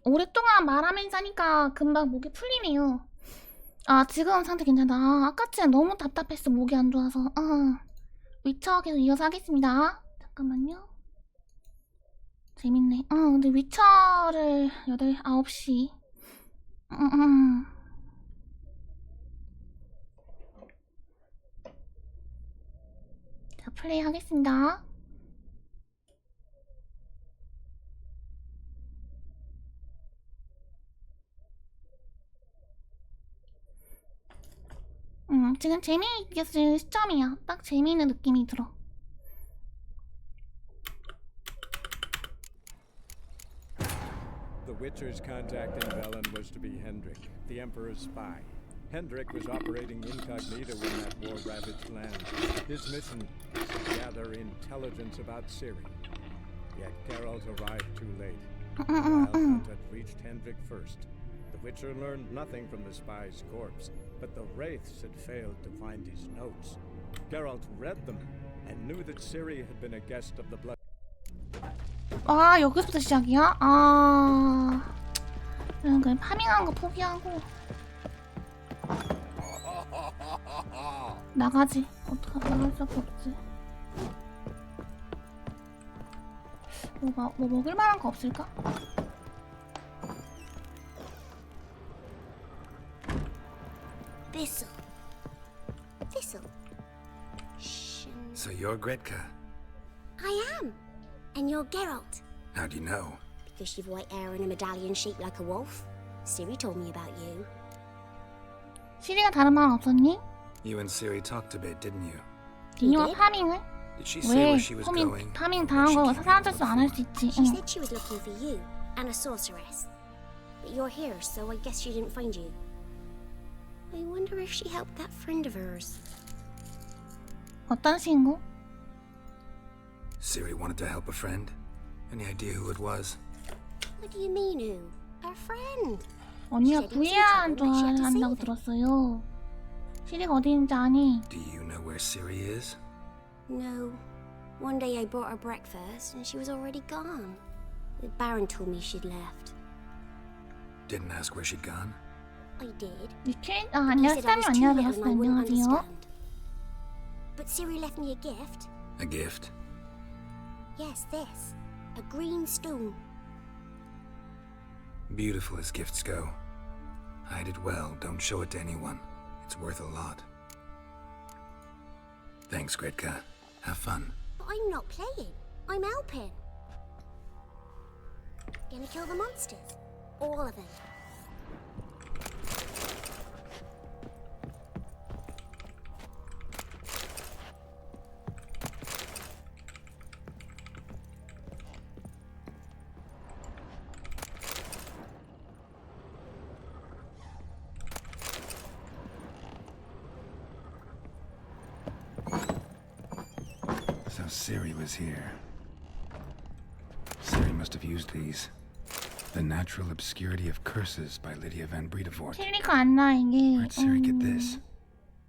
오랫동안 말하면서 하니까 금방 목이 풀리네요. 아, 지금 상태 괜찮다. 아, 아까쯤 너무 답답했어. 목이 안 좋아서. 위쳐 계속 이어서 하겠습니다. 잠깐만요. 재밌네. 근데 위쳐를 9시. 자, 플레이 하겠습니다. 지금 재미있을 시점이야. 딱 재미있는 느낌이 들어. The Witcher's contact in Velen was to be Hendrik, the Emperor's spy. Hendrik was operating incognito in that war-ravaged land. His mission was to gather intelligence about Ciri. Yet Geralt arrived too late. The Wild Hunt had reached Hendrik first. The Witcher learned nothing from the spy's corpse, but the Wraiths had failed to find his notes. Geralt read them and knew that Ciri had been a guest of the Blood. 아, 여기서부터 시작이야? 아, 그냥 파밍한 거 포기하고 나가지. 어떡하지? 나갈 수밖에 없지. 뭐 먹을 만한 거 없을까? Thistle. So you're Gretka. I am. And you're Geralt. How do you know? Because you've white hair and a medallion shaped like a wolf. Ciri told me about you. 시리가 다른 말 없었니? You and Ciri talked a bit, didn't you? 니녀가 파밍을? Did she say where she was 왜? going? 파밍 당한 거 사라졌어 안 할 수 있지. She said she was looking for you and a sorceress. But you're here, so I guess she didn't find you. I wonder if she helped that friend of hers. 어떤 친구? Ciri wanted to help a friend. Any idea who it was? What do you mean who? Our friend. 언니가 구해야 한다고 들었어요. 시리가 어디 있는지 아니? Do you know where Ciri is? No. One day I brought her breakfast and she was already gone. The Baron told me she'd left. Didn't ask where she'd gone? I did. 안녕하세요. 안녕하세요. 안녕하세요. But Ciri left me a gift. A gift? Yes, this. A green stone. Beautiful as gifts go. Hide it well, don't show it to anyone. It's worth a lot. Thanks, Gretka. Have fun. But I'm not playing. I'm helping. Gonna kill the monsters. All of them. So Ciri was here. Ciri must have used these. The Natural Obscurity of Curses by Lydia van Bredevoort. 필리가 안 나, 이게. Where'd Ciri get this?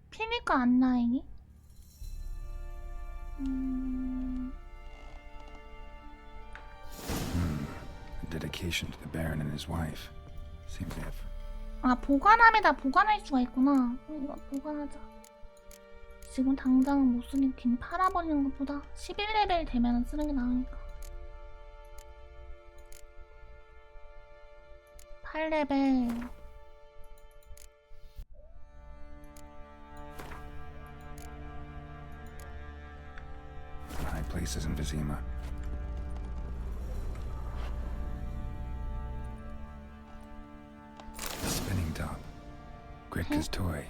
필리가 안 나, 이게. A dedication to the Baron and his wife. Seems to have... 아, 보관함에다 보관할 수가 있구나. 이거 보관하자. 지금 당장은 못 쓰니 괜히 팔아버리는 것보다 11레벨 되면 쓰는 게 나으니까. 8레벨. High places in Vizima. The spinning top. Gretka's toy.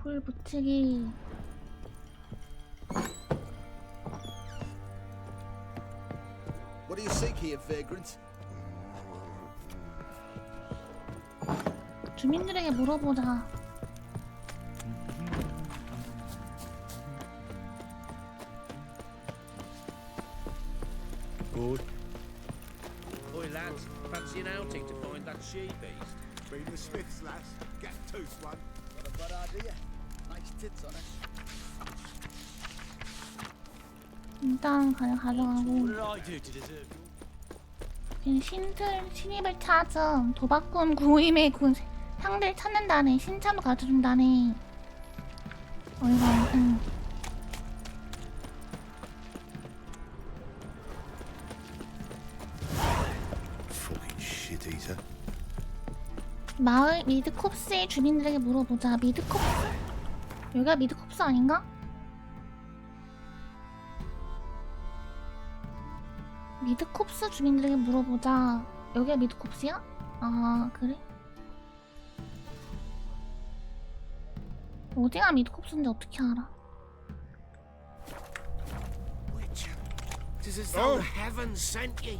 불 붙이기. What do you seek here, vagrant? 주민들에게 물어보자. Good. Oi, lads, fancy an outing to find that she-beast? Been the Smiths, lass. Get tooth one. Not a bad idea. Nice tits on it. 일단 가져가고. What did I do to deserve 신입을 찾음. 도박꾼 구임의 군 상대를 찾는다네. 신참도 가르쳐준다네. 어이가 응. Fucking shit eater. 마을 미드콥스의 주민들에게 물어보자. 미드콥스? 여기가 미드콥스 아닌가? 미드콥스 주민들에게 물어보자. 여기가 미드콥스야? 아 그래? 어디가 미드콥스인지 어떻게 알아? Tis as though the heavens sent ye.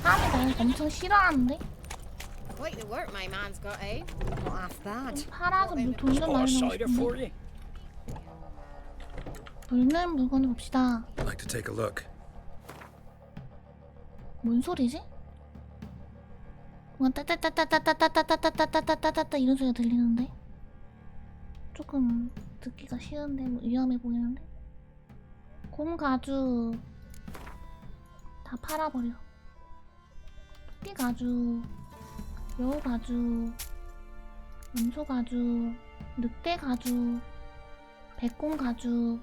사람이 날 엄청 싫어하는데? Quite the work my man's got, eh? Not half bad. 팔아서 돈 좀 많이 넣고 싶은데. 불는 물건을 봅시다. I'd like to take a look. 뭔 소리지? 뭔가 따따따따따따따따따따따따따따 이런 소리가 들리는데? 조금 듣기가 싫은데 위험해 보이는데? 곰가죽 다 팔아버려. 토끼가죽, 여우가죽, 염소가죽, 늑대가죽, 백곰가죽,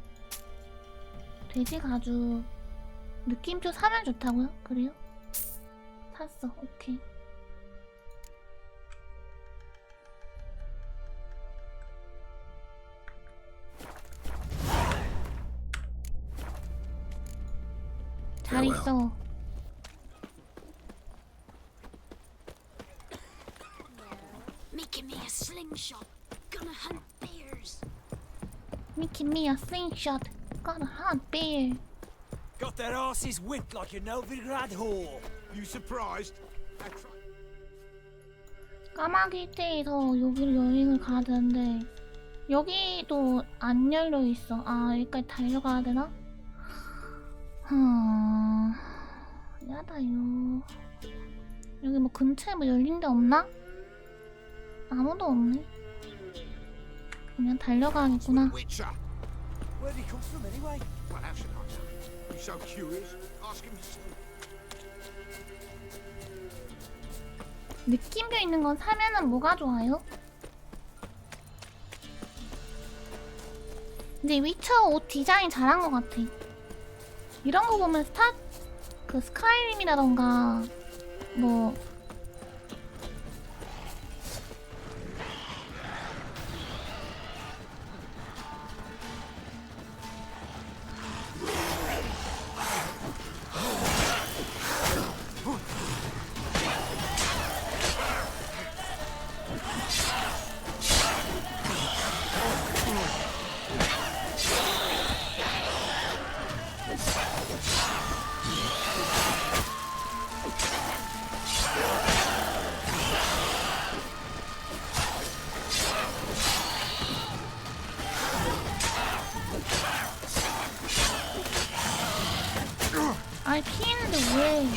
돼지가죽. 느낌표 사면 좋다고요? 그래요? 샀어. 오케이. 잘 있어. Making me a slingshot. Gonna hunt bears. Making me a slingshot. Gonna hunt bear. Got their asses whipped like a Novigrad whore. You surprised? 까마귀테에서 여기로 여행을 가야 되는데 여기도 안 열려 있어. 아 여기까지 달려가야 되나? 야다요. 여기 뭐 근처에 뭐 열린 데 없나? 아무도 없네. 그냥 달려가야겠구나. Witcher. Where'd he come from anyway? Well, how should I know? You so curious? Ask him yourself. 느낌표 있는 건 사면은 뭐가 좋아요? 근데 위쳐 옷 디자인 잘한 것 같아. 이런 거 보면 그 스카이림이라던가 뭐 아니 피했는데 왜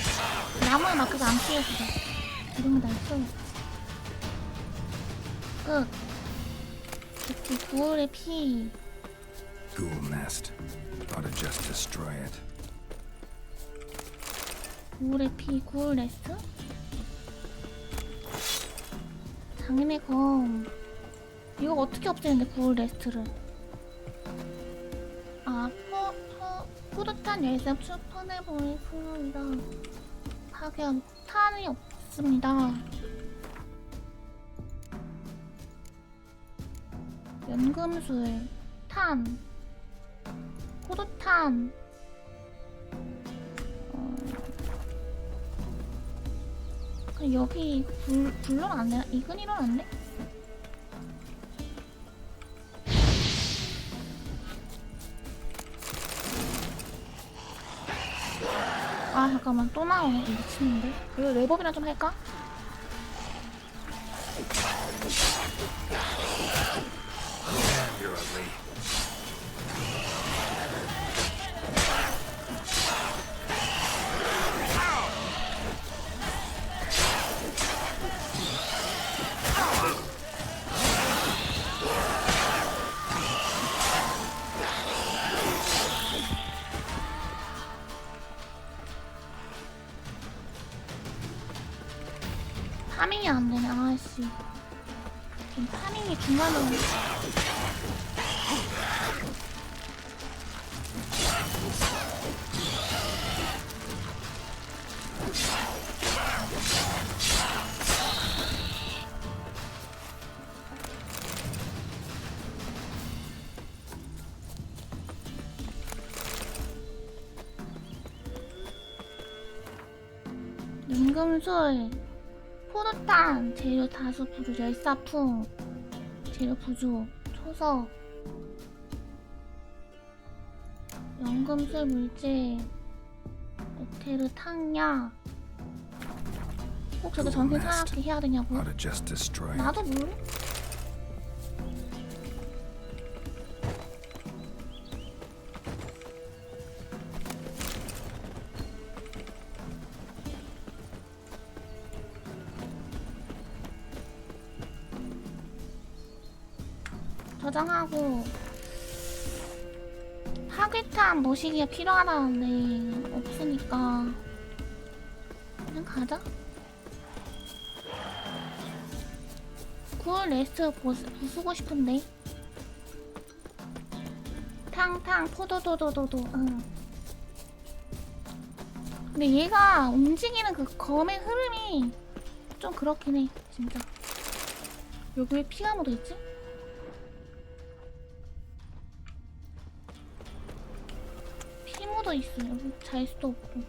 나무에 맞고서 안 피했어. 이러면 날쳐. 끝. 이렇게 9월의 피. Ghoul nest. Ought to just destroy it. 9월의 피, 9월 레스트? 장인의 검. 이거 어떻게 없애는데 9월 레스트를? 아, 뿌듯한 열쇠 추천해보니 풍요이다. 파괴한 탄이 없습니다. 연금술, 탄, 포도탄. 여기 불러는 안 되나? 이건 일어났네? 아 잠깐만 또 나오네 이 미친인데. 이거 랩업이나 좀 할까? 파밍이 안 되네. 아씨. 지금 파밍이 중간에. 연금술, 포도탄, 재료 다수 부족, 열사풍, 재료 부족, 초석, 연금술 물질, 에테르 탕약. 꼭 저게 전생 사납게 해야 되냐고? 나도 모르? 저장하고. 파괴탄 머시기가 필요하다는데 없으니까 그냥 가자. 굴 레스트 부수고 싶은데. 탕탕 포도도도도도. 응. 근데 얘가 움직이는 그 검의 흐름이 좀 그렇긴 해 진짜. 여기 왜 피가 묻어있지? 피 묻어있어. 여기 잘 수도 없고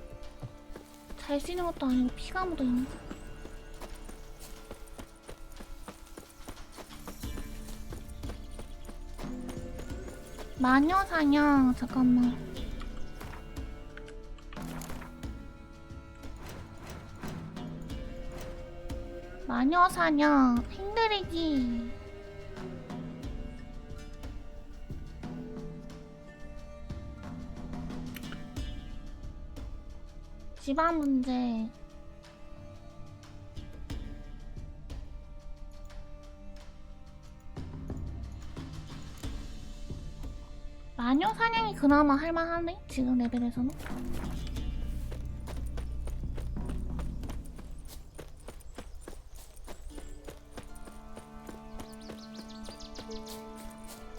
잘 수 있는 것도 아니고 피가 묻어있네. 마녀사냥. 잠깐만. 마녀사냥 힘들이기. 집안 문제. 마녀 사냥이 그나마 할만하네 지금 레벨에서는.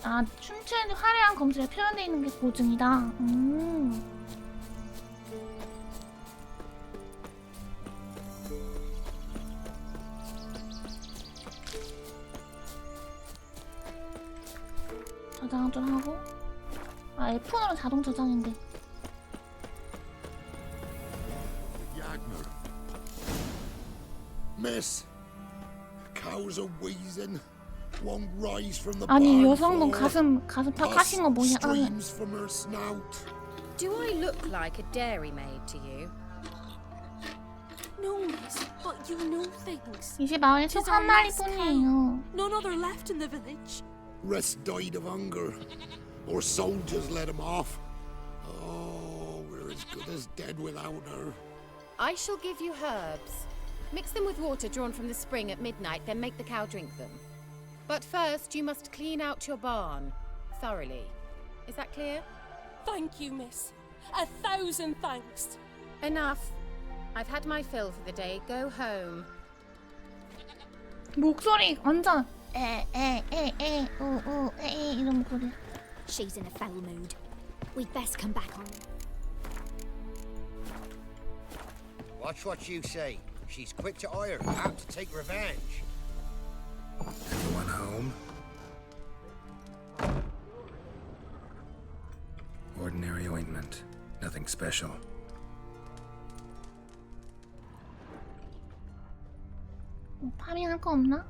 아, 춤추는 화려한 검술에 표현되어 있는 게 보증이다. 저장 좀 하고. 아, F는 자동 저장인데. Miss, cows are wheezing. Won't rise from the 아니, barn 여성분 floor. 가슴팍 하신 거 뭐냐? Streams from her snout. Do I look like a dairymaid to you? No, miss, but you know things. 이제 마을에 소 한 마리뿐이에요. None other left in the village. Rest died of hunger, or soldiers let him off. Oh, we're as good as dead without her. I shall give you herbs. Mix them with water drawn from the spring at midnight, then make the cow drink them. But first, you must clean out your barn thoroughly. Is that clear? Thank you, miss. 1,000 thanks. Enough. I've had my fill for the day. Go home. 목소리 완전 이런 목소리. She's in a foul mood. We'd best come back on. Watch what you say. She's quick to ire, apt to take revenge. Everyone home? Ordinary ointment. Nothing special. 파밍할 거 없나?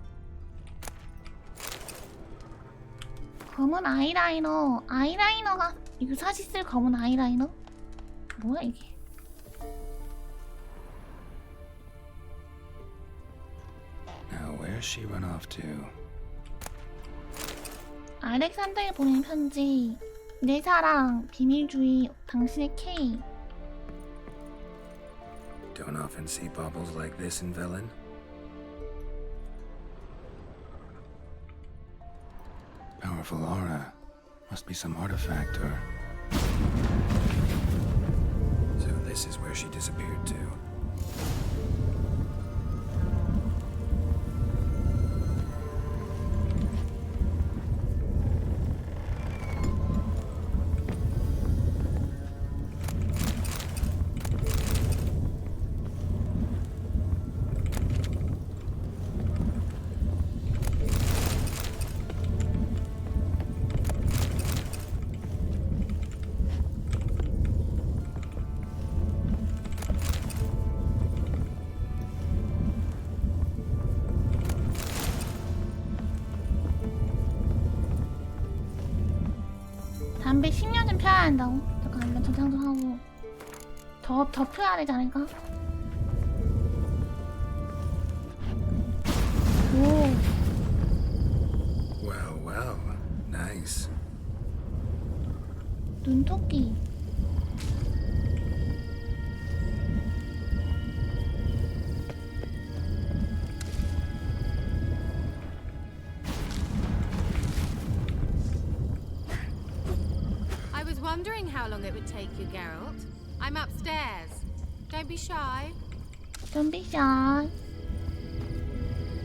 검은 아이라이너. 아이라이너가 유사시 쓸 검은 아이라이너? 뭐야 이게? Where's she run off to? 알렉산더에 보낸 편지. 내 사랑, 비밀주의, 당신의 K. Don't often see baubles like this in Velen. Powerful aura. Must be some artifact or... So this is where she disappeared to. 담배 10년은 펴야 한다고? 잠깐만 저장 좀 하고 더 펴야 되지 않을까? 오. Well, well. Nice. 눈토끼. Wondering how long it would take you, Geralt. I'm upstairs. Don't be shy. Don't be shy.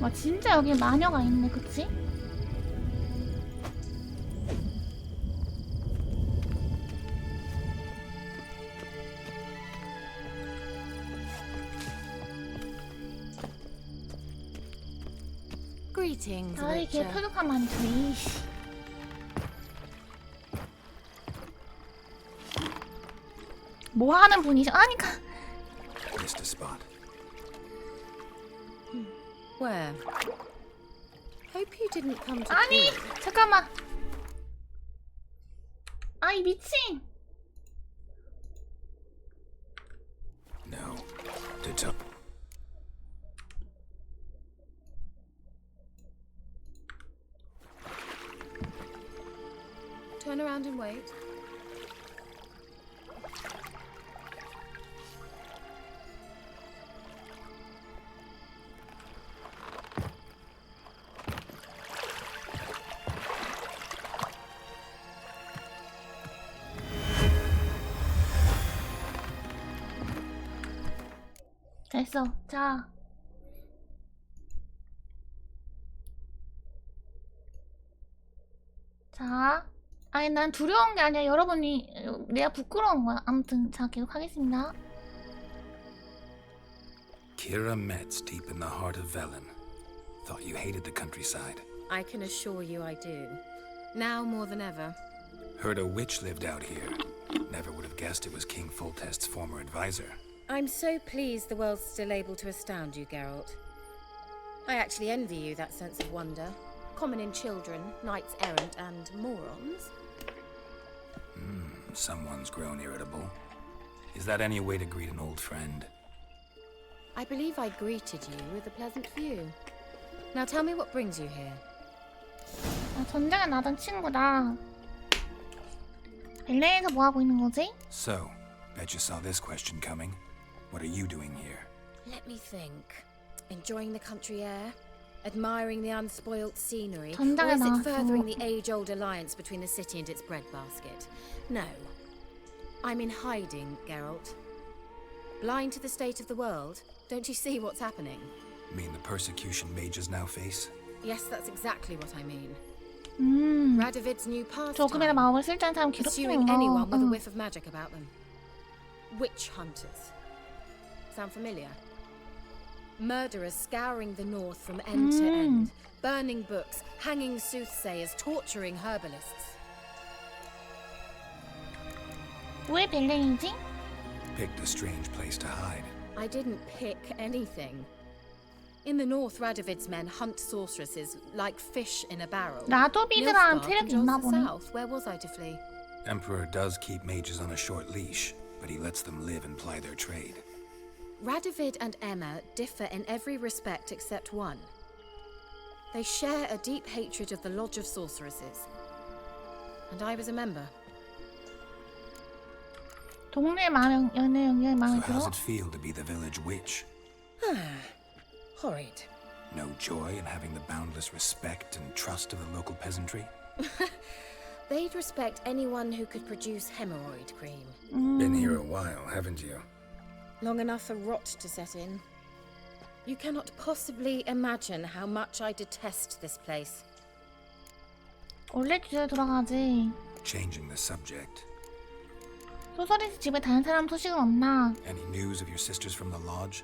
와 진짜 여기 마녀가 있네, 그치? Greetings, 아 이게 Witcher. 표독한 많이 이씨. 뭐 하는 분이셔? 아니까. Missed a spot. Where? Hope you didn't come to. 아니 잠깐만. 아이 미친. No. To top. Turn around and wait. 됐어. 자. 자. 아니 난 두려운 게 아니라 여러분이 내가 부끄러운 거야. 아무튼 자 계속 하겠습니다. Kira Metz deep in the heart of Velen. Thought you hated the countryside. I can assure you I do. Now more than ever. Heard a witch lived out here. Never would have guessed it was King Foltest's former advisor. I'm so pleased the world's still able to astound you, Geralt. I actually envy you that sense of wonder. Common in children, knights errant, and morons. Someone's grown irritable. Is that any way to greet an old friend? I believe I greeted you with a pleasant view. Now tell me what brings you here. 아, 전쟁에 나던 친구다. 벨레에서 뭐 하고 있는 거지? So, bet you saw this question coming. What are you doing here? Let me think. Enjoying the country air? Admiring the unspoilt scenery? Or 전장에 is it 나왔어. furthering the age-old alliance between the city and its breadbasket? No. I'm in hiding, Geralt. Blind to the state of the world? Don't you see what's happening? Mean the persecution mages now face? Yes, that's exactly what I mean. 음. Radovid's new 조금이나 pastime. 마법을 쓸 줄 아는 사람 Pursuing 괴롭히는 anyone with a 거. whiff of magic about them. Witch hunters. Sound familiar? Murderers scouring the north from end to end. Burning books, hanging soothsayers, torturing herbalists. 왜 벨레이지? Picked a strange place to hide. I didn't pick anything. In the north, Radovid's men hunt sorceresses like fish in a barrel. 라도비드라는 Nilfgaard 트랙이 controls 있나 the 보네. south. Where was I to flee? Emperor does keep mages on a short leash, but he lets them live and ply their trade. Radovid and Emma differ in every respect except one. They share a deep hatred of the Lodge of Sorceresses. And I was a member. 동네 연애 영향이 So 마음에 how's 들어? it feel to be the village witch? Horrid. No joy in having the boundless respect and trust of the local peasantry? They'd respect anyone who could produce hemorrhoid cream. Been here a while, haven't you? Long enough for rot to set in. You cannot possibly imagine how much I detest this place. 원래 주제로 돌아가지. Changing the subject. 소설에서 집에 다른 사람 소식은 없나? Any news of your sisters from the lodge?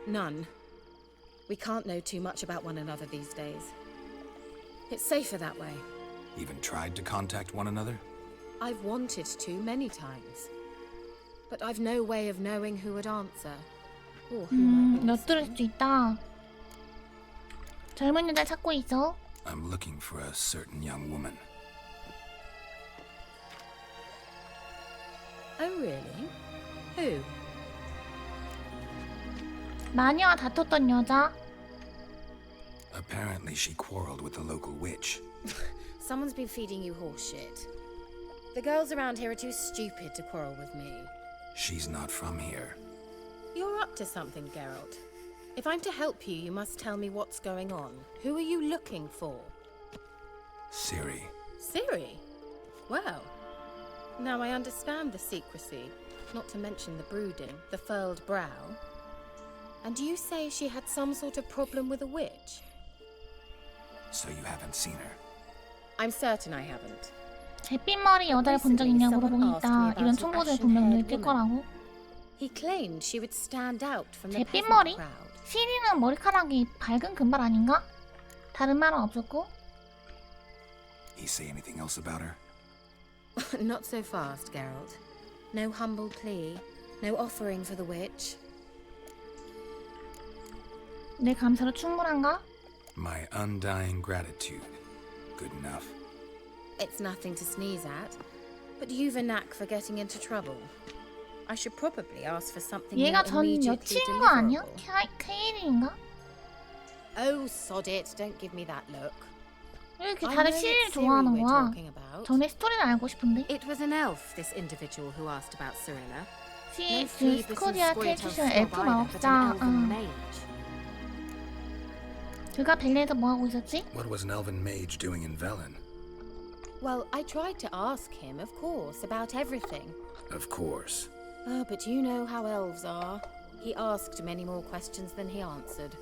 None. We can't know too much about one another these days. It's safer that way. Even tried to contact one another? I've wanted to many times. But I've no way of knowing who would answer. Or who might be 엿들을 수도 있다. 젊은 여자 찾고 있어. I'm looking for a certain young woman. Oh, really? Who? 마녀와 다퉜던 여자. Apparently she quarreled with the local witch. Someone's been feeding you horseshit. The girls around here are too stupid to quarrel with me. She's not from here. You're up to something, Geralt. If I'm to help you, you must tell me what's going on. Who are you looking for? Ciri. Ciri? Well, now I understand the secrecy, not to mention the brooding, the furled brow. And you say she had some sort of problem with a witch? So you haven't seen her? I'm certain I haven't. 잿빛머리 여자를 본 적 있냐고 물어보니까 이런 총보들 분명 느낄 거라고. He claimed she would stand out from the 잿빛머리? peasant crowd. 시리는 머리카락이 밝은 금발 아닌가? 다른 말은 없었고. He say anything else about her? Not so fast, Geralt. No humble plea, no offering for the witch. 내 감사로 충분한가? My undying gratitude. Good enough. It's nothing to sneeze at, but you've a knack for getting into trouble. I should probably ask for something more 얘가 전 immediately 여친인 거 아니야? deliverable. 케일인가? Oh, sod it. Don't give me that look. 왜 이렇게 I 다들 know 시리를 it's Ciri 좋아하는 we're 거야? talking about. 전에 스토리를 알고 싶은데. It was an elf, this individual who asked about Cyrilla. 시, No Phoebus and 스코디아 Squirtle 텔투션 Snob 엘프 either, but an 마법사. elven mage. 그가 벨레에서 뭐 하고 있었지? What was an elven mage doing in Velen? Well, I tried to ask him, of course, about everything. Of course. Oh, but you know how elves are. He asked many more questions than he answered.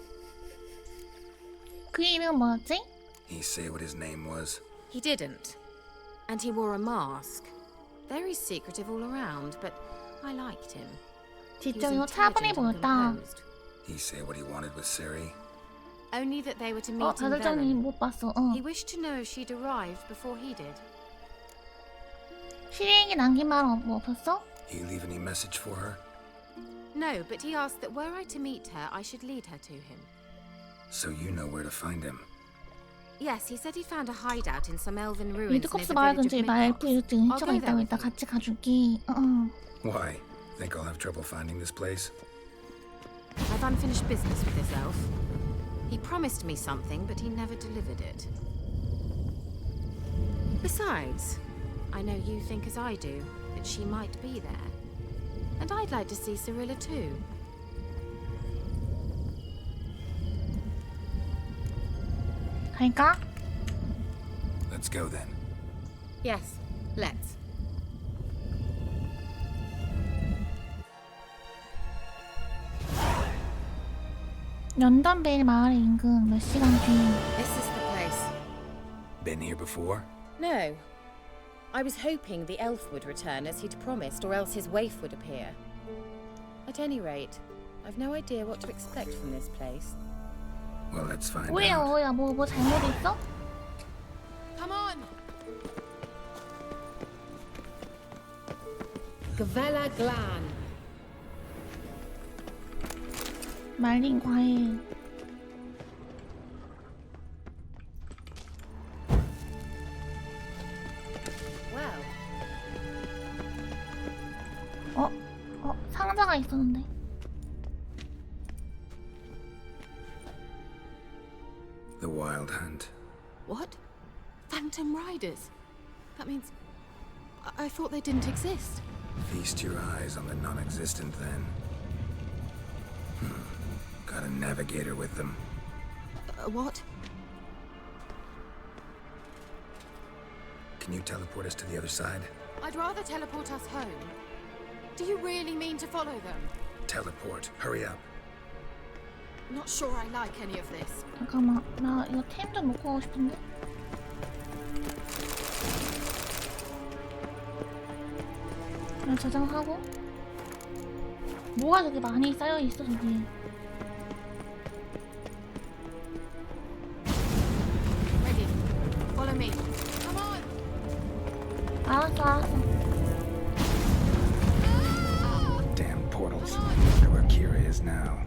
그 이름은 뭐였지? He say what his name was? He didn't. And he wore a mask. Very secretive all around, but I liked him. He was 지적이고 차분해 intelligent and 보였다. composed. He say what he wanted with Ciri? Only that they were to meet in 다들장님 Velen. 못 봤어. He wished to know if she'd arrived before he did. 시리에게 남긴 말 뭐 없었어? He leave any message for her? No, but he asked that were I to meet her, I should lead her to him. So you know where to find him. Yes, he said he'd found a hideout in some elven ruins near the 리드컵스 마을 village 근처에 of 나 Midgard. 엘프 일찍 I'll 근처가 go there 있다고 with 했다. you. 같이 가줄게. Why? Think I'll have trouble finding this place? I've unfinished business with this elf. He promised me something, but he never delivered it. Besides, I know you think as I do, that she might be there. And I'd like to see Cyrilla too. 갈까? Let's go then. Yes, let's. 런던베일 마을 인근 몇 시간 뒤. This is the place. Been here before? No. I was hoping the elf would return as he'd promised, or else his waif would appear. At any rate, I've no idea what to expect from this place. Well, let's find 뭐야 out. 뭐야 뭐 잘못했어? Come on! Gavella Glan. 말린 과일. Well, 상자가 있었는데. The the Wild Hunt. What? Phantom Riders? That means... I thought they didn't exist. Feast your eyes on the non-existent, then. Got a navigator with them. What? Can you teleport us to the other side? I'd rather teleport us home. Do you really mean to follow them? Teleport. Hurry up. Not sure I like any of this. 잠깐만, 나 이거 템 좀 놓고 가고 싶은데? 이거 저장하고. 뭐가 되게 많이 쌓여있어, 저기. Ready. Follow me. Come on. 알았어. Damn portals. They're where Kira is now.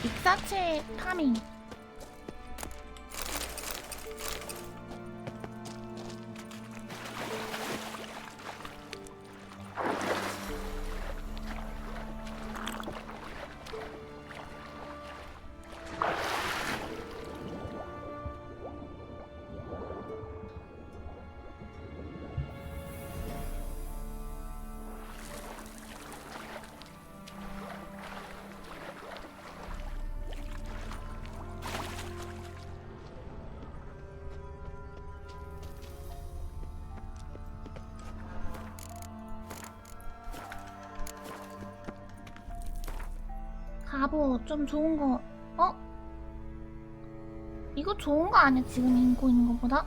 익사체 파밍. 갑옷 좀 좋은 거. 어? 이거 좋은 거 아니야? 지금 입고 있는 것보다?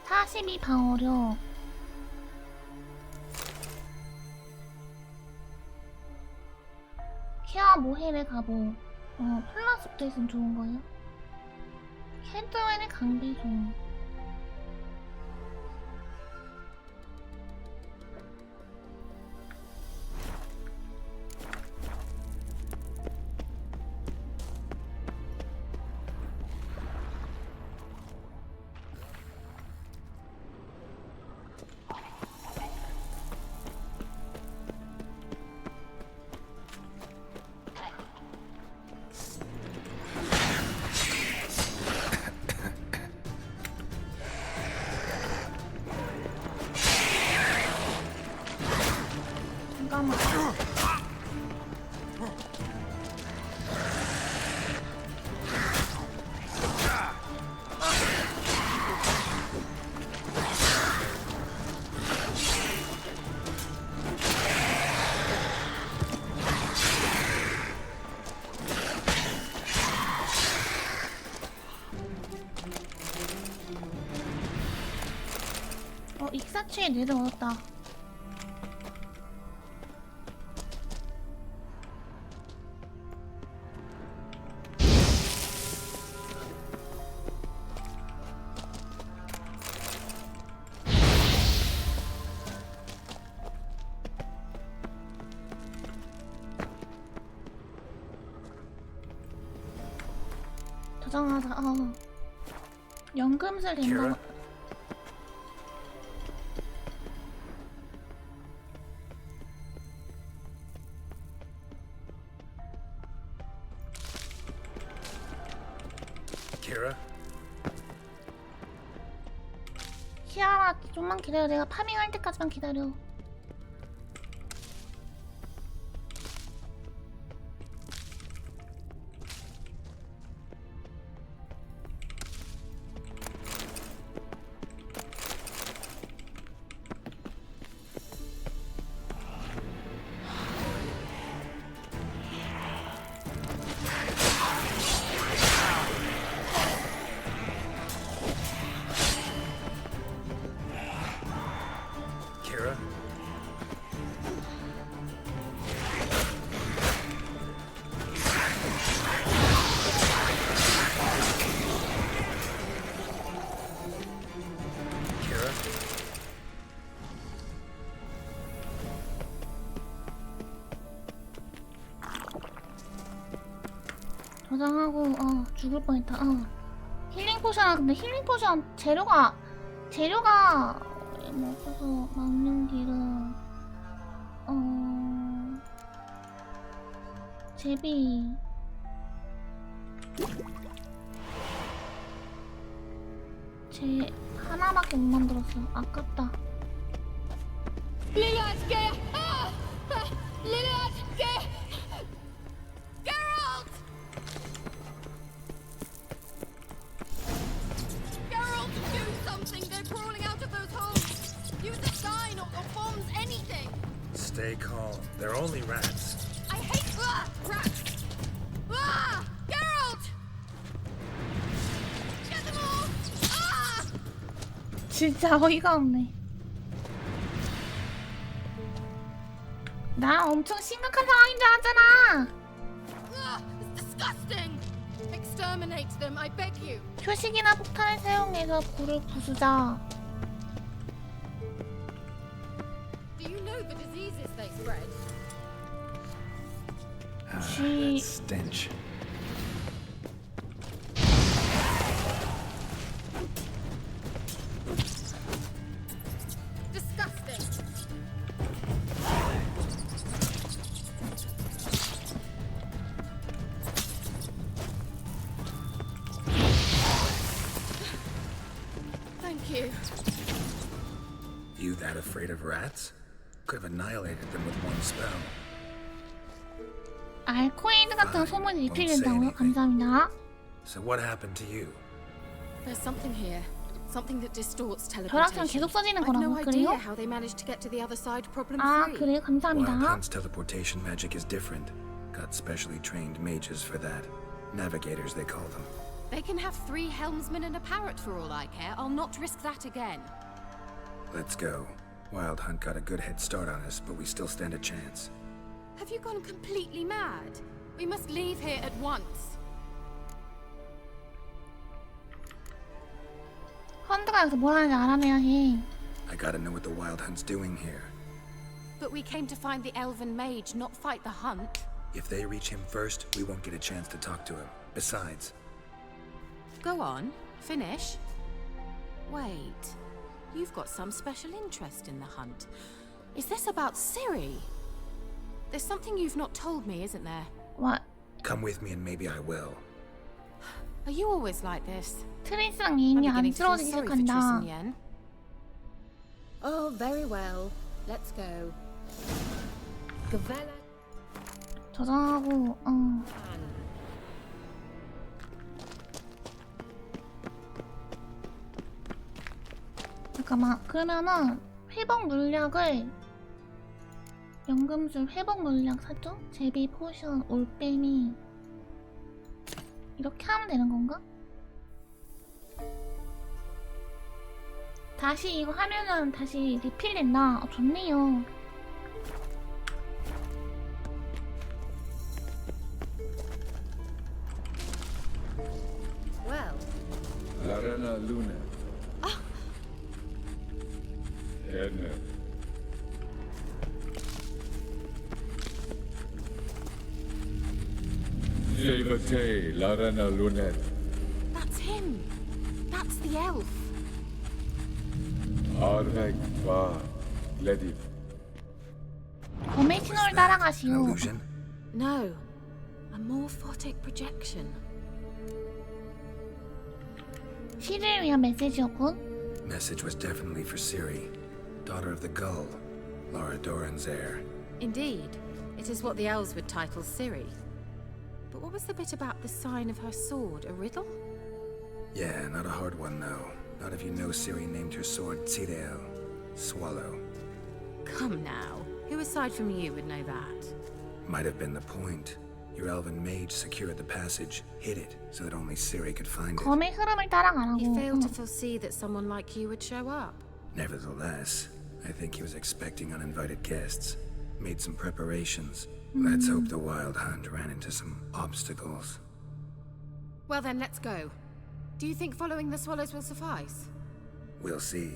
42 방어력. 케어 모헬의 갑옷. 플러스 붙어있으면 좋은 거예요? 헤드웰의 강배송. 익사치의 뇌를 얻었다. 저장하자. 연금술 된다고. 키아라, 좀만 기다려. 내가 파밍할 때까지만 기다려. 저장하고 죽을 뻔했다. 힐링 포션. 근데 힐링 포션 재료가 뭐 없어서 막는 길은 제비 하나밖에 못 만들었어. 아깝다. Lillard's Geralt! Geralt, do something! They're crawling out of those holes! Use a sign or bombs, anything! Stay calm. They're only rats. I hate rats! Geralt! Get them all! 진짜 어이가 없네. 나 엄청 심각한 상황인 줄 알았잖아. It's disgusting! Exterminate them, I beg you! 표식이나 폭탄을 사용해서 불을 부수자. Do you know the diseases they spread? That stench. Disgusting! Thank you. You that afraid of rats? Could have annihilated them with one spell. 알코이드 같은 소문이 리필된다고요? 감사합니다. So what happened to you? There's something here. Something that distorts 벼락처럼 teleportation. 계속 써지는 I've no 거라고. idea 그래요? how they managed to get to the other side problem 아, free. 그래요? Wild 감사합니다. Hunt's teleportation magic is different. Got specially trained mages for that. Navigators, they call them. They can have 3 helmsmen and a parrot for all I care. I'll not risk that again. Let's go. Wild Hunt got a good head start on us, but we still stand a chance. Have you gone completely mad? We must leave here at once. 헌트가 여기서 뭘 하는지 알아내야 해. I gotta know what the Wild Hunt's doing here. But we came to find the elven mage, not fight the hunt. If they reach him first, we won't get a chance to talk to him. Besides... Go on, finish. Wait, you've got some special interest in the hunt. Is this about Ciri? There's something you've not told me, isn't there? What? Come with me and maybe I will. Are you always like this? 트리스랑 I'm 예인이 beginning to feel 안쓰러워지기 sorry for 시작한다. Triss and Yen. Oh, very well. Let's go. Gavella. 저장하고 잠깐만. 그러면은 회복 물약을 연금술 회복 물약 사죠? 제비 포션 올빼미 이렇게 하면 되는 건가? 다시 이거 하면은 다시 리필된다. 좋네요. Well. Larena Luna. Edna. Jevate Larena Lunet. That's him. That's the elf. Arvek Va Ledip. 검의 신호를 따라가시오. Illusion? No, a morphotic projection. 시리를 위한 메시지였군. Message was definitely for Ciri, daughter of the Gull, Lara Doran's heir. Indeed, it is what the elves would title Ciri. But what was the bit about the sign of her sword? A riddle? Yeah, not a hard one though. Not if you know Ciri named her sword Tsireel, Swallow. Come now, who aside from you would know that? Might have been the point. Your elven mage secured the passage, hid it, so that only Ciri could find it. 검의 흐름을 따라가라고. He failed to foresee that someone like you would show up. Nevertheless, I think he was expecting uninvited guests. Made some preparations. Let's hope the Wild Hunt ran into some obstacles. Well then, let's go. Do you think following the swallows will suffice? We'll see.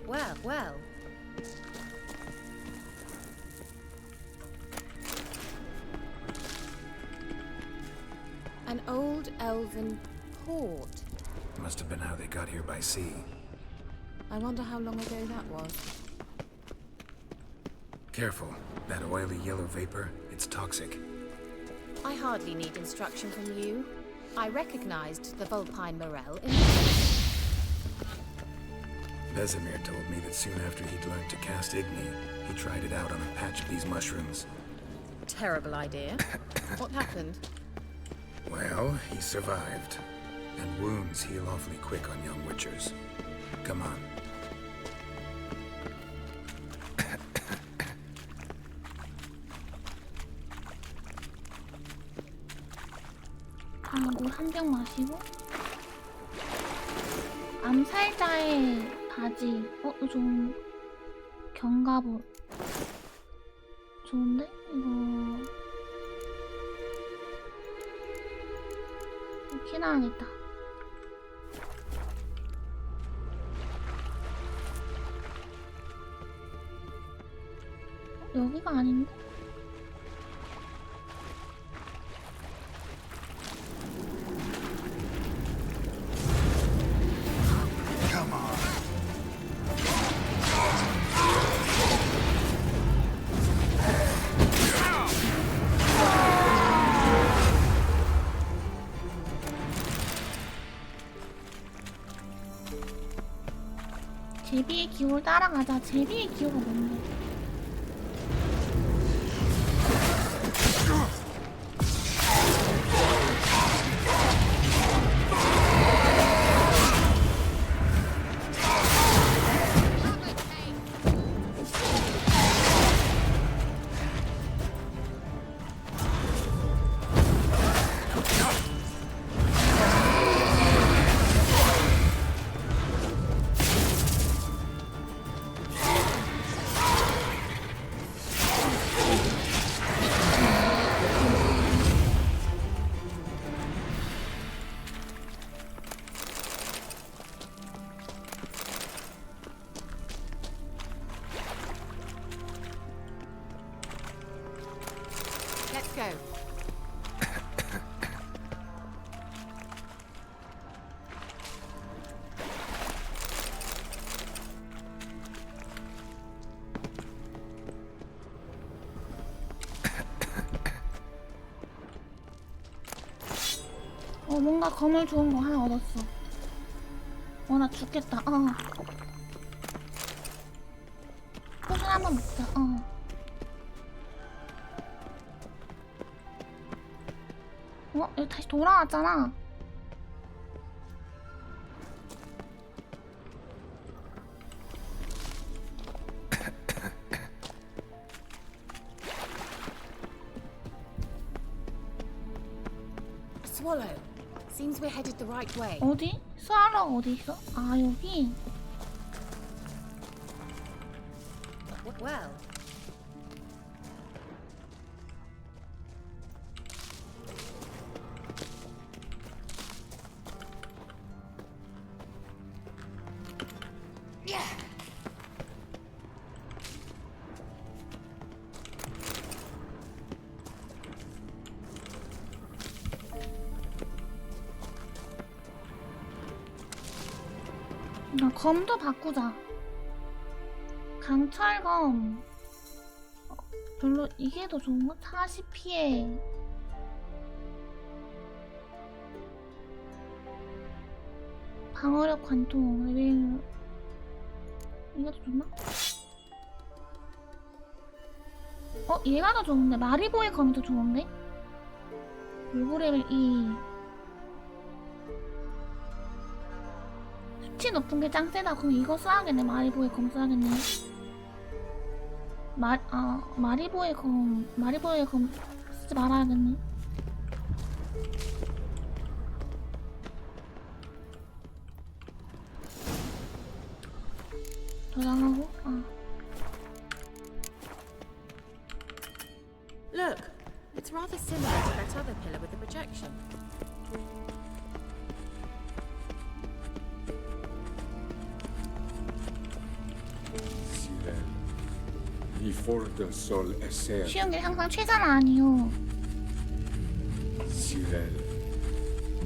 Well. old elven port. Must have been how they got here by sea. I wonder how long ago that was. Careful. That oily yellow vapor, it's toxic. I hardly need instruction from you. I recognized the vulpine morel in Vesemir told me that soon after he'd learned to cast Igni, he tried it out on a patch of these mushrooms. Terrible idea. What happened? Well, he survived. And wounds heal awfully quick on young witchers. Come on. 하고 한 병 마시고 암살자의 바지. 이거 좀 견갑옷 좋은데? 이거 이렇게 나가겠다. 여기가 아닌데? 제비의 기호를 따라가자. 제비의 기호가 뭔데? Let's go. 뭔가 검을 좋은 거 하나 얻었어. 나 죽겠다. 포션 한번 먹자. 여기 다시 돌아왔잖아. Swallow. Seems we're headed the right way. 어디? 스와로가 어디 있어? 아, 여기. Well. 검도 바꾸자. 강철검. 별로 이게 더 좋은가? 40 피해. 방어력 관통. 레벨. 이게 더 좋나? 얘가 더 좋은데. 마리보의 검이 더 좋은데? 요거 레벨 2. 수치 높은 게 짱 세다. 그럼 이거 써야겠네. 마리보의 검 써야겠네. 마리보의 검 쓰지 말아야겠네. 저장하고. Look, it's rather similar to that other pillar with the projection. 쉬운 게 항상 최선 아니요.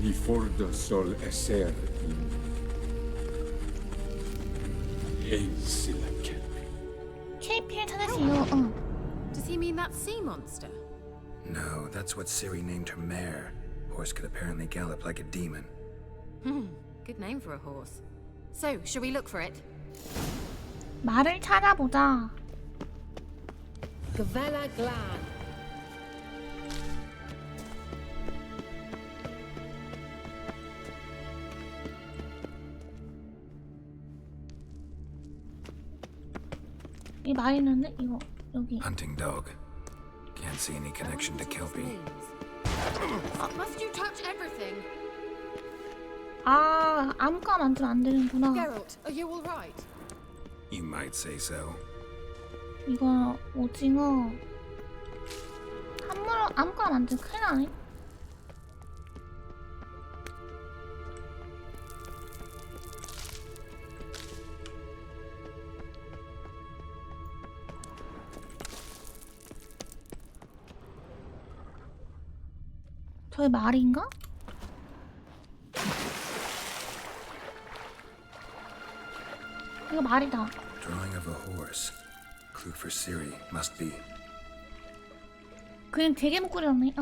I fordo sol esser in Eilsilake. KP를 찾으세요. Does he mean that sea monster? No, that's what Ciri named her mare. Horse could apparently gallop like a demon. Good name for a horse. So, shall we look for it? 말을 찾아보자. Gavella Glan. 이 말 있는데 이거 여기. Hunting dog. Can't see any connection to Kelpie. Must you touch everything? 아, 아무거나 만들면 안 되는구나. Geralt, are you all right? You might say so. 이거 오징어. 함부로 아무거나 만들면 큰일 나네. 저게 말인가? 이거 말이다. Drawing of a horse. Clue for Ciri must be. 그림 되게 못 그렸네.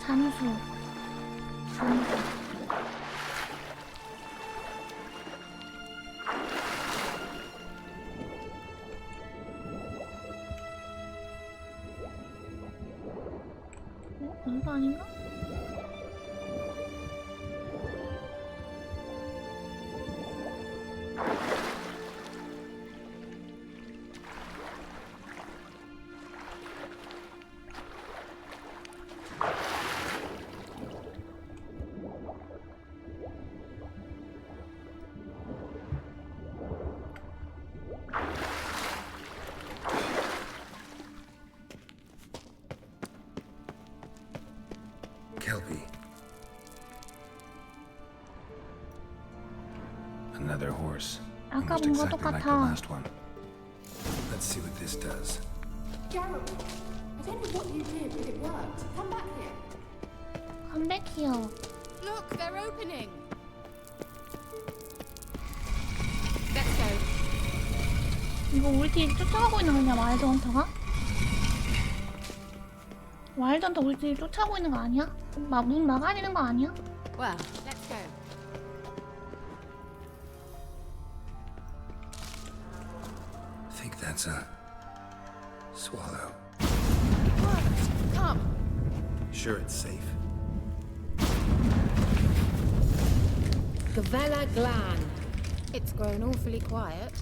잠수. 이거 아닌가? Kelpie. Another horse. 아까 Almost 본 거 exactly like the 똑같아. last one. Let's see what this does. Geralt, I don't know what you did, but it worked. Come back here. 컴백이요. Look, they're opening. Let's go. 이거 우리 뒤 쫓아가고 있는 거냐, 와일드 헌터가? 와일드 헌터 우리 뒤 쫓아가고 있는 거 아니야? 문 막아야 되는 거 아니야? Well, let's go. I think that's a swallow. Come. Sure it's safe. Gavella Glan. It's grown awfully quiet.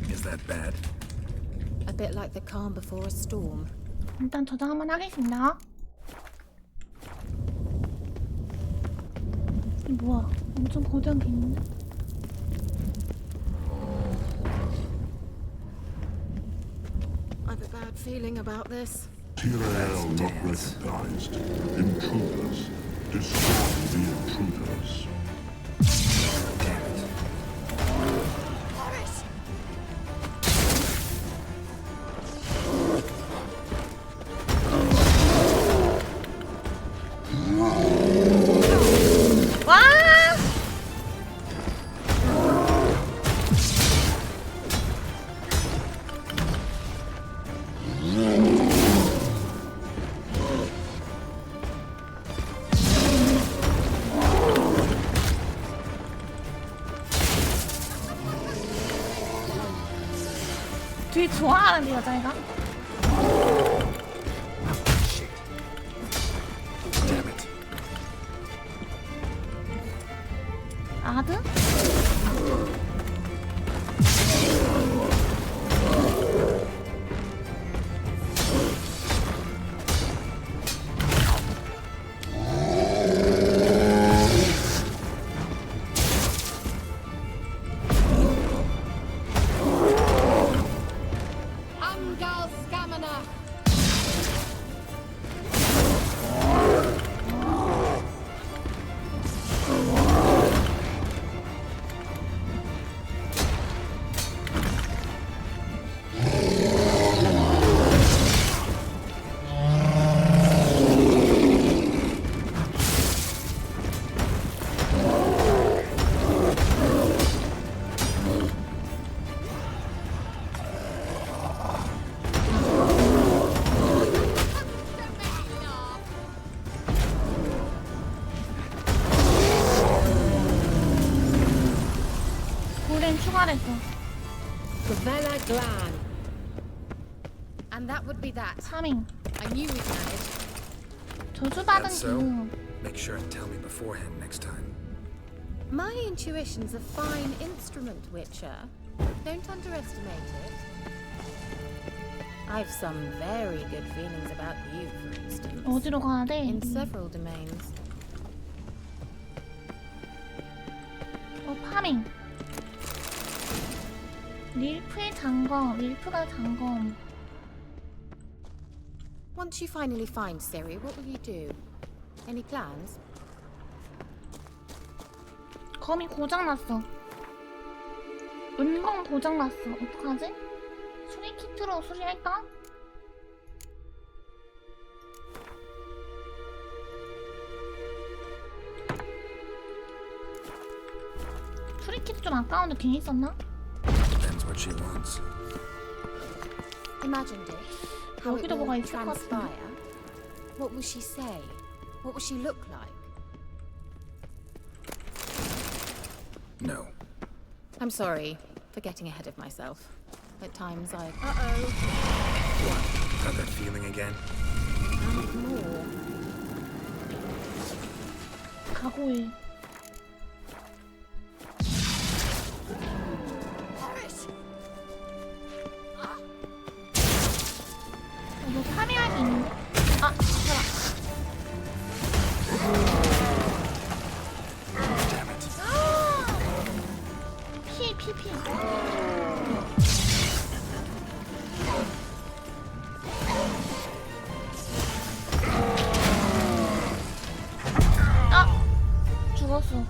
Is that bad? A bit like the calm before a storm. 일단 저장 한번 하겠습니다. 이 뭐야? 엄청 거대한 게 있는데? I've a bad feeling about this. Tyrael not recognized. Intruders. Destroy the intruders. Damn it. 와! 되게 좋아하는데 여자애가? Damn it. 아드? Angal Scamina. 말했어. Gavella Glan. And that would be that. 파밍. I knew we'd manage. 저주받은 That's so? 기운. Make sure and tell me beforehand next time. My intuition's a fine instrument, Witcher. Don't underestimate it. I've some very good feelings about you, for instance. 어디로 가야 돼? In several domains. 파밍. 릴프의 점검. 릴프가 점검. Once you finally find Ciri, what will you do? Any plans? 검이 고장났어. 은검 고장났어. 어떡하지? 수리 키트로 수리할까? 수리 키트 좀 아까운데 괜히 썼나? Depends what she wants. Imagined it. How it 여기도 뭐가 will 있을 것 같은데? transpire. What will she say? What will she look like? No. I'm sorry for getting ahead of myself. At times I... What? Got that feeling again? And more. 각오해. 뭐 파밍할 게 있는데? 아, 잠깐만. 피. 아! 죽었어.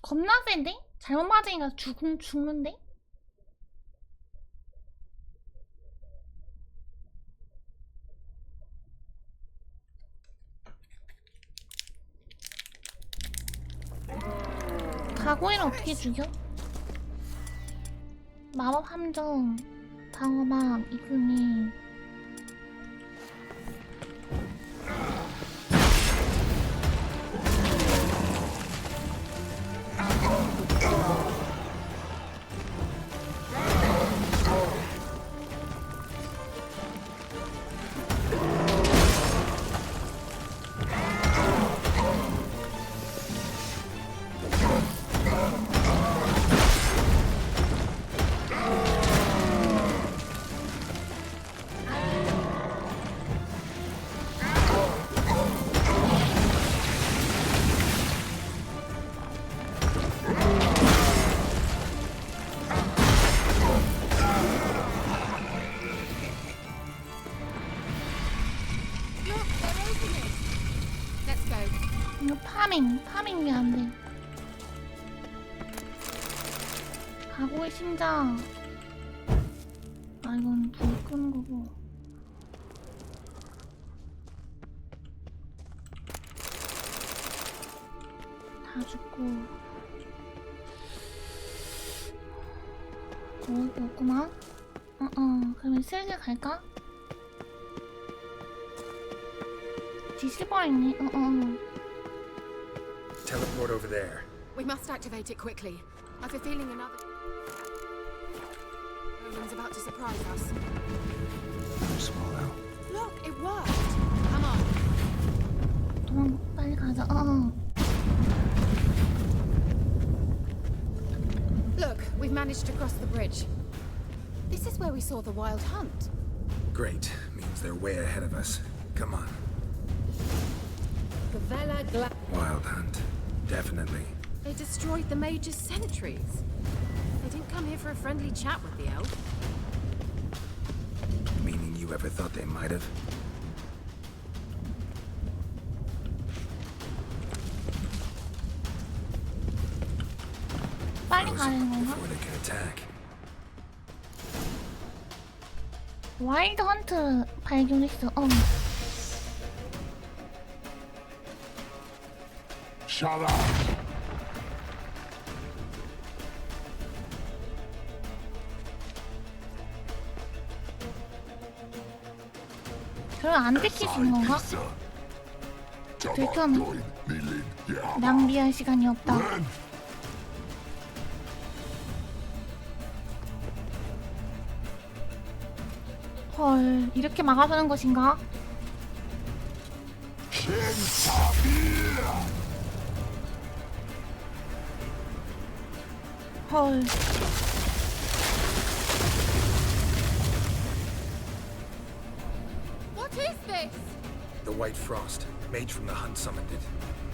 겁나 센데? 잘못 맞으니까 죽는데? 가고이는 어떻게 죽여? 마법 함정, 방어막, 이분이 이거 파밍이 안 돼. 가고의 심장. 아, 이건 불 끄는 거고. 다 죽고. 먹을 게 없구만. 그러면 슬슬 갈까? 뒤집어 있니? Teleport over there. We must activate it quickly. I have a feeling another... Roland's about to surprise us. Swallow. Look, it worked! Come on. 도망 빨리 가자. Look, we've managed to cross the bridge. This is where we saw the wild hunt. Great. Means they're way ahead of us. Come on. Wild hunt. Definitely. They destroyed the Mage's sentries. They didn't come here for a friendly chat with the elf. Meaning you ever thought they might have? 빨리 가는 건가? Before they can attack. 와일드 헌트 발견했어. Shut up! 그럼 안 들킬 수 있는 건가? 들켰네. 낭비할 시간이 없다. 헐, 이렇게 막아서는 것인가? 헐. What is this? The white frost. Mage from the hunt summoned it.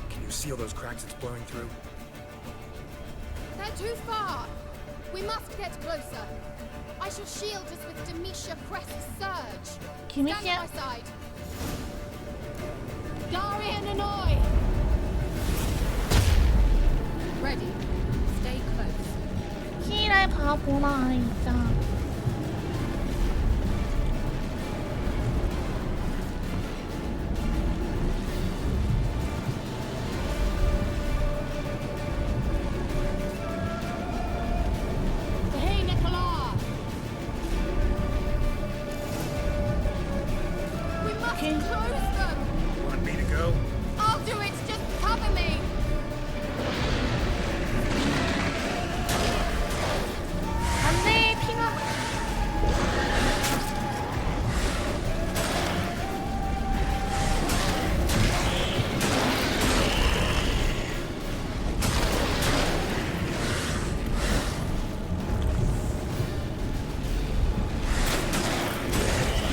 Can you see all those cracks it's blowing through? They're too far. We must get closer. I shall shield us with Demetia Crest's surge. Stand at my side. Darian and I. Ready. Stay close. 키를 봐보라 진짜. Hey, Nicola. We must close them. Want me to go? I'll do it. Just cover me. 안돼, 피가.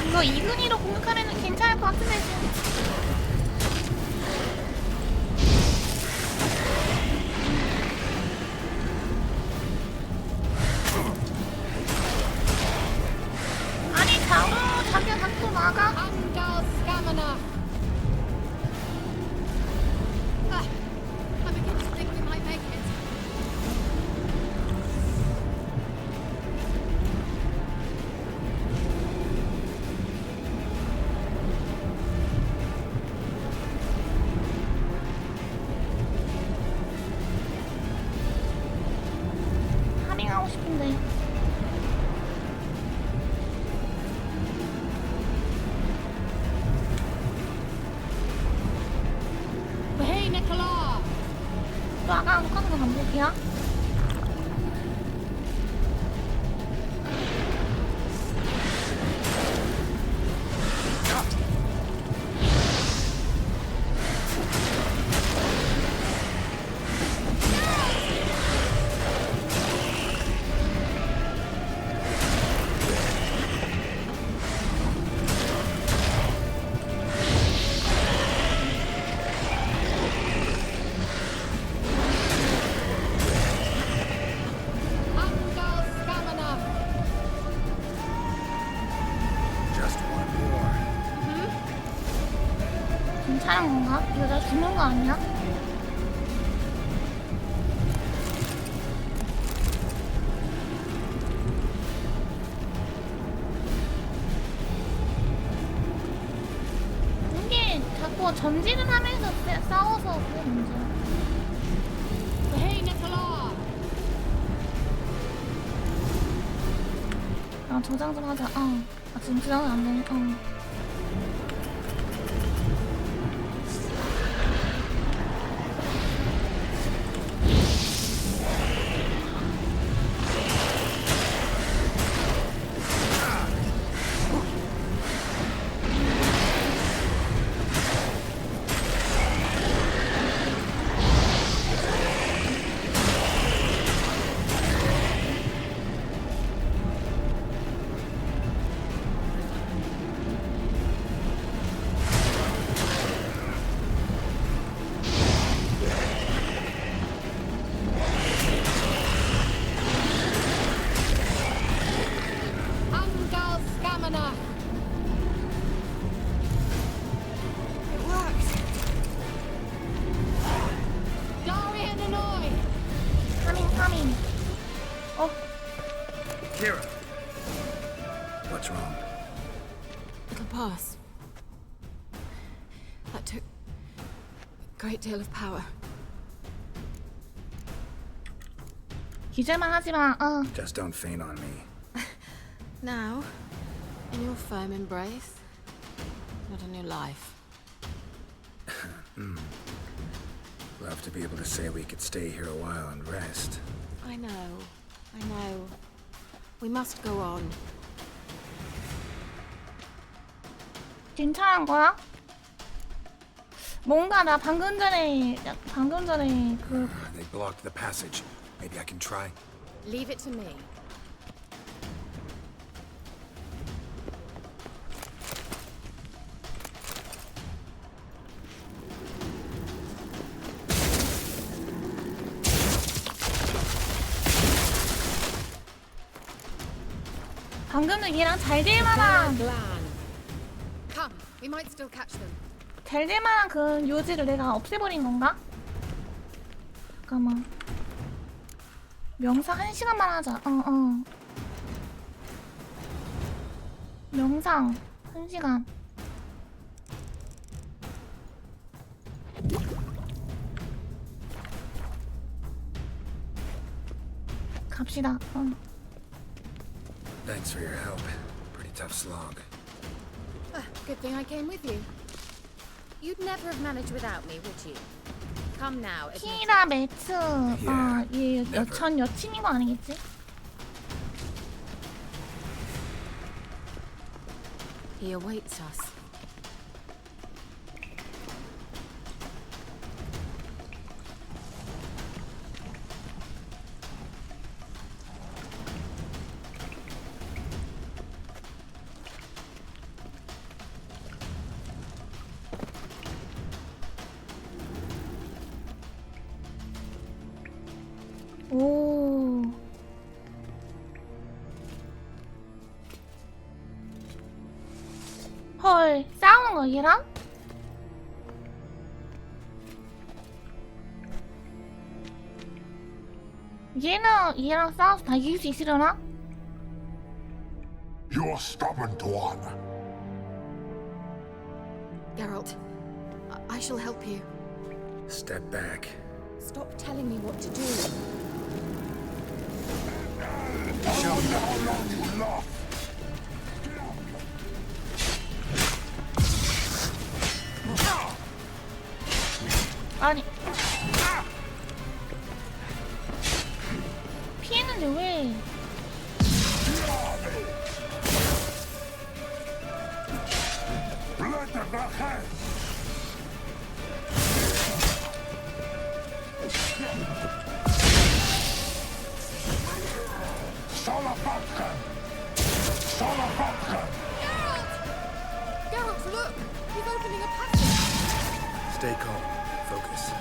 이거 이근이로 공격하면 괜찮을 것 같은데. 아니, 자기가 자꾸 막아. I begin to think we might make it. 하밍하고 싶은데. Hey, Nicola. 또 아까랑 똑같은 거 반복이야? Just one more. 괜찮은 건가? 이거 나 죽는 거 아니야? 이게 자꾸 전진을 하면서 싸워서 그게 문제야. Hey, Nicola. 아, 저장 좀 하자. 아, 지금 저장은 안 되네. Kira, what's wrong? It'll pass. That took a great deal of power. 기절만 하지 마. Just don't faint on me. Now, in your firm embrace, not a new life. Love to be able to say we could stay here a while and rest. I know. We must go on. 괜찮은 거야? 뭔가 나 방금 전에 그 They blocked the passage. Maybe I can try. Leave it to me. 방금은 얘랑 잘 될 만한 Come, we might still catch them. 잘 될 만한 그 요지를 내가 없애버린 건가? 잠깐만. 명상 1시간만 하자. 명상 1시간. 갑시다. Thanks for your help. Pretty tough slog. Good thing I came with you. You'd never have managed without me, would you? Come now. admit it. 키라 매츠. 얘 전 여친인 거 아니겠지? He awaits us. 오. 헐, 싸우는 거 얘랑? 얘랑 싸워서 다 이길 수 있으려나? You're stubborn, Tuan. Geralt, I shall help you. Step back. Stop telling me what to do. Show me how long you love. 아니. 피했는데 왜? Blood of the hand. Salapatka! Salapatka! Geralt, look! He's opening a passage. Stay calm. Focus.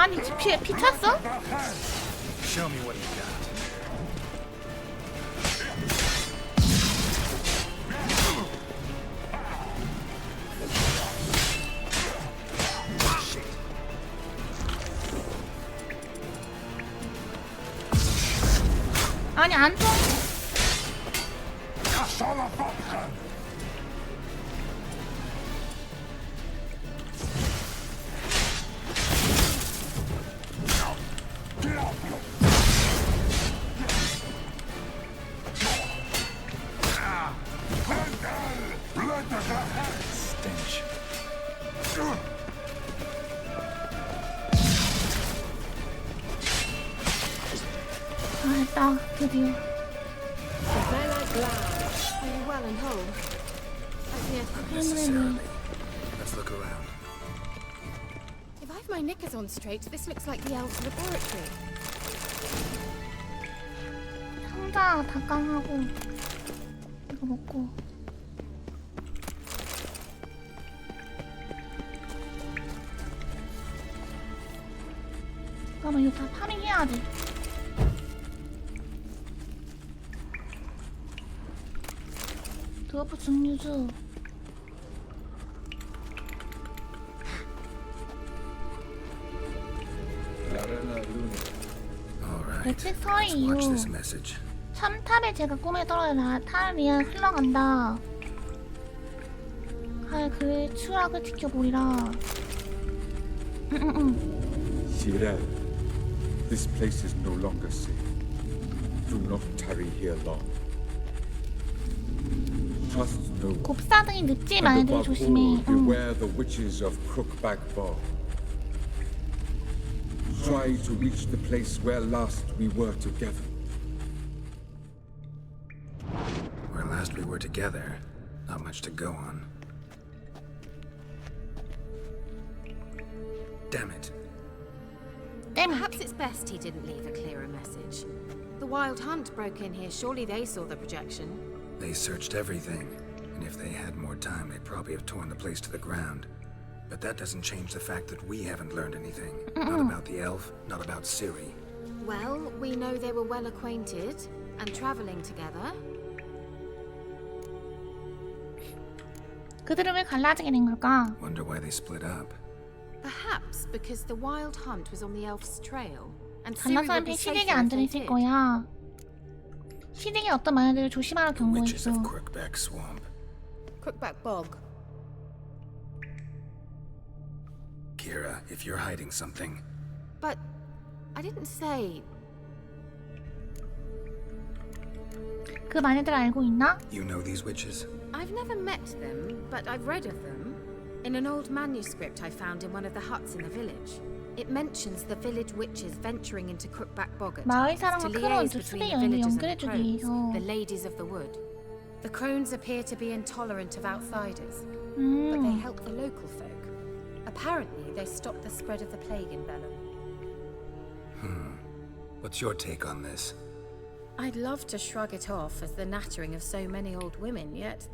아니 피 찼어? Show me what you got. 아니 안 통. Stench. 아 됐다 드디어. Are you well and whole? Necessarily. Let's look around. If I've my knickers on straight, this looks like the elf's laboratory. 상자 닭강하고 이거 먹고. 잠깐만 이거 다 파밍해야지. 드워프 증류주. 매직 서리 이후 Watch this message. 참탑에 제가 꿈에 떨어져 타리아 흘러간다. 하여 그의 추락을 지켜보리라. Sirel, this place is no longer safe. Do not tarry here long. Trust no one. 곱사등이 늪지 And 말들 above 조심해. all, beware the witches of Crookback Bog. Try to reach the place where last we were together. Where last we were together, not much to go on. Damn it. Perhaps it's best he didn't leave a clearer message. The Wild Hunt broke in here. Surely they saw the projection. They searched everything, and if they had more time, they'd probably have torn the place to the ground. But that doesn't change the fact that we haven't learned anything. Not about the elf, not about Ciri. Well, we know they were well acquainted and traveling together. 그들은 왜 갈라지게 된 걸까? Wonder why they split up. Perhaps because the Wild Hunt was on the elf's trail, and Ciri would 갈라서는 be 시댁에 safer if they 앉아있을 did. 거야. 시댁의 어떤 말들을 조심하라 Witches 경고했어. of Crookback Swamp. Crookback Bog. Kira, if you're hiding something, But I didn't say. 그 말들 알고 있나? you know these witches? I've never met them, but I've read of them. In an old manuscript I found in one of the huts in the village. It mentions the village witches venturing into Crookback Bog at 마을 times 사람과 to 크로운 liaise 두 between 수레 the 여행을 villagers and the 연결해주기 crones, 위해서. the ladies of the wood. The crones appear to be intolerant of outsiders, but they help the local folk. Apparently, they stopped the spread of the plague in Vellum. What's your take on this? I'd love to shrug it off as the nattering of so many old women, yet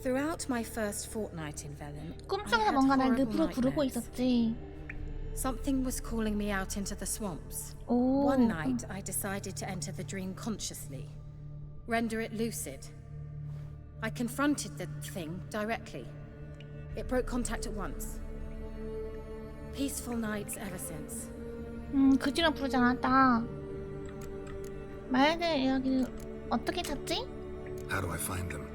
throughout my first fortnight in Vellum, 꿈속에서 뭔가 날 늪으로 부르고 있었지. Something was calling me out into the swamps. 오. One night, I decided to enter the dream consciously, render it lucid. I confronted the thing directly. It broke contact at once. Peaceful nights ever since. 그 뒤로 부르지 않았다. 말들 이야기를 어떻게 찾지? How do I find them?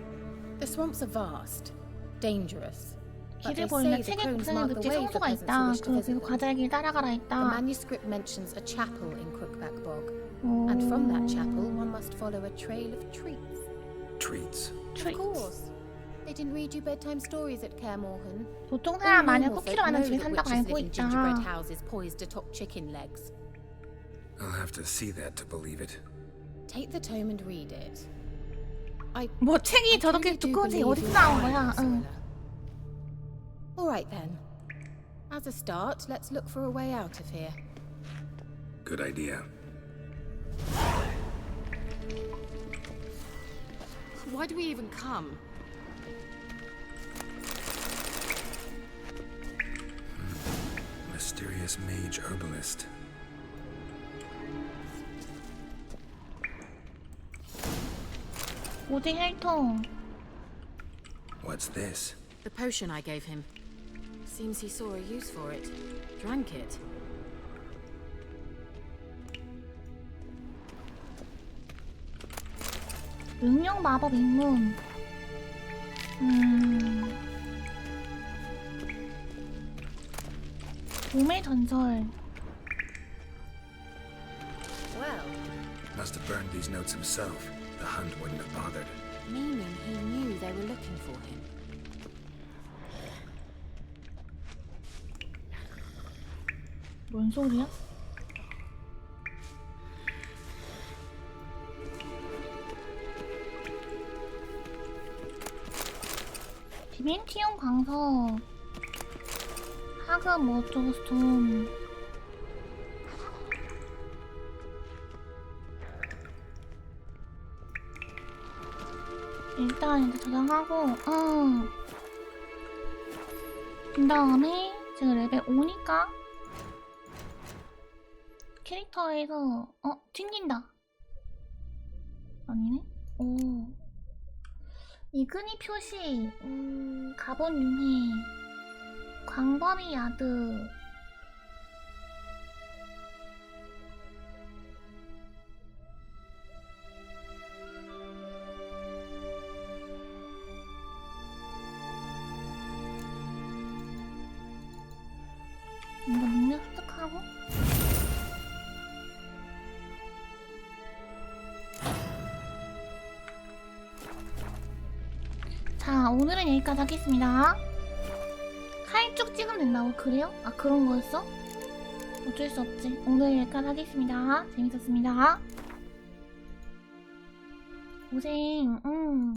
The swamps are vast, dangerous. But 길을 they 보이면 say the 책에 crones 곱사는 mark the 늪지 way for 성소가 peasants who 있다. wish to 그래서 visit them. 과자길 따라가라 The 했다. manuscript mentions a chapel in Crookback Bog, 오. and from that chapel one must follow a trail of treats. Treats. Of course. They didn't read you bedtime stories at Kaer Morhen. 보통 사람 마냥 Normal 쿠키로 folk 만든 know 집에 that 산다고 witches 알고 live in gingerbread 있다. houses poised atop chicken legs. I'll have to see that to believe it. Take the tome and read it. 뭐 책이 저렇게 두꺼운 책이 어디서 나온 거야? 응. All right then. As a start, let's look for a way out of here. Good idea. Why do we even come? Mysterious mage herbalist. 오직 혈통. What's this? The potion I gave him. Seems he saw a use for it. Drank it. 능력 마법 입문. 봄의 전설. Well, Must have burned these notes himself. The hunt wouldn't have bothered. meaning he knew they were looking for him. 뭔 소리야? 디멘티온 광석. 하급 뭐 어쩌고 스톤. 일단 이제 저장하고, 그 다음에 제가 레벨 5니까 캐릭터에서 튕긴다. 아니네. 오. 이근희 표시. 가본 융해. 광범위 야드. 이거 능력 습득하고. 자, 오늘은 여기까지 하겠습니다. 칼쭉 찍으면 된다고? 그래요? 아, 그런 거였어? 어쩔 수 없지. 오늘 여기까지 하겠습니다. 재밌었습니다. 고생.